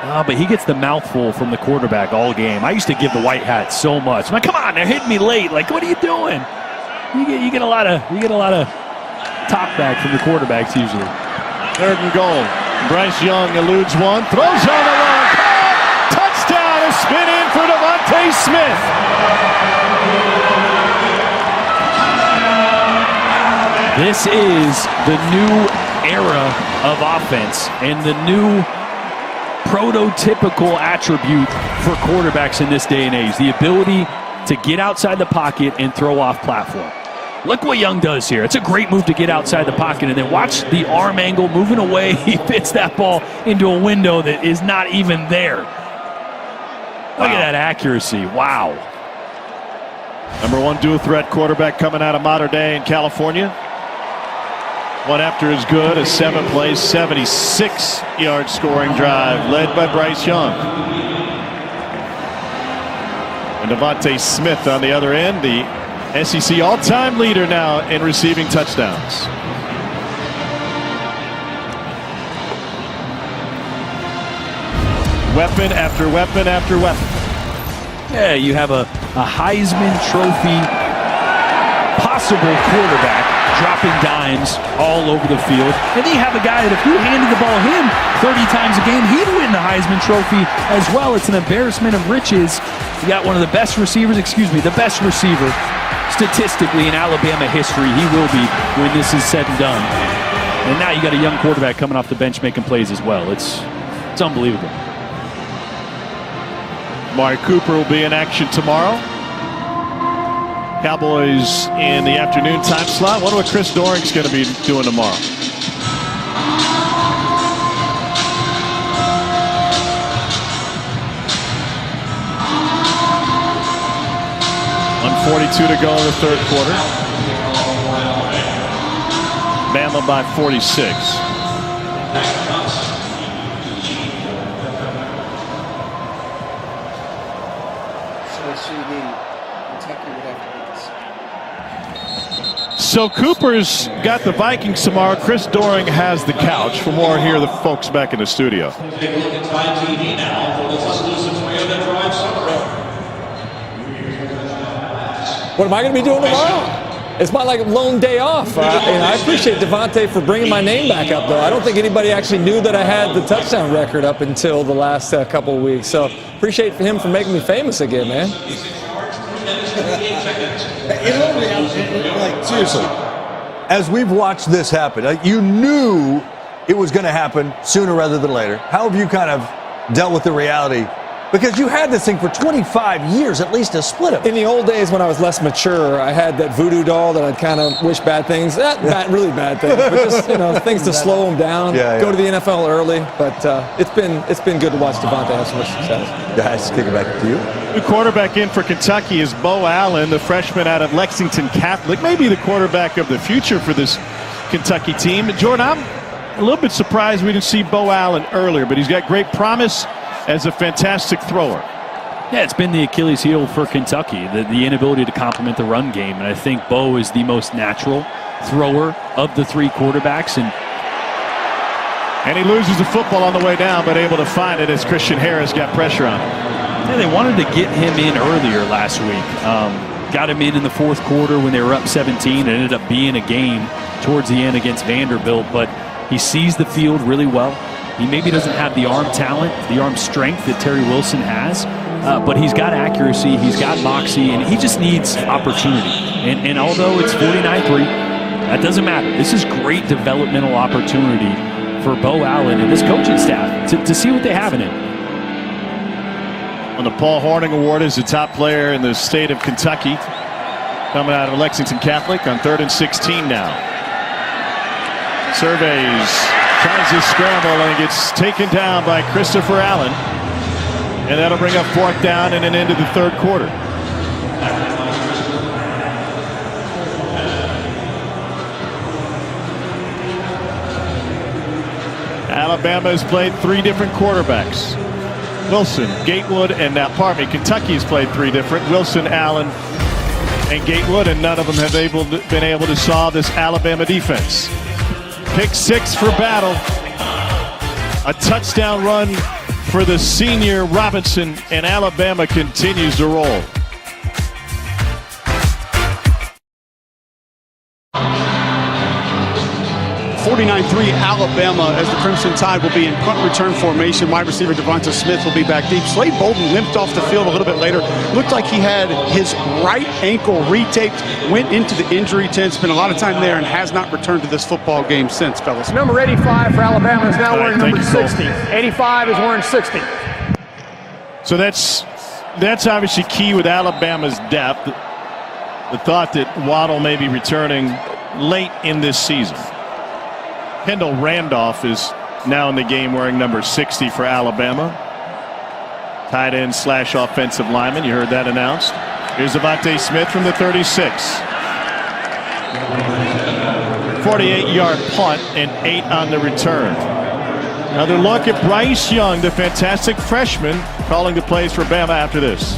Oh, but he gets the mouthful from the quarterback all game. I used to give the white hat so much. I'm like, come on, they're hitting me late. Like, what are you doing? You get a lot of talk back from the quarterbacks usually. 3rd and goal. Bryce Young eludes one, throws on the run, touchdown, a spin in for Devontae Smith. This is the new era of offense and the new prototypical attribute for quarterbacks in this day and age, the ability to get outside the pocket and throw off platform. Look what Young does here. It's a great move to get outside the pocket, and then watch the arm angle moving away. He fits that ball into a window that is not even there. Look at that accuracy. Wow. Number 1 dual threat quarterback coming out of Mater Dei in California. One after is good, a 7-play, 76-yard scoring drive led by Bryce Young. And Devontae Smith on the other end, the SEC all-time leader now in receiving touchdowns. Weapon after weapon after weapon. Yeah, you have a Heisman Trophy possible quarterback dropping dimes all over the field. And then you have a guy that if you handed the ball him 30 times a game, he'd win the Heisman Trophy as well. It's an embarrassment of riches. You got one of the best receivers, the best receiver statistically in Alabama history. He will be when this is said and done. And now you got a young quarterback coming off the bench making plays as well. It's unbelievable. Amari Cooper will be in action tomorrow. Cowboys in the afternoon time slot. Wonder what Chris Doering's going to be doing tomorrow. .142 to go in the third quarter. Bama by 46. So Cooper's got the Vikings tomorrow. Chris Doering has the couch. For more, here are the folks back in the studio. What am I going to be doing tomorrow? It's my lone day off. And I appreciate Devontae for bringing my name back up, though. I don't think anybody actually knew that I had the touchdown record up until the last couple of weeks. So appreciate him for making me famous again, man. Seriously, as we've watched this happen, you knew it was going to happen sooner rather than later. How have you kind of dealt with the reality? Because you had this thing for 25 years, at least to split it. In the old days when I was less mature, I had that voodoo doll that I'd kind of wish bad things, really bad things, but just things to slow them down. Go to the NFL early. But it's been good to watch Devontae have so much success. Guys, kick it back to you. The quarterback in for Kentucky is Bo Allen, the freshman out of Lexington Catholic, maybe the quarterback of the future for this Kentucky team. Jordan, I'm a little bit surprised we didn't see Bo Allen earlier, but he's got great promise as a fantastic thrower. Yeah, it's been the Achilles heel for Kentucky, the inability to complement the run game. And I think Bo is the most natural thrower of the three quarterbacks. And he loses the football on the way down, but able to find it as Christian Harris got pressure on him. Yeah, they wanted to get him in earlier last week. Got him in the fourth quarter when they were up 17. It ended up being a game towards the end against Vanderbilt, but he sees the field really well. He maybe doesn't have the arm talent, the arm strength that Terry Wilson has, but he's got accuracy, he's got moxie, and he just needs opportunity. And although it's 49-3, that doesn't matter. This is great developmental opportunity for Bo Allen and his coaching staff to see what they have in him. On the Paul Hornung Award as the top player in the state of Kentucky, coming out of Lexington Catholic on 3rd and 16 now. Surveys, tries to scramble and gets taken down by Christopher Allen. And that'll bring up 4th down and an into the third quarter. Alabama has played 3 different quarterbacks. Wilson, Gatewood, and now, Kentucky has played 3 different. Wilson, Allen, and Gatewood, and none of them have been able to solve this Alabama defense. Pick 6 for Battle. A touchdown run for the senior Robinson, and Alabama continues to roll. 3-9-3 Alabama, as the Crimson Tide will be in punt return formation. Wide receiver Devonta Smith will be back deep. Slade Bolden limped off the field a little bit later. Looked like he had his right ankle retaped, went into the injury tent, spent a lot of time there, and has not returned to this football game since, fellas. Number 85 for Alabama is now wearing number 60. 85 is wearing 60. So that's obviously key with Alabama's depth. The thought that Waddle may be returning late in this season. Kendall Randolph is now in the game wearing number 60 for Alabama. Tight end / offensive lineman. You heard that announced. Here's Devonta Smith from the 36. 48-yard punt and 8 on the return. Another look at Bryce Young, the fantastic freshman, calling the plays for Bama after this.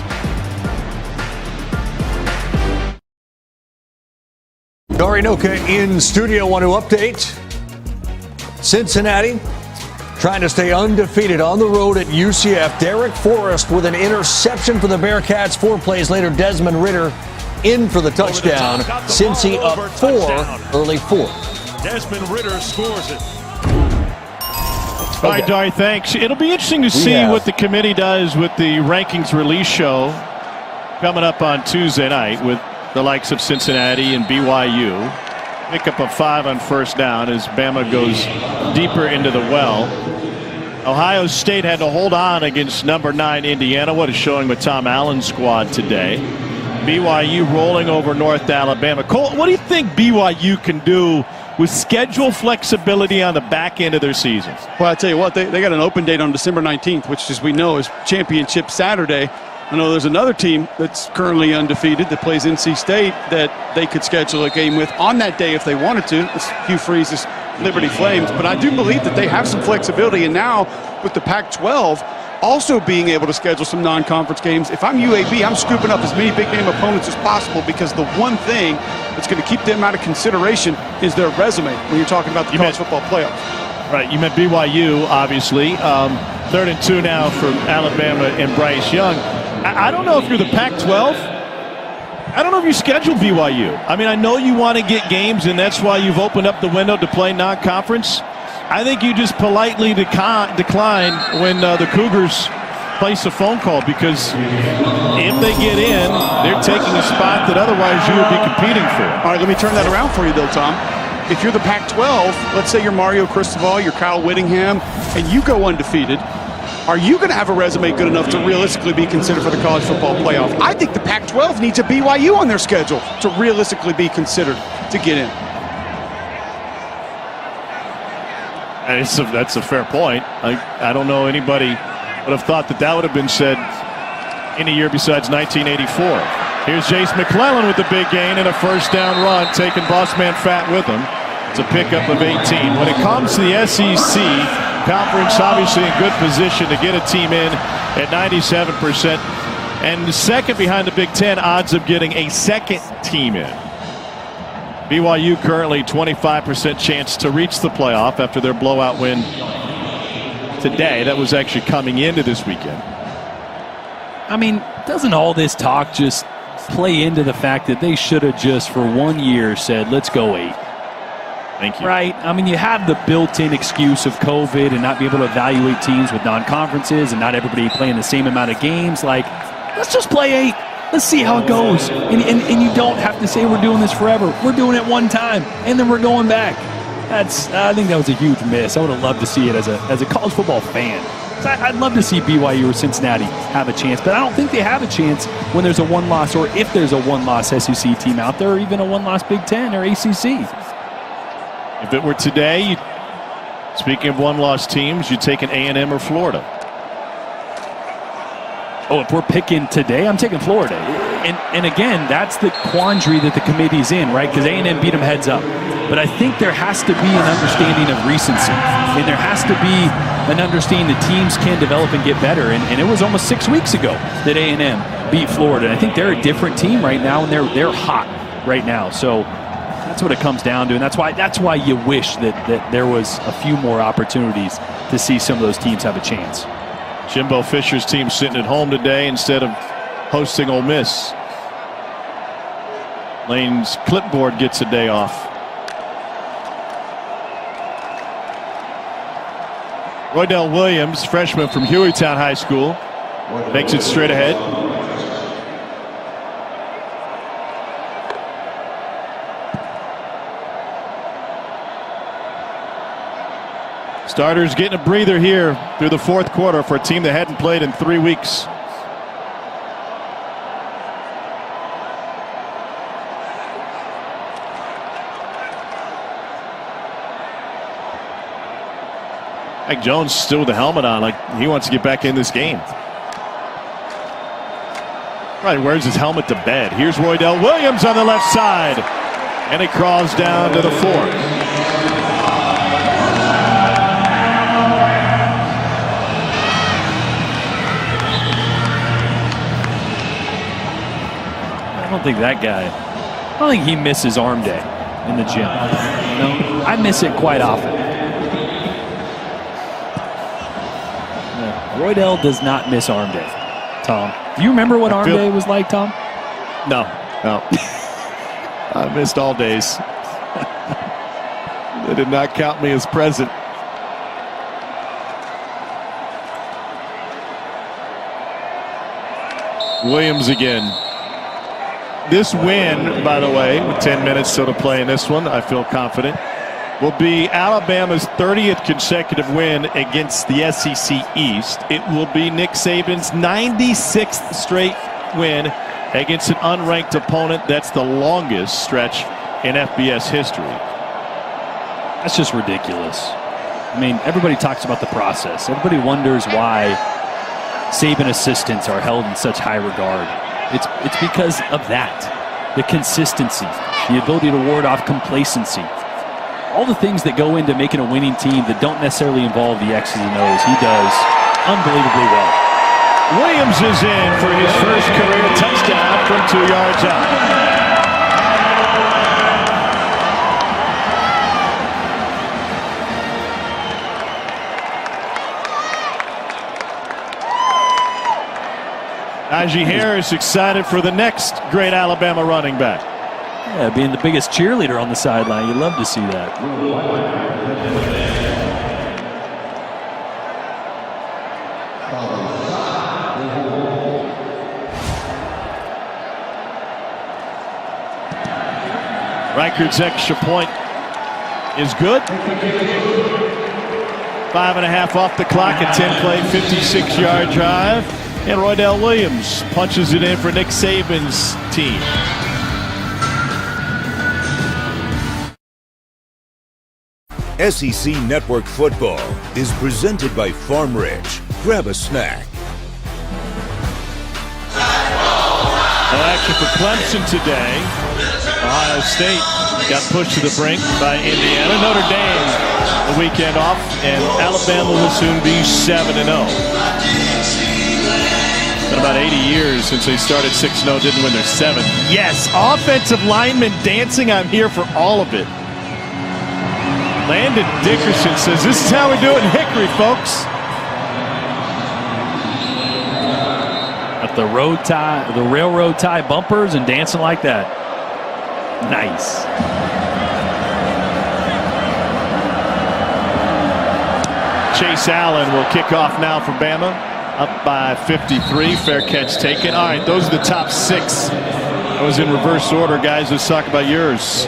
Dari Noka in studio. Want to update Cincinnati trying to stay undefeated on the road at UCF. Derek Forrest with an interception for the Bearcats. 4 plays later, Desmond Ridder in for the touchdown. Cincy up 4, early 4. Desmond Ridder scores it. All right, Dari, thanks. It'll be interesting to see what the committee does with the rankings release show coming up on Tuesday night with the likes of Cincinnati and BYU. Pick up a 5 on first down as Bama goes deeper into the well. Ohio State had to hold on against number 9 Indiana. What a showing with Tom Allen's squad today. BYU rolling over North Alabama. Cole, what do you think BYU can do with schedule flexibility on the back end of their season? Well, I tell you what, they got an open date on December 19th, which, as we know, is Championship Saturday. I know there's another team that's currently undefeated that plays NC State that they could schedule a game with on that day if they wanted to. It's Hugh Freeze's Liberty Flames. But I do believe that they have some flexibility. And now with the Pac-12 also being able to schedule some non-conference games, if I'm UAB, I'm scooping up as many big-name opponents as possible, because the one thing that's going to keep them out of consideration is their resume when you're talking about the college football playoffs. Right, you meant BYU, obviously. 3rd and 2 now for Alabama and Bryce Young. I don't know if you're the Pac-12. I don't know if you schedule BYU. I mean, I know you want to get games, and that's why you've opened up the window to play non-conference. I think you just politely decline when the Cougars place a phone call, because if they get in, they're taking a spot that otherwise you would be competing for. All right, let me turn that around for you, though, Tom. If you're the Pac-12, let's say you're Mario Cristobal, you're Kyle Whittingham, and you go undefeated, are you going to have a resume good enough to realistically be considered for the college football playoff? I think the Pac-12 needs a BYU on their schedule to realistically be considered to get in. That's a fair point. I don't know anybody would have thought that would have been said any year besides 1984. Here's Jace McClellan with the big gain and a first down run, taking Bossman Fat with him. It's a pickup of 18. When it comes to the SEC conference, obviously in good position to get a team in at 97%. And second behind the Big Ten, odds of getting a second team in. BYU currently 25% chance to reach the playoff after their blowout win today. That was actually coming into this weekend. I mean, doesn't all this talk just play into the fact that they should have just for 1 year said, let's go 8? Thank you. Right? I mean, you have the built-in excuse of COVID and not be able to evaluate teams with non-conferences and not everybody playing the same amount of games. Like, let's just play 8. Let's see how it goes. And you don't have to say we're doing this forever. We're doing it one time, and then we're going back. I think that was a huge miss. I would have loved to see it as a college football fan. I'd love to see BYU or Cincinnati have a chance, but I don't think they have a chance when there's a one-loss, or if there's a one-loss SEC team out there, or even a one-loss Big Ten or ACC. If it were today, speaking of one-loss teams, you'd take an A&M or Florida. Oh, if we're picking today, I'm taking Florida. And again, that's the quandary that the committee's in, right? Because A&M beat them heads up. But I think there has to be an understanding of recency. And there has to be an understanding that teams can develop and get better. And it was almost 6 weeks ago that A&M beat Florida. And I think they're a different team right now, and they're hot right now. So that's what it comes down to. And that's why you wish that there was a few more opportunities to see some of those teams have a chance. Jimbo Fisher's team sitting at home today instead of hosting Ole Miss. Lane's clipboard gets a day off. Roydell Williams, freshman from Hueytown High School, makes it straight ahead. Starters getting a breather here through the fourth quarter for a team that hadn't played in 3 weeks. Mike Jones still with the helmet on, like he wants to get back in this game. Right, wears his helmet to bed. Here's Roydell Williams on the left side, and he crawls down to the 4. I don't think that guy, I don't think he misses arm day in the gym. You know, I miss it quite often. Roydell does not miss arm day, Tom. Do you remember what arm day was like, Tom? No. I missed all days. They did not count me as present. Williams again. This win, by the way, with 10 minutes still to play in this one, I feel confident, will be Alabama's 30th consecutive win against the SEC East. It will be Nick Saban's 96th straight win against an unranked opponent. That's the longest stretch in FBS history. That's just ridiculous. I mean, everybody talks about the process. Everybody wonders why Saban assistants are held in such high regard. It's because of that. The consistency, the ability to ward off complacency. All the things that go into making a winning team that don't necessarily involve the X's and O's, he does unbelievably well. Williams is in for his first career touchdown from 2 yards out. Najee Harris excited for the next great Alabama running back. Yeah, being the biggest cheerleader on the sideline. You'd love to see that. Reichard's extra point is good. 5.5 off the clock, a 10-play, 56-yard drive. And Roydell Williams punches it in for Nick Saban's team. SEC Network Football is presented by Farm Ridge. Grab a snack. No action for Clemson today. Ohio State got pushed to the brink by Indiana. Notre Dame the weekend off, and Alabama will soon be 7-0. Been about 80 years since they started 6-0, didn't win their 7th. Yes, offensive lineman dancing. I'm here for all of it. Landon Dickerson says, this is how we do it in Hickory, folks. At the railroad tie bumpers and dancing like that. Nice. Chase Allen will kick off now for Bama. Up by 53. Fair catch taken. All right, those are the top 6. That was in reverse order, guys. Let's talk about yours.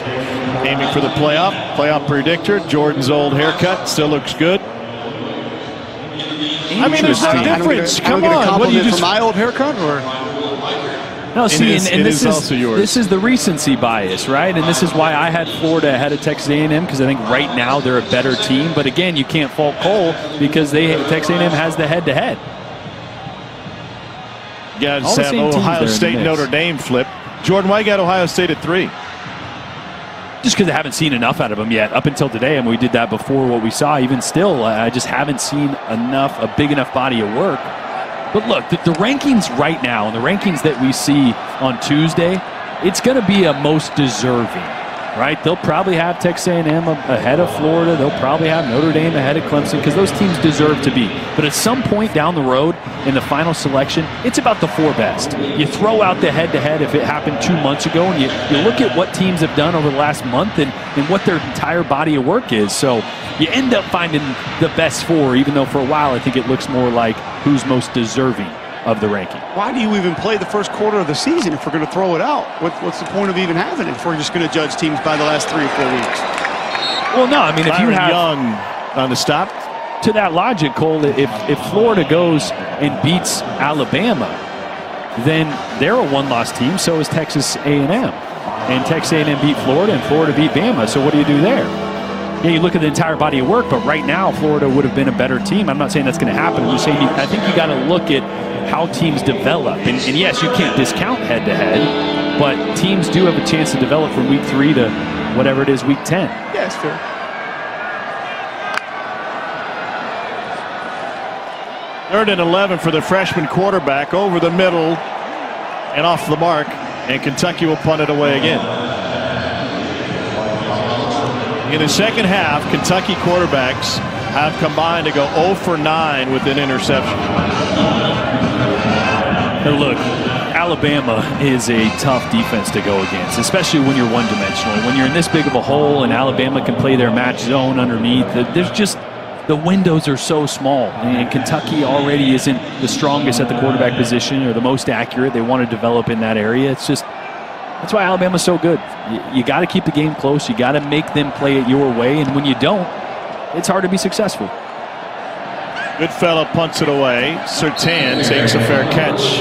Aiming for the playoff predictor. Jordan's old haircut still looks good. I mean, there's no difference. Come on. What do you just... for my old haircut, or? No, see, and this is also yours. This is the recency bias, right? And this is why I had Florida ahead of Texas A&M, because I think right now they're a better team. But again, you can't fault Cole because Texas A&M has the head-to-head. You guys have Ohio State Notre Dame flip. Jordan, why you got Ohio State at 3? Just because I haven't seen enough out of them yet up until today, and we did that before what we saw. Even still, I just haven't seen a big enough body of work. But look, the rankings right now, and the rankings that we see on Tuesday, it's going to be a most deserving, right? They'll probably have Texas A&M ahead of Florida. They'll probably have Notre Dame ahead of Clemson because those teams deserve to be. But at some point down the road in the final selection, it's about the 4 best. You throw out the head-to-head if it happened 2 months ago, and you look at what teams have done over the last month and what their entire body of work is. So you end up finding the best 4, even though for a while I think it looks more like who's most deserving of the ranking. Why do you even play the first quarter of the season if we're going to throw it out? What's the point of even having it if we're just going to judge teams by the last 3 or 4 weeks? Well, no, I mean, if you have Young on the stop. To that logic, Cole, if Florida goes and beats Alabama, then they're a one-loss team. So is Texas A&M, and Texas A&M beat Florida, and Florida beat Bama. So what do you do there? Yeah, you look at the entire body of work, but right now Florida would have been a better team. I'm not saying that's going to happen. I'm just saying I think you got to look at how teams develop, and yes, you can't discount head-to-head, but teams do have a chance to develop from week 3 to whatever it is, week 10. Yeah, it's fair. Third and 11 for the freshman quarterback, over the middle and off the mark, and Kentucky will punt it away again. In the second half, Kentucky quarterbacks have combined to go 0 for 9 with an interception. Now look, Alabama is a tough defense to go against, especially when you're one-dimensional. When you're in this big of a hole and Alabama can play their match zone underneath, there's just the windows are so small, and Kentucky already isn't the strongest at the quarterback position or the most accurate. They want to develop in that area. It's just, that's why Alabama's so good. You got to keep the game close. You got to make them play it your way, and when you don't, it's hard to be successful. Goodfellow punts it away. Surtain takes a fair catch.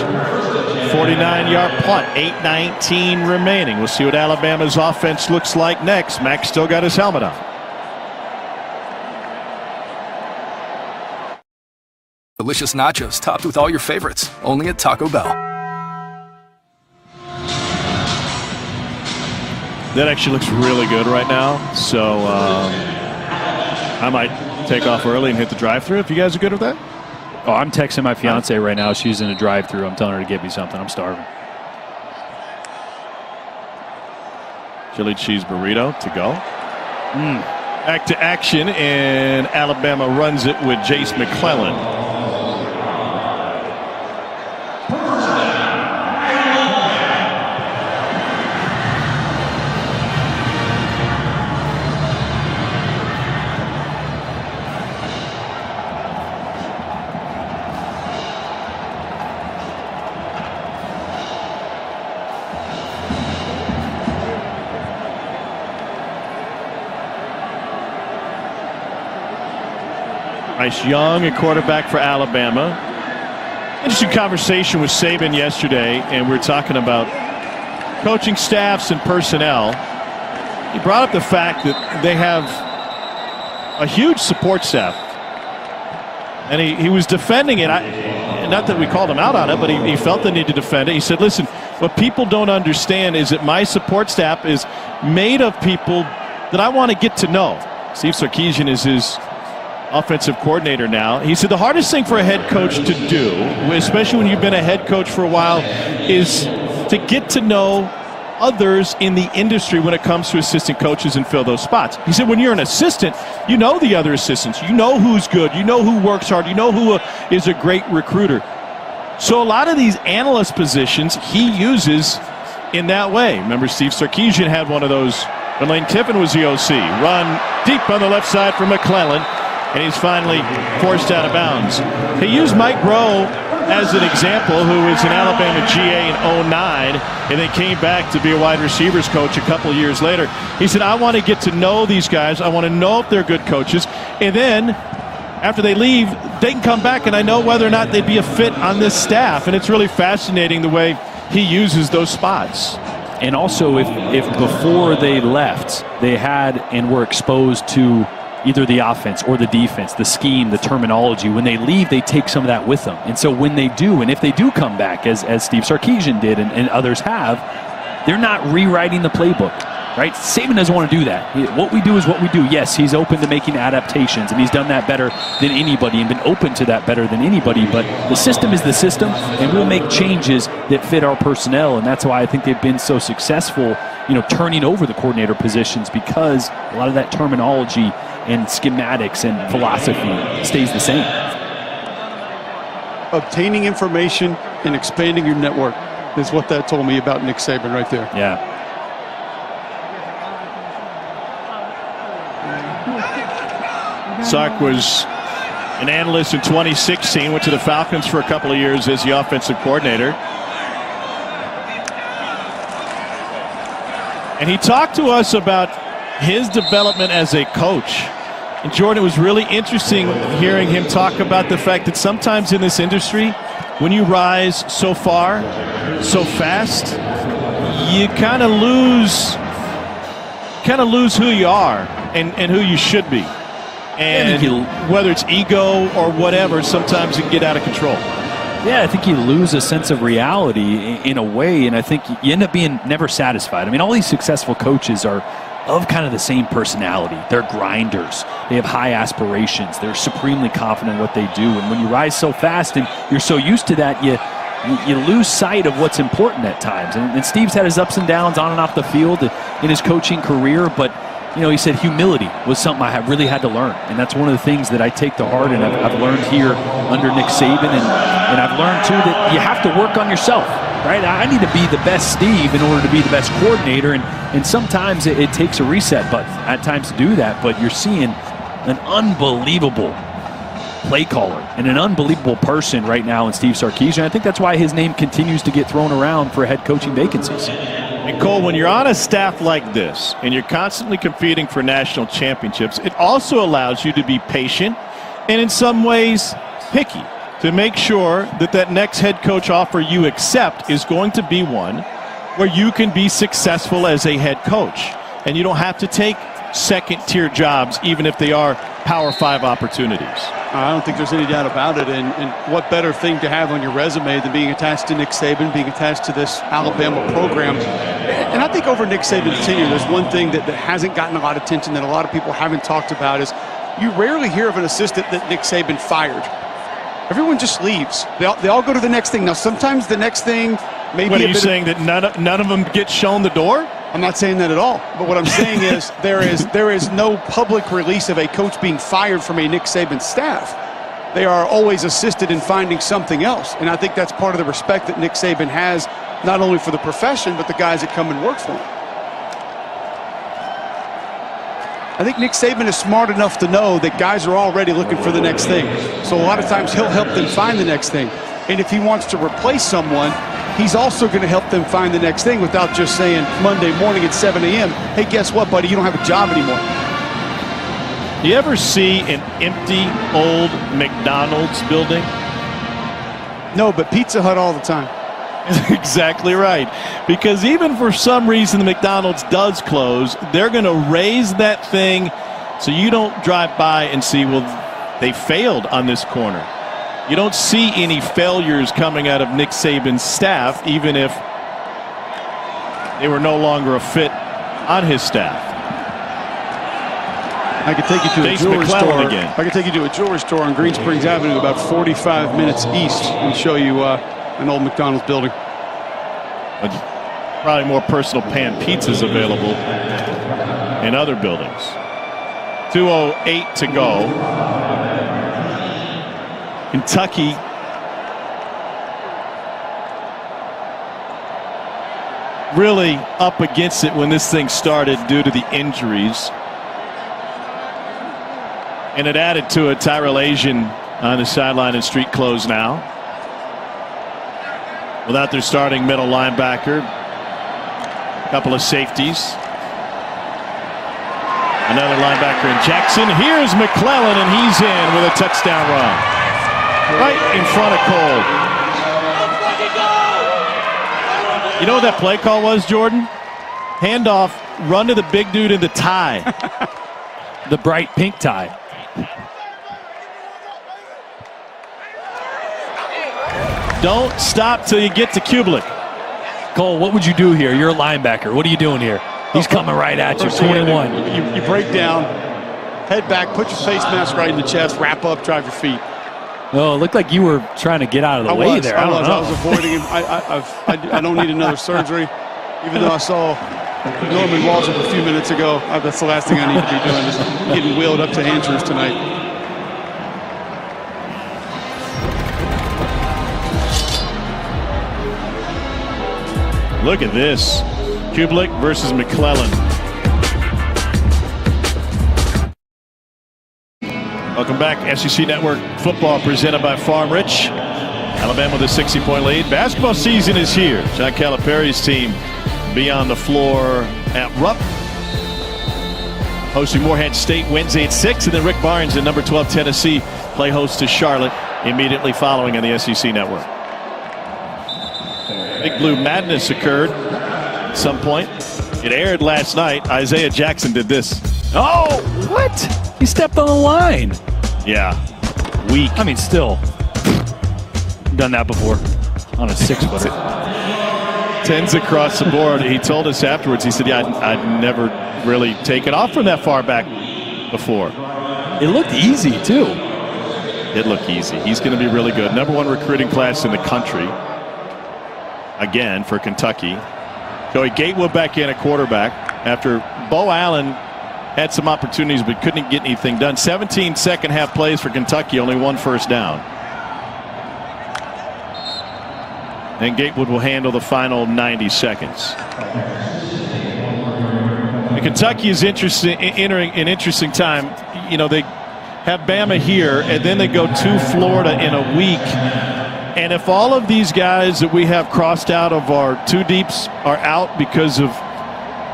49-yard punt, 8:19 remaining. We'll see what Alabama's offense looks like next. Max still got his helmet on. Delicious nachos topped with all your favorites, only at Taco Bell. That actually looks really good right now, so I might take off early and hit the drive-thru if you guys are good with that. Oh, I'm texting my fiance right now. She's in a drive-thru. I'm telling her to get me something. I'm starving. Chili cheese burrito to go. Back to action, and Alabama runs it with Jace McClellan. Bryce Young, a quarterback for Alabama. Interesting conversation with Saban yesterday, and we're talking about coaching staffs and personnel. He brought up the fact that they have a huge support staff, and he was defending it. Not that we called him out on it, but he felt the need to defend it. He said, listen, what people don't understand is that my support staff is made of people that I want to get to know. Steve Sarkisian is his offensive coordinator now. He said the hardest thing for a head coach to do, especially when you've been a head coach for a while, is to get to know others in the industry when it comes to assistant coaches and fill those spots. He said when you're an assistant, you know the other assistants. You know who's good. You know who works hard. You know who is a great recruiter. So a lot of these analyst positions he uses in that way. Remember, Steve Sarkisian had one of those when Lane Kiffin was the OC. Run deep on the left side for McClellan, and he's finally forced out of bounds. He used Mike Rowe as an example, who was an Alabama GA in 2009 and then came back to be a wide receivers coach a couple years later. He said, I want to get to know these guys. I want to know if they're good coaches. And then after they leave, they can come back and I know whether or not they'd be a fit on this staff. And it's really fascinating the way he uses those spots. And also, if before they left, they had and were exposed to either the offense or the defense, the scheme, the terminology, when they leave, they take some of that with them. And so when they do, and if they do come back, as Steve Sarkisian did and others have, they're not rewriting the playbook, right? Saban doesn't want to do that. What we do is what we do. Yes, he's open to making adaptations, and he's done that better than anybody and been open to that better than anybody, but the system is the system, and we'll make changes that fit our personnel, and that's why I think they've been so successful, turning over the coordinator positions, because a lot of that terminology and schematics and philosophy stays the same. Obtaining information and expanding your network is what that told me about Nick Saban right there. Yeah. Sark was an analyst in 2016, went to the Falcons for a couple of years as the offensive coordinator. And he talked to us about his development as a coach. And Jordan, it was really interesting hearing him talk about the fact that sometimes in this industry, when you rise so far, so fast, you kind of lose who you are and who you should be. And whether it's ego or whatever, sometimes it can get out of control. Yeah, I think you lose a sense of reality in a way, and I think you end up being never satisfied. I mean, all these successful coaches are of kind of the same personality. They're grinders. They have high aspirations. They're supremely confident in what they do. And when you rise so fast and you're so used to that, you lose sight of what's important at times. And Steve's had his ups and downs on and off the field in his coaching career, but you know, he said humility was something I really had to learn. And that's one of the things that I take to heart, and I've learned here under Nick Saban. And I've learned, too, that you have to work on yourself, right? I need to be the best Steve in order to be the best coordinator. And sometimes it takes a reset button at times to do that. But you're seeing an unbelievable play caller and an unbelievable person right now in Steve Sarkisian. I think that's why his name continues to get thrown around for head coaching vacancies. And Cole, when you're on a staff like this and you're constantly competing for national championships, it also allows you to be patient and in some ways picky to make sure that that next head coach offer you accept is going to be one where you can be successful as a head coach. And you don't have to take second-tier jobs, even if they are Power 5 opportunities. I don't think there's any doubt about it. And what better thing to have on your resume than being attached to Nick Saban, being attached to this Alabama program. And I think over Nick Saban's tenure, there's one thing that hasn't gotten a lot of attention that a lot of people haven't talked about is you rarely hear of an assistant that Nick Saban fired. Everyone just leaves. They all go to the next thing. Now, sometimes the next thing may be What are you saying, that none of them get shown the door? I'm not saying that at all. But what I'm saying is there is no public release of a coach being fired from a Nick Saban staff. They are always assisted in finding something else. And I think that's part of the respect that Nick Saban has, not only for the profession, but the guys that come and work for him. I think Nick Saban is smart enough to know that guys are already looking for the next thing. So a lot of times he'll help them find the next thing. And if he wants to replace someone, he's also going to help them find the next thing without just saying Monday morning at 7 a.m., hey, guess what, buddy? You don't have a job anymore. Do you ever see an empty old McDonald's building? No, but Pizza Hut all the time. Exactly right. Because even for some reason the McDonald's does close, they're going to raise that thing so you don't drive by and see, well, they failed on this corner. You don't see any failures coming out of Nick Saban's staff, even if they were no longer a fit on his staff. I could take you to a jewelry store. Again. I could take you to a jewelry store on Green Springs Avenue, about 45 minutes east, and show you an old McDonald's building. Probably more personal pan pizzas available in other buildings. 2:08 to go. Kentucky really up against it when this thing started due to the injuries. And it added to it. Tyrell Asian on the sideline in street clothes now. Without their starting middle linebacker. A couple of safeties. Another linebacker in Jackson. Here's McClellan, and he's in with a touchdown run. Right in front of Cole. You know what that play call was, Jordan? Handoff, run to the big dude in the tie. The bright pink tie. Don't stop till you get to Kublik. Cole, what would you do here? You're a linebacker. What are you doing here? He's coming right at you, 21. You break down, head back, put your face mask right in the chest, wrap up, drive your feet. Oh, it looked like you were trying to get out of the way there. I was avoiding him. I don't need another surgery, even though I saw Norman Waltrip a few minutes ago. That's the last thing I need to be doing, is getting wheeled up to Andrews tonight. Look at this. Kublik versus McClellan. Welcome back. SEC Network football presented by Farm Rich. Alabama with a 60-point lead. Basketball season is here. John Calipari's team be on the floor at Rupp, hosting Morehead State Wednesday at 6, and then Rick Barnes and number 12 Tennessee play host to Charlotte immediately following on the SEC Network. Big Blue Madness occurred at some point. It aired last night. Isaiah Jackson did this. Oh, what? He stepped on the line. Yeah, weak. I mean, still done that before on a 6-footer. 10s across the board. He told us afterwards, he said, yeah, I'd never really taken off from that far back before. It looked easy, too. It looked easy. He's going to be really good. #1 recruiting class in the country. Again, for Kentucky. Joey Gatewood back in at quarterback after Bo Allen had some opportunities but couldn't get anything done. 17 second half plays for Kentucky, only 1 first down. And Gatewood will handle the final 90 seconds. And Kentucky is entering an interesting time. You know, they have Bama here, and then they go to Florida in a week. And if all of these guys that we have crossed out of our 2 deeps are out because of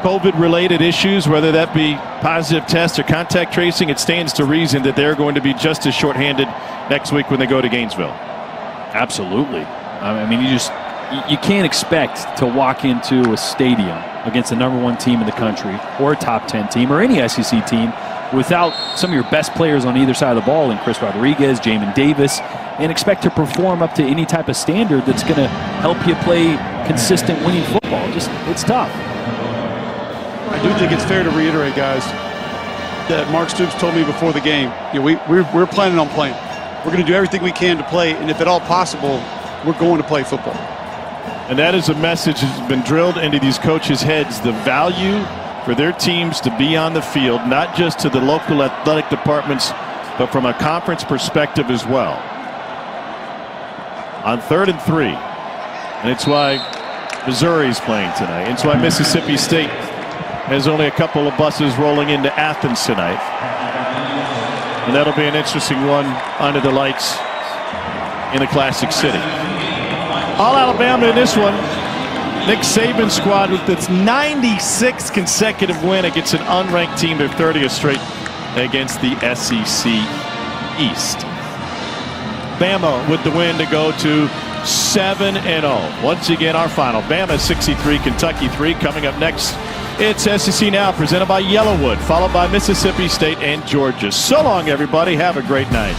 COVID-related issues, whether that be positive tests or contact tracing, it stands to reason that they're going to be just as shorthanded next week when they go to Gainesville. Absolutely. I mean, you can't expect to walk into a stadium against the #1 team in the country or a top 10 team or any SEC team without some of your best players on either side of the ball, in Chris Rodriguez, Jamin Davis, and expect to perform up to any type of standard that's going to help you play consistent winning football. It's tough. I do think it's fair to reiterate, guys, that Mark Stoops told me before the game, you know, we're planning on playing. We're going to do everything we can to play, and if at all possible, we're going to play football. And that is a message that's been drilled into these coaches' heads, the value for their teams to be on the field, not just to the local athletic departments, but from a conference perspective as well. On 3rd and 3, and it's why Missouri's playing tonight. It's why Mississippi State has only a couple of buses rolling into Athens tonight. And that'll be an interesting one under the lights in the Classic City. All Alabama in this one. Nick Saban's squad with its 96th consecutive win against an unranked team, their 30th straight against the SEC East. Bama with the win to go to 7-0. Once again, our final. Bama 63, Kentucky 3. Coming up next, it's SEC Now, presented by Yellowwood, followed by Mississippi State and Georgia. So long, everybody. Have a great night.